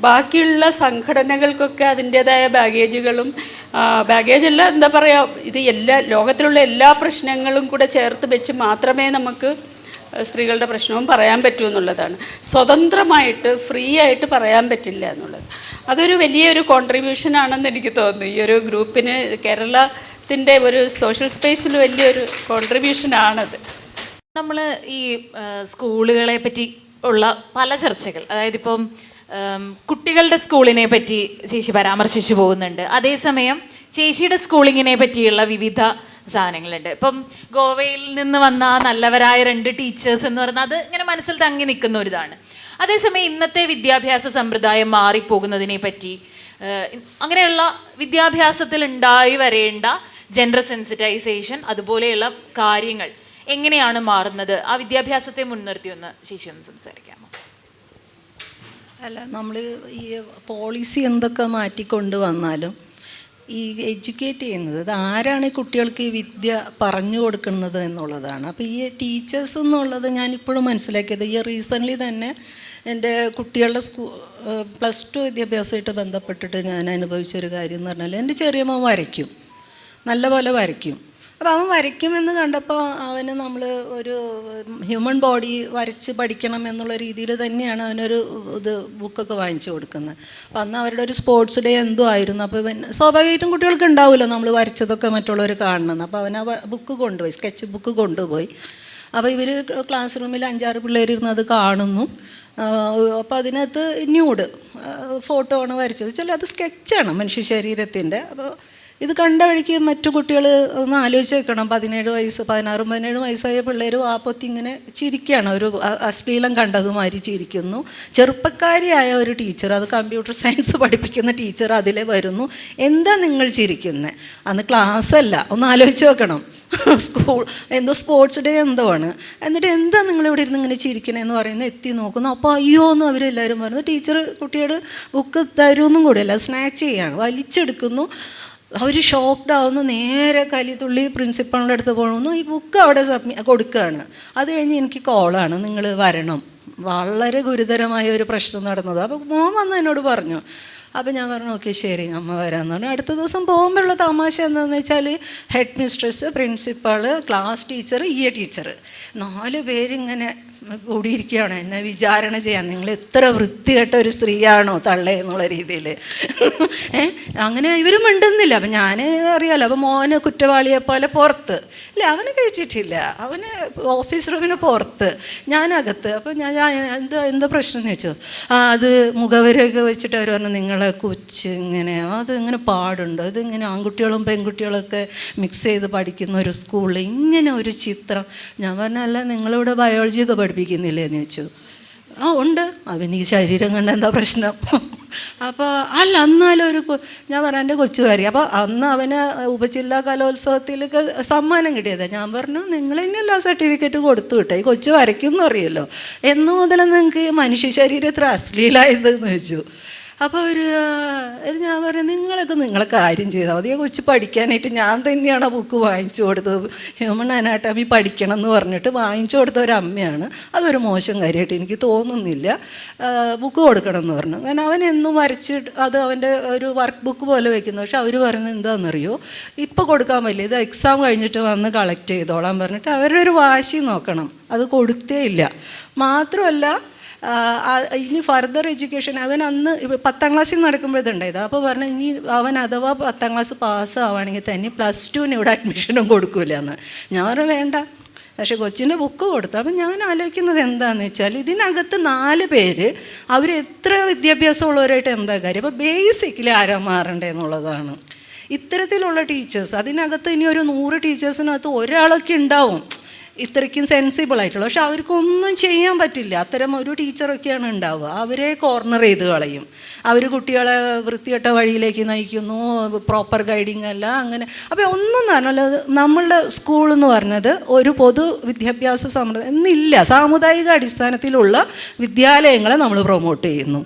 ബാക്കിയുള്ള സംഘടനകൾക്കൊക്കെ അതിൻ്റേതായ ബാഗേജല്ല എന്താ പറയുക, ഇത് ലോകത്തിലുള്ള എല്ലാ പ്രശ്നങ്ങളും കൂടെ ചേർത്ത് വെച്ച് മാത്രമേ നമുക്ക് സ്ത്രീകളുടെ പ്രശ്നവും പറയാൻ പറ്റൂ എന്നുള്ളതാണ്. സ്വതന്ത്രമായിട്ട് ഫ്രീ ആയിട്ട് പറയാൻ പറ്റില്ല എന്നുള്ളത് അതൊരു വലിയൊരു കോൺട്രിബ്യൂഷനാണെന്ന് എനിക്ക് തോന്നുന്നു. ഈ ഒരു ഗ്രൂപ്പിന് കേരളത്തിൻ്റെ ഒരു സോഷ്യൽ സ്പേസിൽ വലിയൊരു കോൺട്രിബ്യൂഷനാണത്. നമ്മൾ ഈ സ്കൂളുകളെ പറ്റി ഉള്ള പല ചർച്ചകൾ, അതായത് ഇപ്പം കുട്ടികളുടെ സ്കൂളിനെ പറ്റി ചേച്ചി പരാമർശിച്ചു പോകുന്നുണ്ട്. അതേസമയം ചേച്ചിയുടെ സ്കൂളിങ്ങിനെ പറ്റിയുള്ള വിവിധ സാധനങ്ങളുണ്ട്. ഇപ്പം ഗോവയിൽ നിന്ന് വന്ന നല്ലവരായ 2 ടീച്ചേഴ്സ് എന്ന് പറഞ്ഞാൽ അത് ഇങ്ങനെ മനസ്സിൽ തങ്ങി നിൽക്കുന്ന ഒരു ഇതാണ്. അതേസമയം ഇന്നത്തെ വിദ്യാഭ്യാസ സമ്പ്രദായം മാറിപ്പോകുന്നതിനെ പറ്റി, അങ്ങനെയുള്ള വിദ്യാഭ്യാസത്തിൽ ഉണ്ടായി വരേണ്ട ജെൻഡർ സെൻസിറ്റൈസേഷൻ അതുപോലെയുള്ള കാര്യങ്ങൾ എങ്ങനെയാണ് മാറുന്നത്, ആ വിദ്യാഭ്യാസത്തെ മുൻനിർത്തി ഒന്ന് ചേച്ചി ഒന്ന് സംസാരിക്കാമോ? അല്ല, നമ്മൾ ഈ പോളിസി എന്തൊക്കെ മാറ്റിക്കൊണ്ടുവന്നാലും ഈ എഡ്യൂക്കേറ്റ് ചെയ്യുന്നത്, ഇത് ആരാണ് കുട്ടികൾക്ക് ഈ വിദ്യ പറഞ്ഞു കൊടുക്കുന്നത് എന്നുള്ളതാണ്. അപ്പോൾ ഈ ടീച്ചേഴ്സ് എന്നുള്ളത് ഞാനിപ്പോഴും മനസ്സിലാക്കിയത്, ഈ റീസെൻ്റ്ലി തന്നെ എൻ്റെ കുട്ടികളുടെ +2 വിദ്യാഭ്യാസമായിട്ട് ബന്ധപ്പെട്ടിട്ട് ഞാൻ അനുഭവിച്ചൊരു കാര്യം എന്ന് പറഞ്ഞാൽ, എൻ്റെ ചെറിയ മോൻ വരയ്ക്കും, നല്ലപോലെ വരയ്ക്കും. അപ്പോൾ അവൻ വരയ്ക്കുമെന്ന് കണ്ടപ്പോൾ അവന് നമ്മൾ ഒരു ഹ്യൂമൻ ബോഡി വരച്ച് പഠിക്കണം എന്നുള്ള രീതിയിൽ തന്നെയാണ് അവനൊരു ബുക്കൊക്കെ വാങ്ങിച്ചു കൊടുക്കുന്നത്. അപ്പോൾ അന്ന് അവരുടെ ഒരു സ്പോർട്സ് ഡേ എന്തോ ആയിരുന്നു. അപ്പോൾ സ്വാഭാവികമായിട്ടും കുട്ടികൾക്ക് ഉണ്ടാവില്ല നമ്മൾ വരച്ചതൊക്കെ മറ്റുള്ളവർ കാണണമെന്ന്. അപ്പോൾ അവൻ ആ ബുക്ക് കൊണ്ടുപോയി, സ്കെച്ച് ബുക്ക് കൊണ്ടുപോയി. അപ്പോൾ ഇവർ ക്ലാസ് റൂമിൽ 5-6 പിള്ളേരിരുന്ന് അത് കാണുന്നു. അപ്പോൾ അതിനകത്ത് ന്യൂഡ് ഫോട്ടോ ആണ് വരച്ചത്, ചില അത് സ്കെച്ചാണ് മനുഷ്യ ശരീരത്തിൻ്റെ. അപ്പോൾ ഇത് കണ്ട വഴിക്ക് മറ്റു കുട്ടികൾ ഒന്ന് ആലോചിച്ച് വെക്കണം, 16-17 വയസ്സായ പിള്ളേർ വാപ്പൊത്തി ഇങ്ങനെ ചിരിക്കുകയാണ്, ഒരു അശ്ലീലം കണ്ടതുമാതിരി ചിരിക്കുന്നു. ചെറുപ്പക്കാരിയായ ഒരു ടീച്ചർ, അത് കമ്പ്യൂട്ടർ സയൻസ് പഠിപ്പിക്കുന്ന ടീച്ചർ അതിലെ വരുന്നു. എന്താ നിങ്ങൾ ചിരിക്കുന്നത്? അന്ന് ക്ലാസ്സല്ല, ഒന്ന് ആലോചിച്ച് വെക്കണം, എന്തോ സ്പോർട്സ് ഡേ എന്തോ ആണ്. എന്നിട്ട് എന്താ നിങ്ങളിവിടെ ഇരുന്ന് ഇങ്ങനെ ചിരിക്കണേന്ന് പറയുന്നത്, എത്തി നോക്കുന്നു. അപ്പോൾ അയ്യോ എന്ന് അവരെല്ലാവരും പറഞ്ഞു. ടീച്ചർ കുട്ടിയുടെ ബുക്ക് തരുമെന്നും കൂടിയല്ല, സ്നാച്ച് ചെയ്യാണ്, വലിച്ചെടുക്കുന്നു. അവർ ഷോക്ക്ഡ് ആവുന്നു. നേരെ കലിതുള്ളി പ്രിൻസിപ്പളിൻ്റെ അടുത്ത് പോകണമെന്നു, ഈ ബുക്ക് അവിടെ കൊടുക്കുകയാണ്. അത് കഴിഞ്ഞ് എനിക്ക് കോളാണ്, നിങ്ങൾ വരണം, വളരെ ഗുരുതരമായ ഒരു പ്രശ്നം നടന്നത്. അപ്പോൾ മോൻ വന്ന് എന്നോട് പറഞ്ഞു. അപ്പോൾ ഞാൻ പറഞ്ഞു ഓക്കെ ശരി അമ്മ വരാമെന്ന് പറഞ്ഞു. അടുത്ത ദിവസം പോകുമ്പോഴുള്ള തമാശ എന്താണെന്ന് വെച്ചാൽ, head mistress, principal, class teacher, teacher 4 പേരിങ്ങനെ കൂടിയിരിക്കുകയാണ് എന്നെ വിചാരണ ചെയ്യാൻ. നിങ്ങൾ എത്ര വൃത്തികെട്ട ഒരു സ്ത്രീയാണോ തള്ളേ എന്നുള്ള രീതിയിൽ. അങ്ങനെ ഇവരും മിണ്ടുന്നില്ല. അപ്പം ഞാൻ അറിയാമല്ലോ. അപ്പം മോന് കുറ്റവാളിയെ പോലെ പുറത്ത്. ഇല്ല, അവന് കഴിച്ചിട്ടില്ല, അവന് ഓഫീസ് റൂമിന് പുറത്ത്, ഞാനകത്ത്. അപ്പം ഞാൻ എന്താ പ്രശ്നം എന്ന് ചോദിച്ചു. അത് മുഖവരൊക്കെ വെച്ചിട്ട് അവർ പറഞ്ഞു, നിങ്ങളെ കൊച്ച് ഇങ്ങനെ അത് ഇങ്ങനെ പാടുണ്ടോ, ഇതിങ്ങനെ ആൺകുട്ടികളും പെൺകുട്ടികളൊക്കെ മിക്സ് ചെയ്ത് പഠിക്കുന്ന ഒരു സ്കൂളിൽ ഇങ്ങനെ ഒരു ചിത്രം. ഞാൻ പറഞ്ഞല്ല, നിങ്ങളിവിടെ ബയോളജിയൊക്കെ പഠിപ്പിക്കുന്നില്ലേ എന്ന് ചോദിച്ചു. ഉണ്ട്, അവന് ശരീരം കണ്ട എന്താ പ്രശ്നം. അപ്പോൾ അല്ല, എന്നാലും ഞാൻ പറഞ്ഞു എൻ്റെ കൊച്ചുകാരി. അപ്പോൾ അന്ന് അവന് ഉപജില്ലാ കലോത്സവത്തിലൊക്കെ സമ്മാനം കിട്ടിയതാണ്. ഞാൻ പറഞ്ഞു, നിങ്ങൾ തന്നെയല്ല സർട്ടിഫിക്കറ്റ് കൊടുത്തു വിട്ടെ, ഈ കൊച്ചു വരയ്ക്കുമെന്ന് അറിയുമല്ലോ, എന്ന് മുതലാണ് നിങ്ങൾക്ക് മനുഷ്യ ശരീരത്തിൽ അശ്ലീലായതെന്ന് ചോദിച്ചു. അപ്പോൾ ഞാൻ പറഞ്ഞു, നിങ്ങളൊക്കെ നിങ്ങളെ കാര്യം ചെയ്താൽ മതി. കൊച്ച് പഠിക്കാനായിട്ട് ഞാൻ തന്നെയാണ് ആ ബുക്ക് വാങ്ങിച്ചു കൊടുത്തത്. ഹ്യൂമൻ അനാട്ടമി പഠിക്കണം എന്ന് പറഞ്ഞിട്ട് വാങ്ങിച്ചു കൊടുത്ത ഒരു അമ്മയാണ്. അതൊരു മോശം കാര്യമായിട്ട് എനിക്ക് തോന്നുന്നില്ല. ബുക്ക് കൊടുക്കണം എന്ന് പറഞ്ഞു. കാരണം അവൻ എന്നും വരച്ചിട്ട് അത് അവൻ്റെ ഒരു വർക്ക് ബുക്ക് പോലെ വെക്കുന്നു. പക്ഷെ അവർ പറയുന്നത് എന്താണെന്നറിയോ, ഇപ്പോൾ കൊടുക്കാൻ പറ്റില്ല, ഇത് എക്സാം കഴിഞ്ഞിട്ട് വന്ന് കളക്ട് ചെയ്തോളാൻ പറഞ്ഞിട്ട് അവരുടെ ഒരു വാശി നോക്കണം. അത് കൊടുത്തേ ഇല്ല. മാത്രമല്ല, ഇനി ഫർദർ എഡ്യൂക്കേഷൻ അവൻ അന്ന് 10ാം ക്ലാസ്സിൽ നടക്കുമ്പോഴത്തുണ്ടായത്. അപ്പോൾ പറഞ്ഞു, ഇനി അവൻ അഥവാ 10ാം ക്ലാസ് പാസ്സാവുകയാണെങ്കിൽ തന്നെ +2 ഇവിടെ അഡ്മിഷനും കൊടുക്കില്ല എന്ന്. ഞാൻ പറഞ്ഞു വേണ്ട, പക്ഷേ കൊച്ചിൻ്റെ ബുക്ക് കൊടുത്തു. അപ്പം ഞാൻ ആലോചിക്കുന്നത് എന്താണെന്ന് വെച്ചാൽ, ഇതിനകത്ത് 4 പേര് അവർ എത്ര വിദ്യാഭ്യാസമുള്ളവരായിട്ട് എന്താ കാര്യം. അപ്പോൾ ബേസിക്കലി ആരാ മാറേണ്ടതെന്നുള്ളതാണ്. ഇത്തരത്തിലുള്ള ടീച്ചേഴ്സ് അതിനകത്ത് ഇനി ഒരു 100 ടീച്ചേഴ്സിനകത്ത് ഒരാളൊക്കെ ഉണ്ടാവും ഇത്രയ്ക്കും സെൻസിബിൾ ആയിട്ടുള്ള. പക്ഷെ അവർക്കൊന്നും ചെയ്യാൻ പറ്റില്ല. അത്തരം ഒരു ടീച്ചറൊക്കെയാണ് ഉണ്ടാവുക. അവരെ കോർണർ ചെയ്ത് കളയും. അവർ കുട്ടികളെ വൃത്തികെട്ട വഴിയിലേക്ക് നയിക്കുന്നു, പ്രോപ്പർ ഗൈഡിങ് അല്ല, അങ്ങനെ. അപ്പോൾ ഒന്നും പറഞ്ഞാൽ നമ്മളുടെ സ്കൂൾ എന്ന് പറഞ്ഞത് ഒരു പൊതു വിദ്യാഭ്യാസ സമ്പ്രദായം എന്നില്ല. സാമുദായിക അടിസ്ഥാനത്തിലുള്ള വിദ്യാലയങ്ങളെ നമ്മൾ പ്രൊമോട്ട് ചെയ്യുന്നു.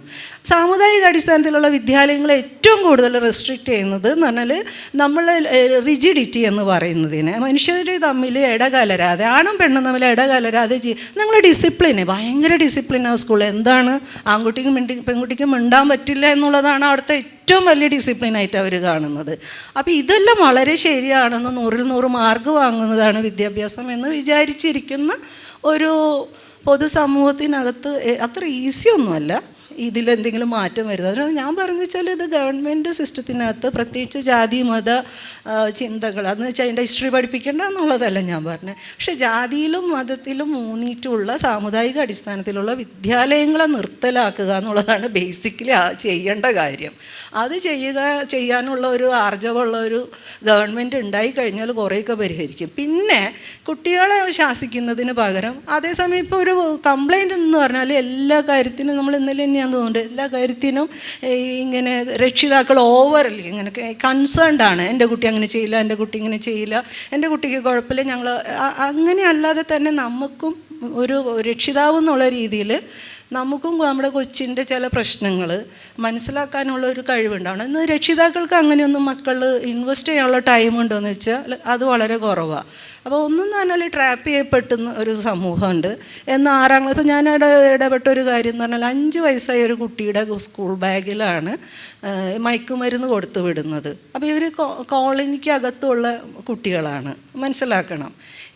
സാമുദായിക അടിസ്ഥാനത്തിലുള്ള വിദ്യാലയങ്ങളെ ഏറ്റവും കൂടുതൽ റെസ്ട്രിക്റ്റ് ചെയ്യുന്നത് എന്ന് പറഞ്ഞാൽ നമ്മൾ റിജിഡിറ്റി എന്ന് പറയുന്നതിന്, മനുഷ്യർ തമ്മിൽ ഇടകലരാതെ, ആണും പെണ്ണും തമ്മിൽ ഇടകലരാതെ നിങ്ങൾ ഡിസിപ്ലിന് ഭയങ്കര ഡിസിപ്ലിനാണ് സ്കൂളിൽ. എന്താണ്, ആൺകുട്ടിക്കും പെൺകുട്ടിക്കും മിണ്ടാൻ പറ്റില്ല എന്നുള്ളതാണ് അവിടുത്തെ ഏറ്റവും വലിയ ഡിസിപ്ലിനായിട്ട് അവർ കാണുന്നത്. അപ്പോൾ ഇതെല്ലാം വളരെ ശരിയാണെന്ന് 100ൽ 100 മാർക്ക് വാങ്ങുന്നതാണ് വിദ്യാഭ്യാസം എന്ന് വിചാരിച്ചിരിക്കുന്ന ഒരു പൊതുസമൂഹത്തിനകത്ത് അത്ര ഈസിയൊന്നുമല്ല ഇതിലെന്തെങ്കിലും മാറ്റം വരുന്നത്. അതുകൊണ്ട് ഞാൻ പറഞ്ഞു വെച്ചാൽ, ഇത് ഗവൺമെൻറ് സിസ്റ്റത്തിനകത്ത് പ്രത്യേകിച്ച് ജാതി മത ചിന്തകൾ അതെന്ന് വെച്ചാൽ അതിൻ്റെ ഹിസ്റ്ററി പഠിപ്പിക്കേണ്ട എന്നുള്ളതല്ല ഞാൻ പറഞ്ഞത്. പക്ഷേ ജാതിയിലും മതത്തിലും ഊന്നിയിട്ടുള്ള സാമുദായിക അടിസ്ഥാനത്തിലുള്ള വിദ്യാലയങ്ങളെ നിർത്തലാക്കുക എന്നുള്ളതാണ് ബേസിക്കലി ചെയ്യേണ്ട കാര്യം. അത് ചെയ്യാനുള്ള ഒരു ആർജവമുള്ള ഒരു ഗവൺമെൻറ് ഉണ്ടായി കഴിഞ്ഞാൽ കുറേയൊക്കെ പരിഹരിക്കും. പിന്നെ കുട്ടികളെ ശാസിക്കുന്നതിന് പകരം അതേസമയം ഇപ്പോൾ ഒരു കംപ്ലൈൻറ്റ് എന്ന് പറഞ്ഞാൽ എല്ലാ കാര്യത്തിനും നമ്മൾ ഇന്നലെ തന്നെയാണ് തോന്നുന്നുണ്ട്, എല്ലാ കാര്യത്തിനും ഇങ്ങനെ രക്ഷിതാക്കൾ ഓവറല്ലേ ഇങ്ങനെ കൺസേൺഡ് ആണ്. എൻ്റെ കുട്ടി അങ്ങനെ ചെയ്യില്ല, എൻ്റെ കുട്ടി ഇങ്ങനെ ചെയ്യില്ല, എൻ്റെ കുട്ടിക്ക് കുഴപ്പമില്ല. ഞങ്ങൾ അങ്ങനെ അല്ലാതെ തന്നെ നമുക്കും ഒരു രക്ഷിതാവ് എന്നുള്ള രീതിയിൽ നമുക്കും നമ്മുടെ കൊച്ചിൻ്റെ ചില പ്രശ്നങ്ങൾ മനസ്സിലാക്കാനുള്ള ഒരു കഴിവുണ്ടാവണം. ഇന്ന് രക്ഷിതാക്കൾക്ക് അങ്ങനെയൊന്നും മക്കൾ ഇൻവെസ്റ്റ് ചെയ്യാനുള്ള ടൈം ഉണ്ടോയെന്ന് വെച്ചാൽ അത് വളരെ കുറവാണ്. അപ്പോൾ ഒന്നും തന്നെ ട്രാപ്പ് ചെയ്യപ്പെട്ടുന്ന ഒരു സമൂഹമുണ്ട്. എന്നാൽ 6ാം ക്ലാസ് ഇപ്പോൾ ഞാൻ ഇടപെട്ട ഒരു കാര്യം എന്ന് പറഞ്ഞാൽ 5 വയസ്സായ ഒരു കുട്ടിയുടെ സ്കൂൾ ബാഗിലാണ് മയക്കുമരുന്ന് കൊടുത്തു വിടുന്നത്. അപ്പോൾ ഇവർ കോളനിക്കകത്തുള്ള കുട്ടികളാണ്, മനസ്സിലാക്കണം.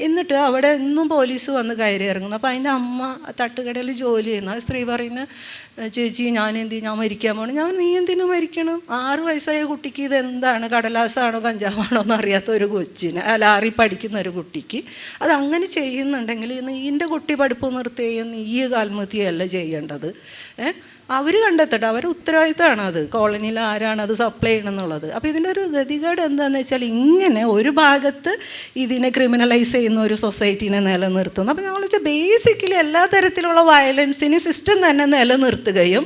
എന്നിട്ട് അവിടെ എന്നും പോലീസ് വന്ന് കയറി ഇറങ്ങുന്നു. അപ്പോൾ അതിൻ്റെ അമ്മ തട്ടുകടയിൽ ജോലി ചെയ്യുന്നു. ആ സ്ത്രീ പറയുന്ന, ചേച്ചി ഞാൻ മരിക്കാൻ പോകണം. ഞാൻ നീ എന്തിനു മരിക്കണം? 6 വയസ്സായ കുട്ടിക്ക് ഇതെന്താണ്, കടലാസാണോ കഞ്ചാവാണോ എന്ന് അറിയാത്ത ഒരു കൊച്ചിന്, ലാറി പഠിക്കുന്ന ഒരു കുട്ടിക്ക് അതങ്ങനെ ചെയ്യുന്നുണ്ടെങ്കിൽ നീൻ്റെ കുട്ടി പഠിപ്പ് നിർത്തുകയും നീ ആത്മഹത്യയല്ല ചെയ്യേണ്ടത്. അവർ കണ്ടെത്തട്ടെ, അവരുടെ ഉത്തരവാദിത്തമാണ് അത്, കോളനിയിൽ ആരാണ് അത് സപ്ലൈ ചെയ്യണമെന്നുള്ളത്. അപ്പോൾ ഇതിൻ്റെ ഒരു ഗതികേട് എന്താണെന്ന് വെച്ചാൽ, ഇങ്ങനെ ഒരു ഭാഗത്ത് ഇതിനെ ക്രിമിനലൈസ് ചെയ്യുന്ന ഒരു സൊസൈറ്റീനെ നിലനിർത്തുന്നു. അപ്പോൾ നമ്മൾ വെച്ചാൽ ബേസിക്കലി എല്ലാ തരത്തിലുള്ള വയലൻസിന് സിസ്റ്റം തന്നെ നിലനിർത്തുകയും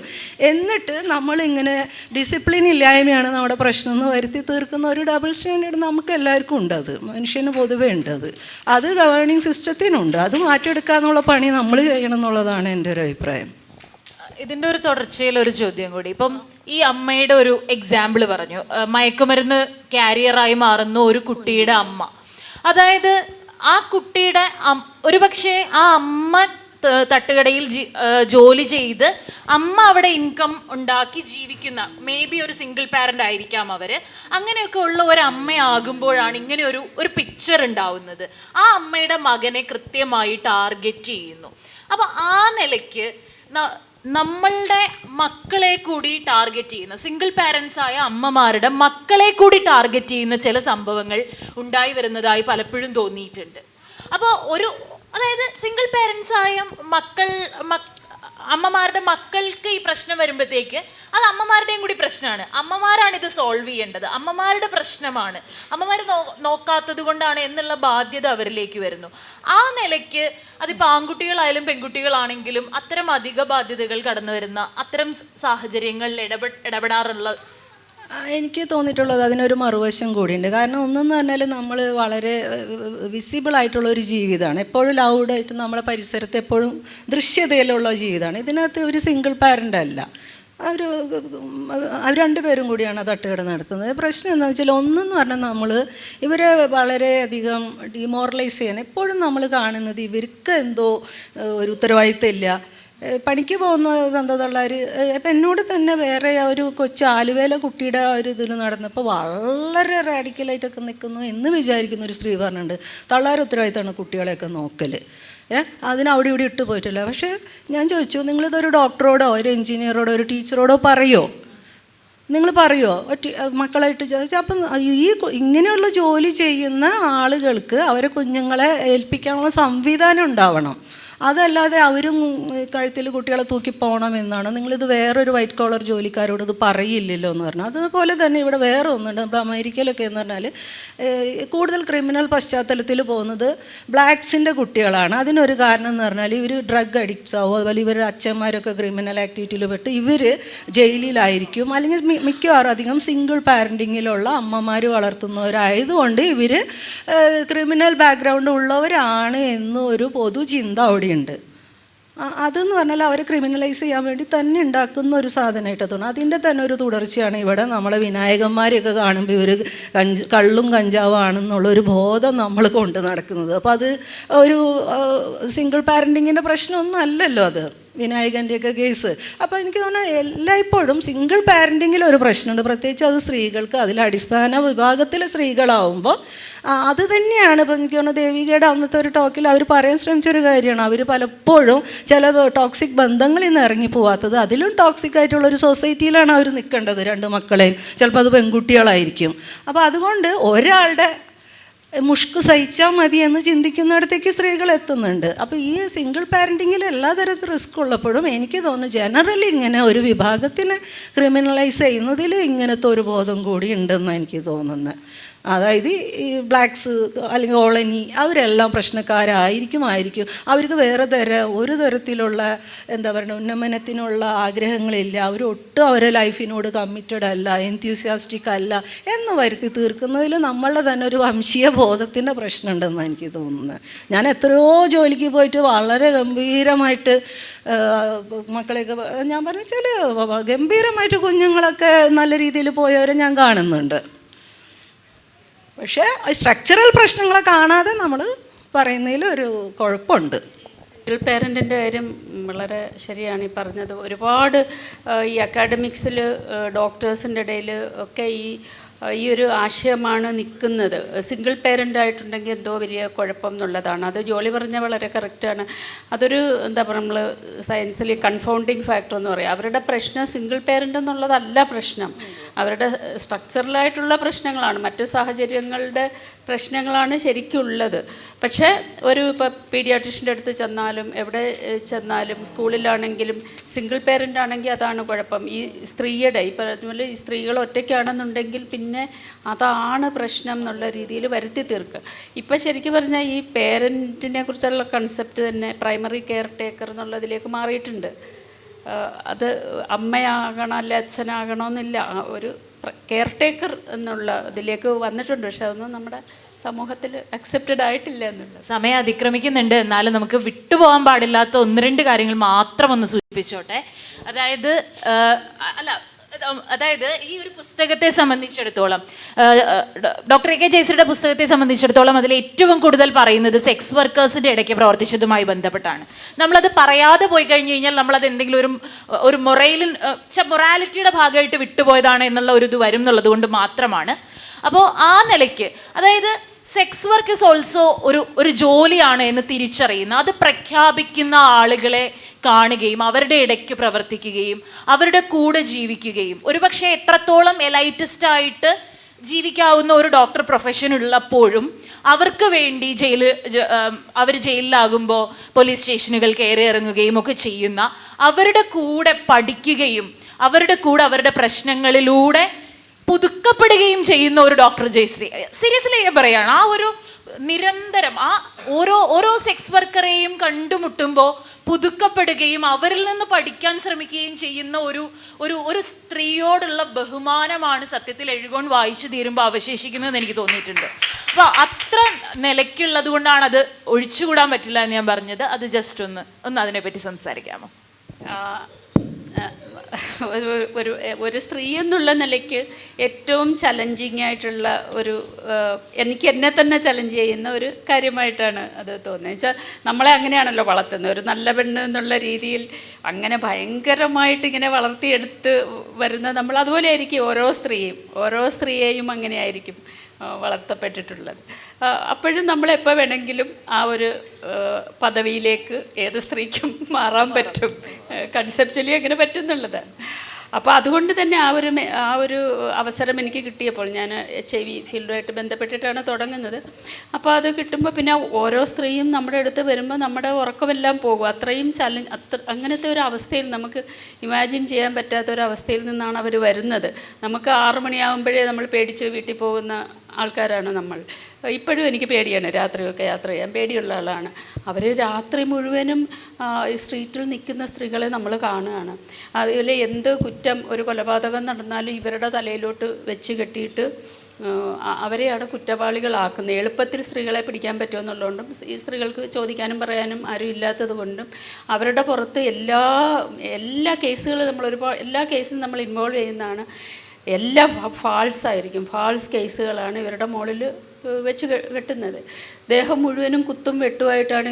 എന്നിട്ട് നമ്മളിങ്ങനെ ഡിസിപ്ലിൻ ഇല്ലായ്മയാണ് നമ്മുടെ പ്രശ്നം എന്ന് വരുത്തി തീർക്കുന്ന ഒരു ഡബിൾ സ്റ്റാൻഡേർഡ് നമുക്ക് എല്ലാവർക്കും ഉണ്ട്. അത് മനുഷ്യന് പൊതുവേ ഉണ്ട്. അത് ഗവേണിംഗ് സിസ്റ്റത്തിനുണ്ട്. അത് മാറ്റിയെടുക്കുക എന്നുള്ള പണി നമ്മൾ ചെയ്യണം എന്നുള്ളതാണ് എൻ്റെ ഒരു അഭിപ്രായം. ഇതിൻ്റെ ഒരു തുടർച്ചയിൽ ഒരു ചോദ്യം കൂടി. ഇപ്പം ഈ അമ്മയുടെ ഒരു എക്സാമ്പിൾ പറഞ്ഞു, മയക്കുമരുന്ന് ക്യാരിയറായി മാറുന്ന ഒരു കുട്ടിയുടെ അമ്മ. അതായത് ആ കുട്ടിയുടെ ഒരുപക്ഷെ ആ അമ്മ തട്ടുകടയിൽ ജോലി ചെയ്ത് അമ്മ അവിടെ ഇൻകം ഉണ്ടാക്കി ജീവിക്കുന്ന മേ ബി ഒരു സിംഗിൾ പാരന്റ് ആയിരിക്കാം അവര്. അങ്ങനെയൊക്കെ ഉള്ള ഒരു അമ്മയാകുമ്പോഴാണ് ഇങ്ങനെ ഒരു പിക്ചർ ഉണ്ടാവുന്നത്. ആ അമ്മയുടെ മകനെ കൃത്യമായി ടാർഗറ്റ് ചെയ്യുന്നു. അപ്പൊ ആ നിലയ്ക്ക് നമ്മളുടെ മക്കളെ കൂടി ടാർഗറ്റ് ചെയ്യുന്ന, സിംഗിൾ പാരൻസ് ആയ അമ്മമാരുടെ മക്കളെ കൂടി ടാർഗറ്റ് ചെയ്യുന്ന ചില സംഭവങ്ങൾ ഉണ്ടായി വരുന്നതായി പലപ്പോഴും തോന്നിയിട്ടുണ്ട്. അപ്പോൾ അതായത് സിംഗിൾ പാരൻസ് ആയ അമ്മമാരുടെ മക്കൾക്ക് ഈ പ്രശ്നം വരുമ്പോഴത്തേക്ക് അത് അമ്മമാരുടെയും കൂടി പ്രശ്നമാണ്. അമ്മമാരാണ് ഇത് സോൾവ് ചെയ്യേണ്ടത്, അമ്മമാരുടെ പ്രശ്നമാണ്, അമ്മമാർ നോക്കാത്തത് കൊണ്ടാണ് എന്നുള്ള ബാധ്യത അവരിലേക്ക് വരുന്നു. ആ നിലയ്ക്ക് അതിപ്പോൾ ആൺകുട്ടികളായാലും പെൺകുട്ടികളാണെങ്കിലും അത്തരം അധിക ബാധ്യതകൾ കടന്നു വരുന്ന അത്തരം സാഹചര്യങ്ങളിൽ ഇടപെടാറുള്ള എനിക്ക് തോന്നിയിട്ടുള്ളത് അതിനൊരു മറുവശം കൂടിയുണ്ട്. കാരണം ഒന്നെന്ന് പറഞ്ഞാൽ നമ്മൾ വളരെ വിസിബിൾ ആയിട്ടുള്ള ഒരു ജീവിതമാണ്, എപ്പോഴും ലൗഡായിട്ട് നമ്മളെ പരിസരത്ത് എപ്പോഴും ദൃശ്യതയിലുള്ള ജീവിതമാണ്. ഇതിനകത്ത് ഒരു സിംഗിൾ പാരൻ്റ് അല്ല, അവർ രണ്ടുപേരും കൂടിയാണ് തട്ടുകട നടത്തുന്നത്. പ്രശ്നം എന്താണെന്ന് വെച്ചാൽ ഒന്നെന്ന് പറഞ്ഞാൽ ഇവരെ വളരെയധികം ഡിമോറലൈസ് ചെയ്യാൻ എപ്പോഴും നമ്മൾ കാണുന്നത് ഇവർക്ക് എന്തോ ഒരു ഉത്തരവാദിത്തം ഇല്ല, പണിക്ക് പോകുന്ന തന്തതള്ളാർ. ഇപ്പം എന്നോട് തന്നെ വേറെ ഒരു കൊച്ചു ആലുവേല കുട്ടിയുടെ ഒരു ഇതിൽ നടന്നപ്പോൾ വളരെ റാഡിക്കലായിട്ടൊക്കെ നിൽക്കുന്നു എന്ന് വിചാരിക്കുന്ന ഒരു സ്ത്രീ പറഞ്ഞിട്ടുണ്ട്, തള്ളാർ ഉത്തരവാദിത്തമാണ് കുട്ടികളെയൊക്കെ നോക്കൽ, അതിനവിടെ ഇവിടെ ഇട്ട് പോയിട്ടില്ല. പക്ഷേ ഞാൻ ചോദിച്ചു, നിങ്ങളിതൊരു ഡോക്ടറോടോ ഒരു എൻജിനീയറോടോ ഒരു ടീച്ചറോടോ നിങ്ങൾ പറയുമോ മക്കളായിട്ട് ചോദിച്ചാൽ? അപ്പം ഇങ്ങനെയുള്ള ജോലി ചെയ്യുന്ന ആളുകൾക്ക് അവരെ കുഞ്ഞുങ്ങളെ ഏൽപ്പിക്കാനുള്ള സംവിധാനം ഉണ്ടാവണം. അതല്ലാതെ അവരും കഴുത്തിൽ കുട്ടികളെ തൂക്കി പോകണം എന്നാണ്. നിങ്ങളിത് വേറൊരു വൈറ്റ് കോളർ ജോലിക്കാരോട് ഇത് പറയില്ലല്ലോ എന്ന് പറഞ്ഞു. അതുപോലെ തന്നെ ഇവിടെ വേറെ ഒന്നുണ്ട്. ഇപ്പോൾ അമേരിക്കയിലൊക്കെ എന്ന് പറഞ്ഞാൽ കൂടുതൽ ക്രിമിനൽ പശ്ചാത്തലത്തിൽ പോകുന്നത് ബ്ലാക്സിൻ്റെ കുട്ടികളാണ്. അതിനൊരു കാരണം എന്ന് പറഞ്ഞാൽ ഇവർ ഡ്രഗ് അഡിക്ട്സ് ആവും, അതുപോലെ ഇവർ അച്ഛന്മാരൊക്കെ ക്രിമിനൽ ആക്ടിവിറ്റിയിൽ പെട്ട് ഇവർ ജയിലിലായിരിക്കും, അല്ലെങ്കിൽ മിക്കവാറും അധികം സിംഗിൾ പാരൻറ്റിങ്ങിലുള്ള അമ്മമാർ വളർത്തുന്നവരായതുകൊണ്ട് ഇവർ ക്രിമിനൽ ബാക്ക്ഗ്രൗണ്ട് ഉള്ളവരാണ് എന്നൊരു പൊതുചിന്ത അവിടെ ഉണ്ട്. അതെന്ന് പറഞ്ഞാൽ അവരെ ക്രിമിനലൈസ് ചെയ്യാൻ വേണ്ടി തന്നെ ഉണ്ടാക്കുന്ന ഒരു സാധനമായിട്ട് തോന്നുന്നു. അതിൻ്റെ തന്നെ ഒരു തുടർച്ചയാണ് ഇവിടെ നമ്മളെ വിനായകന്മാരെയൊക്കെ കാണുമ്പോൾ ഇവർ കള്ളും കഞ്ചാവും ആണെന്നുള്ളൊരു ബോധം നമ്മൾ കൊണ്ട് നടക്കുന്നത്. അപ്പോൾ അത് ഒരു സിംഗിൾ പാരൻറ്റിങ്ങിൻ്റെ പ്രശ്നമൊന്നും അല്ലല്ലോ അത്, വിനായകൻ്റെയൊക്കെ കേസ്. അപ്പോൾ എനിക്ക് തോന്നുന്നത് എല്ലായ്പ്പോഴും സിംഗിൾ പാരൻറ്റിങ്ങിൽ ഒരു പ്രശ്നമുണ്ട്, പ്രത്യേകിച്ച് അത് സ്ത്രീകൾക്ക്, അതിൽ അടിസ്ഥാന വിഭാഗത്തിലെ സ്ത്രീകളാവുമ്പോൾ അത് തന്നെയാണ്. ഇപ്പോൾ എനിക്ക് തോന്നുന്നു ദേവികയുടെ അന്നത്തെ ഒരു ടോക്കിൽ അവർ പറയാൻ ശ്രമിച്ചൊരു കാര്യമാണ്, അവർ പലപ്പോഴും ചില ടോക്സിക് ബന്ധങ്ങളിൽ നിന്ന് ഇറങ്ങിപ്പോവാത്തത്. അതിലും ടോക്സിക് ആയിട്ടുള്ളൊരു സൊസൈറ്റിയിലാണ് അവർ നിൽക്കേണ്ടത്, രണ്ട് മക്കളെയും, ചിലപ്പോൾ അത് പെൺകുട്ടികളായിരിക്കും. അപ്പോൾ അതുകൊണ്ട് ഒരാളുടെ മുഷ്ക് സഹിച്ചാൽ മതി എന്ന് ചിന്തിക്കുന്നിടത്തേക്ക് സ്ത്രീകൾ എത്തുന്നുണ്ട്. അപ്പോൾ ഈ സിംഗിൾ പാരൻറ്റിങ്ങിൽ എല്ലാ തരത്തിൽ റിസ്ക് ഉള്ളപ്പോഴും എനിക്ക് തോന്നുന്നു ജനറലി ഇങ്ങനെ ഒരു വിഭാഗത്തിനെ ക്രിമിനലൈസ് ചെയ്യുന്നതിൽ ഇങ്ങനത്തെ ഒരു ബോധം കൂടി ഉണ്ടെന്നാണ് എനിക്ക് തോന്നുന്നത്. അതായത് ഈ ബ്ലാക്സ് അല്ലെങ്കിൽ ഓളനി അവരെല്ലാം പ്രശ്നക്കാരായിരിക്കും. അവർക്ക് വേറെ ഒരു തരത്തിലുള്ള എന്താ പറയുക ഉന്നമനത്തിനുള്ള ആഗ്രഹങ്ങളില്ല, അവരൊട്ടും അവരെ ലൈഫിനോട് കമ്മിറ്റഡ് അല്ല, എൻത്യൂസിയാസ്റ്റിക് അല്ല എന്ന് വരുത്തി തീർക്കുന്നതിൽ നമ്മളുടെ തന്നെ ഒരു വംശീയ ബോധത്തിൻ്റെ പ്രശ്നമുണ്ടെന്നാണ് എനിക്ക് തോന്നുന്നത്. ഞാൻ എത്രയോ ജോലിക്ക് പോയിട്ട് വളരെ ഗംഭീരമായിട്ട് മക്കളെയൊക്കെ ഞാൻ പറഞ്ഞാൽ ഗംഭീരമായിട്ട് കുഞ്ഞുങ്ങളൊക്കെ നല്ല രീതിയിൽ പോയവരെ ഞാൻ കാണുന്നുണ്ട്. പക്ഷേ സ്ട്രക്ചറൽ പ്രശ്നങ്ങളെ കാണാതെ നമ്മൾ പറയുന്നതിൽ ഒരു കുഴപ്പമുണ്ട്. സിംഗിൾ പേരൻറ്റിൻ്റെ കാര്യം വളരെ ശരിയാണ് ഈ പറഞ്ഞത്. ഒരുപാട് ഈ അക്കാഡമിക്സിൽ ഡോക്ടേഴ്സിൻ്റെ ഇടയിൽ ഒക്കെ ഈ ഒരു ആശയമാണ് നിൽക്കുന്നത്. സിംഗിൾ പേരൻ്റ് ആയിട്ടുണ്ടെങ്കിൽ എന്തോ വലിയ കുഴപ്പം എന്നുള്ളതാണ്. അത് ജോലി പറഞ്ഞാൽ വളരെ കറക്റ്റാണ്. അതൊരു എന്താ പറയുക, നമ്മൾ സയൻസിൽ കൺഫൗണ്ടിങ് ഫാക്ടർ എന്ന് പറയും. അവരുടെ പ്രശ്നം സിംഗിൾ പേരൻ്റ് എന്നുള്ളതല്ല പ്രശ്നം, അവരുടെ സ്ട്രക്ചറലായിട്ടുള്ള പ്രശ്നങ്ങളാണ്, മറ്റ് സാഹചര്യങ്ങളുടെ പ്രശ്നങ്ങളാണ് ശരിക്കുള്ളത്. പക്ഷേ ഇപ്പോൾ പീഡിയാട്രിഷ്യൻ്റെ അടുത്ത് ചെന്നാലും എവിടെ ചെന്നാലും സ്കൂളിലാണെങ്കിലും സിംഗിൾ പേരൻ്റ് ആണെങ്കിൽ അതാണ് കുഴപ്പം. ഈ സ്ത്രീയുടെ ഇപ്പോൾ അതുപോലെ ഈ സ്ത്രീകൾ ഒറ്റയ്ക്കാണെന്നുണ്ടെങ്കിൽ പിന്നെ അതാണ് പ്രശ്നം എന്നുള്ള രീതിയിൽ വരുത്തി തീർക്കുക. ഇപ്പം ശരിക്കും പറഞ്ഞാൽ ഈ പേരൻറ്റിനെ കുറിച്ചുള്ള കൺസെപ്റ്റ് തന്നെ പ്രൈമറി കെയർ ടേക്കർ എന്നുള്ളതിലേക്ക് മാറിയിട്ടുണ്ട്. അത് അമ്മയാകണം അല്ലെ അച്ഛനാകണമെന്നില്ല, ഒരു കെയർ ടേക്കർ എന്നുള്ള ഇതിലേക്ക് വന്നിട്ടുണ്ട്. പക്ഷെ അതൊന്നും നമ്മുടെ സമൂഹത്തിൽ അക്സെപ്റ്റഡ് ആയിട്ടില്ല എന്നുള്ളത്. സമയം അതിക്രമിക്കുന്നുണ്ട്, എന്നാലും നമുക്ക് വിട്ടുപോകാൻ പാടില്ലാത്ത ഒന്ന് രണ്ട് കാര്യങ്ങൾ മാത്രം ഒന്ന് സൂചിപ്പിച്ചോട്ടെ. അതായത് അതായത് ഈ ഒരു പുസ്തകത്തെ സംബന്ധിച്ചിടത്തോളം ഡോക്ടർ എ കെ ജയശ്രീയുടെ പുസ്തകത്തെ സംബന്ധിച്ചിടത്തോളം അതിൽ ഏറ്റവും കൂടുതൽ പറയുന്നത് സെക്സ് വർക്കേഴ്സിന്റെ ഇടയ്ക്ക് പ്രവർത്തിച്ചതുമായി ബന്ധപ്പെട്ടാണ്. നമ്മളത് പറയാതെ പോയി കഴിഞ്ഞു കഴിഞ്ഞാൽ നമ്മളത് എന്തെങ്കിലും ഒരു മൊറാലിറ്റിയുടെ ഭാഗമായിട്ട് വിട്ടുപോയതാണ് എന്നുള്ള ഒരു ഇത് വരും എന്നുള്ളത് കൊണ്ട് മാത്രമാണ്. അപ്പോൾ ആ നിലയ്ക്ക് അതായത് സെക്സ് വർക്ക് ഇസ് ഓൾസോ ഒരു ജോലിയാണ് എന്ന് തിരിച്ചറിയുന്ന, അത് പ്രഖ്യാപിക്കുന്ന ആളുകളെ കാണുകയും അവരുടെ ഇടയ്ക്ക് പ്രവർത്തിക്കുകയും അവരുടെ കൂടെ ജീവിക്കുകയും ഒരുപക്ഷെ എത്രത്തോളം എലൈറ്റിസ്റ്റ് ആയിട്ട് ജീവിക്കാവുന്ന ഒരു ഡോക്ടർ പ്രൊഫഷൻ ഉള്ളപ്പോഴും അവർക്ക് വേണ്ടി അവർ ജയിലിലാകുമ്പോൾ പോലീസ് സ്റ്റേഷനുകൾ കയറി ഇറങ്ങുകയും ഒക്കെ ചെയ്യുന്ന, അവരുടെ കൂടെ പഠിക്കുകയും അവരുടെ കൂടെ അവരുടെ പ്രശ്നങ്ങളിലൂടെ പുതുക്കപ്പെടുകയും ചെയ്യുന്ന ഒരു ഡോക്ടർ ജയശ്രീ. സീരിയസ്ലി പറയാണ്, ആ ഒരു നിരന്തരം ആ ഓരോ സെക്സ് വർക്കറെയും കണ്ടുമുട്ടുമ്പോൾ പുതുക്കപ്പെടുകയും അവരിൽ നിന്ന് പഠിക്കാൻ ശ്രമിക്കുകയും ചെയ്യുന്ന ഒരു സ്ത്രീയോടുള്ള ബഹുമാനമാണ് സത്യത്തിൽ എഴുകോൺ വായിച്ചു തീരുമ്പോൾ അവശേഷിക്കുന്നതെന്ന് എനിക്ക് തോന്നിയിട്ടുണ്ട്. അപ്പോൾ അത്ര നിലയ്ക്കുള്ളത് കൊണ്ടാണ് അത് ഒഴിച്ചുകൂടാൻ പറ്റില്ല എന്ന് ഞാൻ പറഞ്ഞത്. അത് ജസ്റ്റ് ഒന്ന് അതിനെപ്പറ്റി സംസാരിക്കാമോ? ഒരു സ്ത്രീ എന്നുള്ള നിലയ്ക്ക് ഏറ്റവും ചലഞ്ചിങ് ആയിട്ടുള്ള എനിക്ക് എന്നെ തന്നെ ചലഞ്ച് ചെയ്യുന്ന ഒരു കാര്യമായിട്ടാണ് അത് തോന്നുന്നത്. വെച്ചാൽ നമ്മളെ അങ്ങനെയാണല്ലോ വളർത്തുന്നത്, ഒരു നല്ല പെണ്ണ് എന്നുള്ള രീതിയിൽ അങ്ങനെ ഭയങ്കരമായിട്ട് ഇങ്ങനെ വളർത്തിയെടുത്ത് വരുന്ന നമ്മൾ അതുപോലെ ആയിരിക്കും ഓരോ സ്ത്രീയെയും അങ്ങനെയായിരിക്കും വളർത്തപ്പെട്ടിട്ടുള്ളത്. അപ്പോഴും നമ്മളെപ്പോൾ വേണമെങ്കിലും ആ ഒരു പദവിയിലേക്ക് ഏത് സ്ത്രീക്കും മാറാൻ പറ്റും, കൺസെപ്ച്വലി അങ്ങനെ പറ്റുന്നുള്ളതാണ്. അപ്പോൾ അതുകൊണ്ട് തന്നെ ആ ഒരു അവസരം എനിക്ക് കിട്ടിയപ്പോൾ, ഞാൻ HIV ഫീൽഡുമായിട്ട് ബന്ധപ്പെട്ടിട്ടാണ് തുടങ്ങുന്നത്. അപ്പോൾ അത് കിട്ടുമ്പോൾ പിന്നെ ഓരോ സ്ത്രീയും നമ്മുടെ അടുത്ത് വരുമ്പോൾ നമ്മുടെ ഉറക്കമെല്ലാം പോകും. അത്രയും അങ്ങനത്തെ ഒരു അവസ്ഥയിൽ നമുക്ക് ഇമാജിൻ ചെയ്യാൻ പറ്റാത്ത ഒരു അവസ്ഥയിൽ നിന്നാണ് അവർ വരുന്നത്. നമുക്ക് 6 മണിയാകുമ്പോഴേ നമ്മൾ പേടിച്ച് വീട്ടിൽ പോകുന്ന ആൾക്കാരാണ് നമ്മൾ. ഇപ്പോഴും എനിക്ക് പേടിയാണ്, രാത്രിയൊക്കെ യാത്ര ചെയ്യാൻ പേടിയുള്ള ആളാണ്. അവർ രാത്രി മുഴുവനും സ്ട്രീറ്റിൽ നിൽക്കുന്ന സ്ത്രീകളെ നമ്മൾ കാണുകയാണ്. അതുപോലെ എന്ത് കുറ്റം, ഒരു കൊലപാതകം നടന്നാലും ഇവരുടെ തലയിലോട്ട് വെച്ച് കെട്ടിയിട്ട് അവരെയാണ് കുറ്റവാളികളാക്കുന്നത്. എളുപ്പത്തിൽ സ്ത്രീകളെ പിടിക്കാൻ പറ്റുമെന്നുള്ളതുകൊണ്ടും ഈ സ്ത്രീകൾക്ക് ചോദിക്കാനും പറയാനും ആരും ഇല്ലാത്തത് കൊണ്ടും അവരുടെ പുറത്ത് എല്ലാ കേസുകളും എല്ലാ കേസും നമ്മൾ ഇൻവോൾവ് ചെയ്യുന്നതാണ്. എല്ലാം ഫാൾസായിരിക്കും, ഫാൾസ് കേസുകളാണ് ഇവരുടെ മുകളിൽ വെച്ച് കെട്ടുന്നത്. ദേഹം മുഴുവനും കുത്തും വെട്ടുമായിട്ടാണ്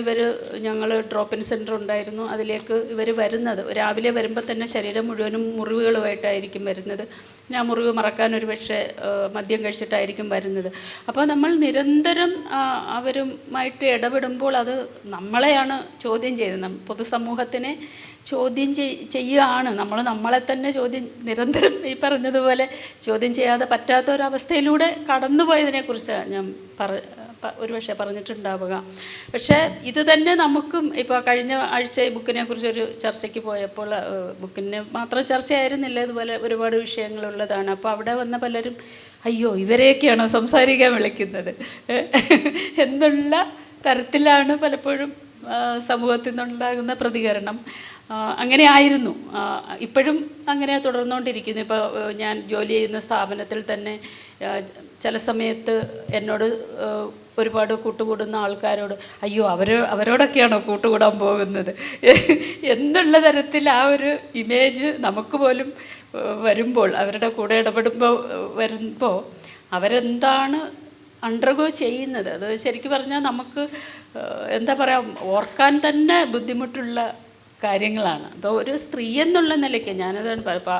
ഞങ്ങൾ ഡ്രോപ്പിൻ സെൻറ്റർ ഉണ്ടായിരുന്നു, അതിലേക്ക് ഇവർ വരുന്നത്. രാവിലെ വരുമ്പോൾ തന്നെ ശരീരം മുഴുവനും മുറിവുകളുമായിട്ടായിരിക്കും വരുന്നത്. ഞാൻ മുറിവ് മറക്കാൻ ഒരു പക്ഷേ മദ്യം കഴിച്ചിട്ടായിരിക്കും വരുന്നത്. അപ്പോൾ നമ്മൾ നിരന്തരം അവരുമായിട്ട് ഇടപെടുമ്പോൾ അത് നമ്മളെയാണ് ചോദ്യം ചെയ്യുന്നത്, പൊതുസമൂഹത്തിനെ ചോദ്യം ചെയ്യുകയാണ്. നമ്മളെ തന്നെ നിരന്തരം ഈ പറഞ്ഞതുപോലെ ചോദ്യം ചെയ്യാതെ പറ്റാത്ത ഒരവസ്ഥയിലൂടെ കടന്നുപോയതിനെക്കുറിച്ചാണ് ഞാൻ ഒരുപക്ഷെ പറഞ്ഞിട്ടുണ്ടാവുക. പക്ഷേ ഇത് തന്നെ നമുക്കും ഇപ്പോൾ കഴിഞ്ഞ ആഴ്ച ഈ ബുക്കിനെ കുറിച്ചൊരു ചർച്ചയ്ക്ക് പോയപ്പോൾ, ബുക്കിനെ മാത്രം ചർച്ചയായിരുന്നില്ല, ഇതുപോലെ ഒരുപാട് വിഷയങ്ങളുള്ളതാണ്. അപ്പോൾ അവിടെ വന്ന പലരും അയ്യോ ഇവരെയൊക്കെയാണോ സംസാരിക്കാൻ വിളിക്കുന്നത് എന്നുള്ള തരത്തിലാണ് പലപ്പോഴും സമൂഹത്തിൽ നിന്നുണ്ടാകുന്ന പ്രതികരണം. അങ്ങനെ ആയിരുന്നു, ഇപ്പോഴും അങ്ങനെ തുടർന്നുകൊണ്ടിരിക്കുന്നു. ഇപ്പോൾ ഞാൻ ജോലി ചെയ്യുന്ന സ്ഥാപനത്തിൽ തന്നെ ചില സമയത്ത് എന്നോട് ഒരുപാട് കൂട്ടുകൂടുന്ന ആൾക്കാരോട് അയ്യോ അവരോടൊക്കെയാണോ കൂട്ടുകൂടാൻ പോകുന്നത് എന്നുള്ള തരത്തിൽ ആ ഒരു ഇമേജ് നമുക്ക് പോലും വരുമ്പോൾ, അവരുടെ കൂടെ വരുമ്പോൾ അവരെന്താണ് അണ്ടർഗോ ചെയ്യുന്നത്, അത് ശരിക്കും പറഞ്ഞാൽ നമുക്ക് എന്താ പറയുക, ഓർക്കാൻ തന്നെ ബുദ്ധിമുട്ടുള്ള കാര്യങ്ങളാണ്. അപ്പോൾ ഒരു സ്ത്രീ എന്നുള്ള നിലയ്ക്ക് ഞാനതാണ് ഇപ്പോൾ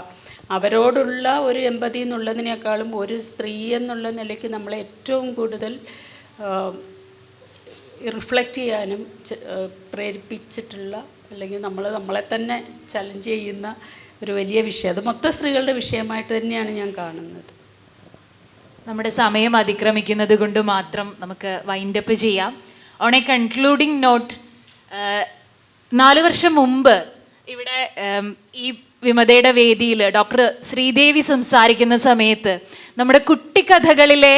അവരോടുള്ള ഒരു എമ്പതി എന്നുള്ളതിനേക്കാളും ഒരു സ്ത്രീ എന്നുള്ള നിലയ്ക്ക് നമ്മളെ ഏറ്റവും കൂടുതൽ റിഫ്ലക്റ്റ് ചെയ്യാനും പ്രേരിപ്പിച്ചിട്ടുള്ള, അല്ലെങ്കിൽ നമ്മളെ തന്നെ ചലഞ്ച് ചെയ്യുന്ന ഒരു വലിയ വിഷയം, അത് മൊത്തം സ്ത്രീകളുടെ വിഷയമായിട്ട് തന്നെയാണ് ഞാൻ കാണുന്നത്. നമ്മുടെ സമയം അതിക്രമിക്കുന്നത് കൊണ്ട് മാത്രം നമുക്ക് വൈൻഡപ്പ് ചെയ്യാം. ഓൺ എ കൺക്ലൂഡിങ് നോട്ട്, 4 വർഷം മുമ്പ് ഇവിടെ ഈ വിമതയുടെ വേദിയിൽ ഡോക്ടർ ശ്രീദേവി സംസാരിക്കുന്ന സമയത്ത് നമ്മുടെ കുട്ടിക്കഥകളിലെ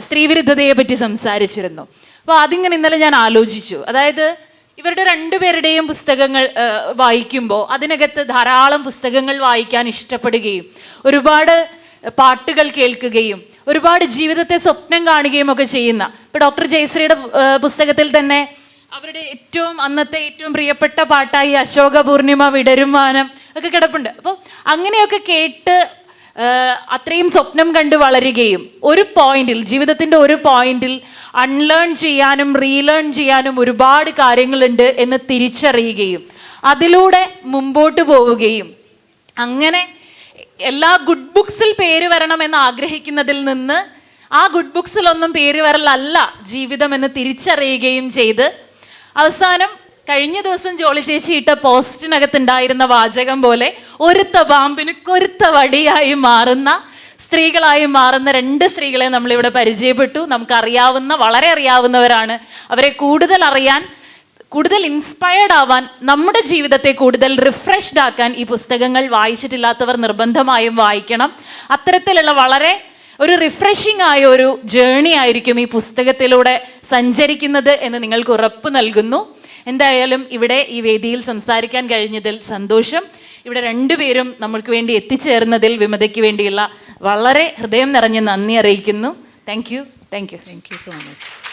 സ്ത്രീവിരുദ്ധതയെ പറ്റി സംസാരിച്ചിരുന്നു. അപ്പോൾ അതിങ്ങനെ ഇന്നലെ ഞാൻ ആലോചിച്ചു. അതായത് ഇവരുടെ 2 പേരുടെയും പുസ്തകങ്ങൾ വായിക്കുമ്പോൾ അതിനകത്ത് ധാരാളം പുസ്തകങ്ങൾ വായിക്കാൻ ഇഷ്ടപ്പെടുകയും ഒരുപാട് പാട്ടുകൾ കേൾക്കുകയും ഒരുപാട് ജീവിതത്തെ സ്വപ്നം കാണുകയും ഒക്കെ ചെയ്യുന്ന, ഇപ്പോൾ ഡോക്ടർ ജയശ്രീയുടെ പുസ്തകത്തിൽ തന്നെ അവരുടെ അന്നത്തെ ഏറ്റവും പ്രിയപ്പെട്ട പാട്ടായി അശോക പൂർണിമ വിടരും വാനം ഒക്കെ കിടപ്പുണ്ട്. അപ്പോൾ അങ്ങനെയൊക്കെ കേട്ട് അത്രയും സ്വപ്നം കണ്ട് വളരുകയും ഒരു പോയിന്റിൽ, ജീവിതത്തിൻ്റെ ഒരു പോയിന്റിൽ അൺലേൺ ചെയ്യാനും റീലേൺ ചെയ്യാനും ഒരുപാട് കാര്യങ്ങളുണ്ട് എന്ന് തിരിച്ചറിയുകയും അതിലൂടെ മുമ്പോട്ട് പോവുകയും അങ്ങനെ എല്ലാ ഗുഡ് ബുക്സിൽ പേര് വരണമെന്ന് ആഗ്രഹിക്കുന്നതിൽ നിന്ന് ആ ഗുഡ് ബുക്സിലൊന്നും പേര് വരലല്ല ജീവിതം എന്ന് തിരിച്ചറിയുകയും ചെയ്ത് അവസാനം കഴിഞ്ഞ ദിവസം ജോളി ചേച്ചി ഇട്ട പോസ്റ്റിനകത്തുണ്ടായിരുന്ന വാചകം പോലെ ഒരുത്ത പാമ്പിന് കൊരുത്ത വടിയായി മാറുന്ന സ്ത്രീകളായി മാറുന്ന 2 സ്ത്രീകളെ നമ്മളിവിടെ പരിചയപ്പെട്ടു. നമുക്കറിയാവുന്ന, വളരെ അറിയാവുന്നവരാണ്. അവരെ കൂടുതൽ അറിയാൻ, കൂടുതൽ ഇൻസ്പയർഡ് ആവാൻ, നമ്മുടെ ജീവിതത്തെ കൂടുതൽ റിഫ്രഷ്ഡ് ആക്കാൻ ഈ പുസ്തകങ്ങൾ വായിച്ചിട്ടില്ലാത്തവർ നിർബന്ധമായും വായിക്കണം. അത്തരത്തിലുള്ള വളരെ ഒരു റിഫ്രഷിംഗ് ആയ ഒരു ജേണി ആയിരിക്കും ഈ പുസ്തകത്തിലൂടെ സഞ്ചരിക്കുന്നത് എന്ന് നിങ്ങൾക്ക് ഉറപ്പ് നൽകുന്നു. എന്തായാലും ഇവിടെ ഈ വേദിയിൽ സംസാരിക്കാൻ കഴിഞ്ഞതിൽ സന്തോഷം. ഇവിടെ 2 പേരും നമ്മൾക്ക് വേണ്ടി എത്തിച്ചേർന്നതിൽ വിമതയ്ക്ക് വേണ്ടിയുള്ള വളരെ ഹൃദയം നിറഞ്ഞ നന്ദി അറിയിക്കുന്നു. Thank you so much.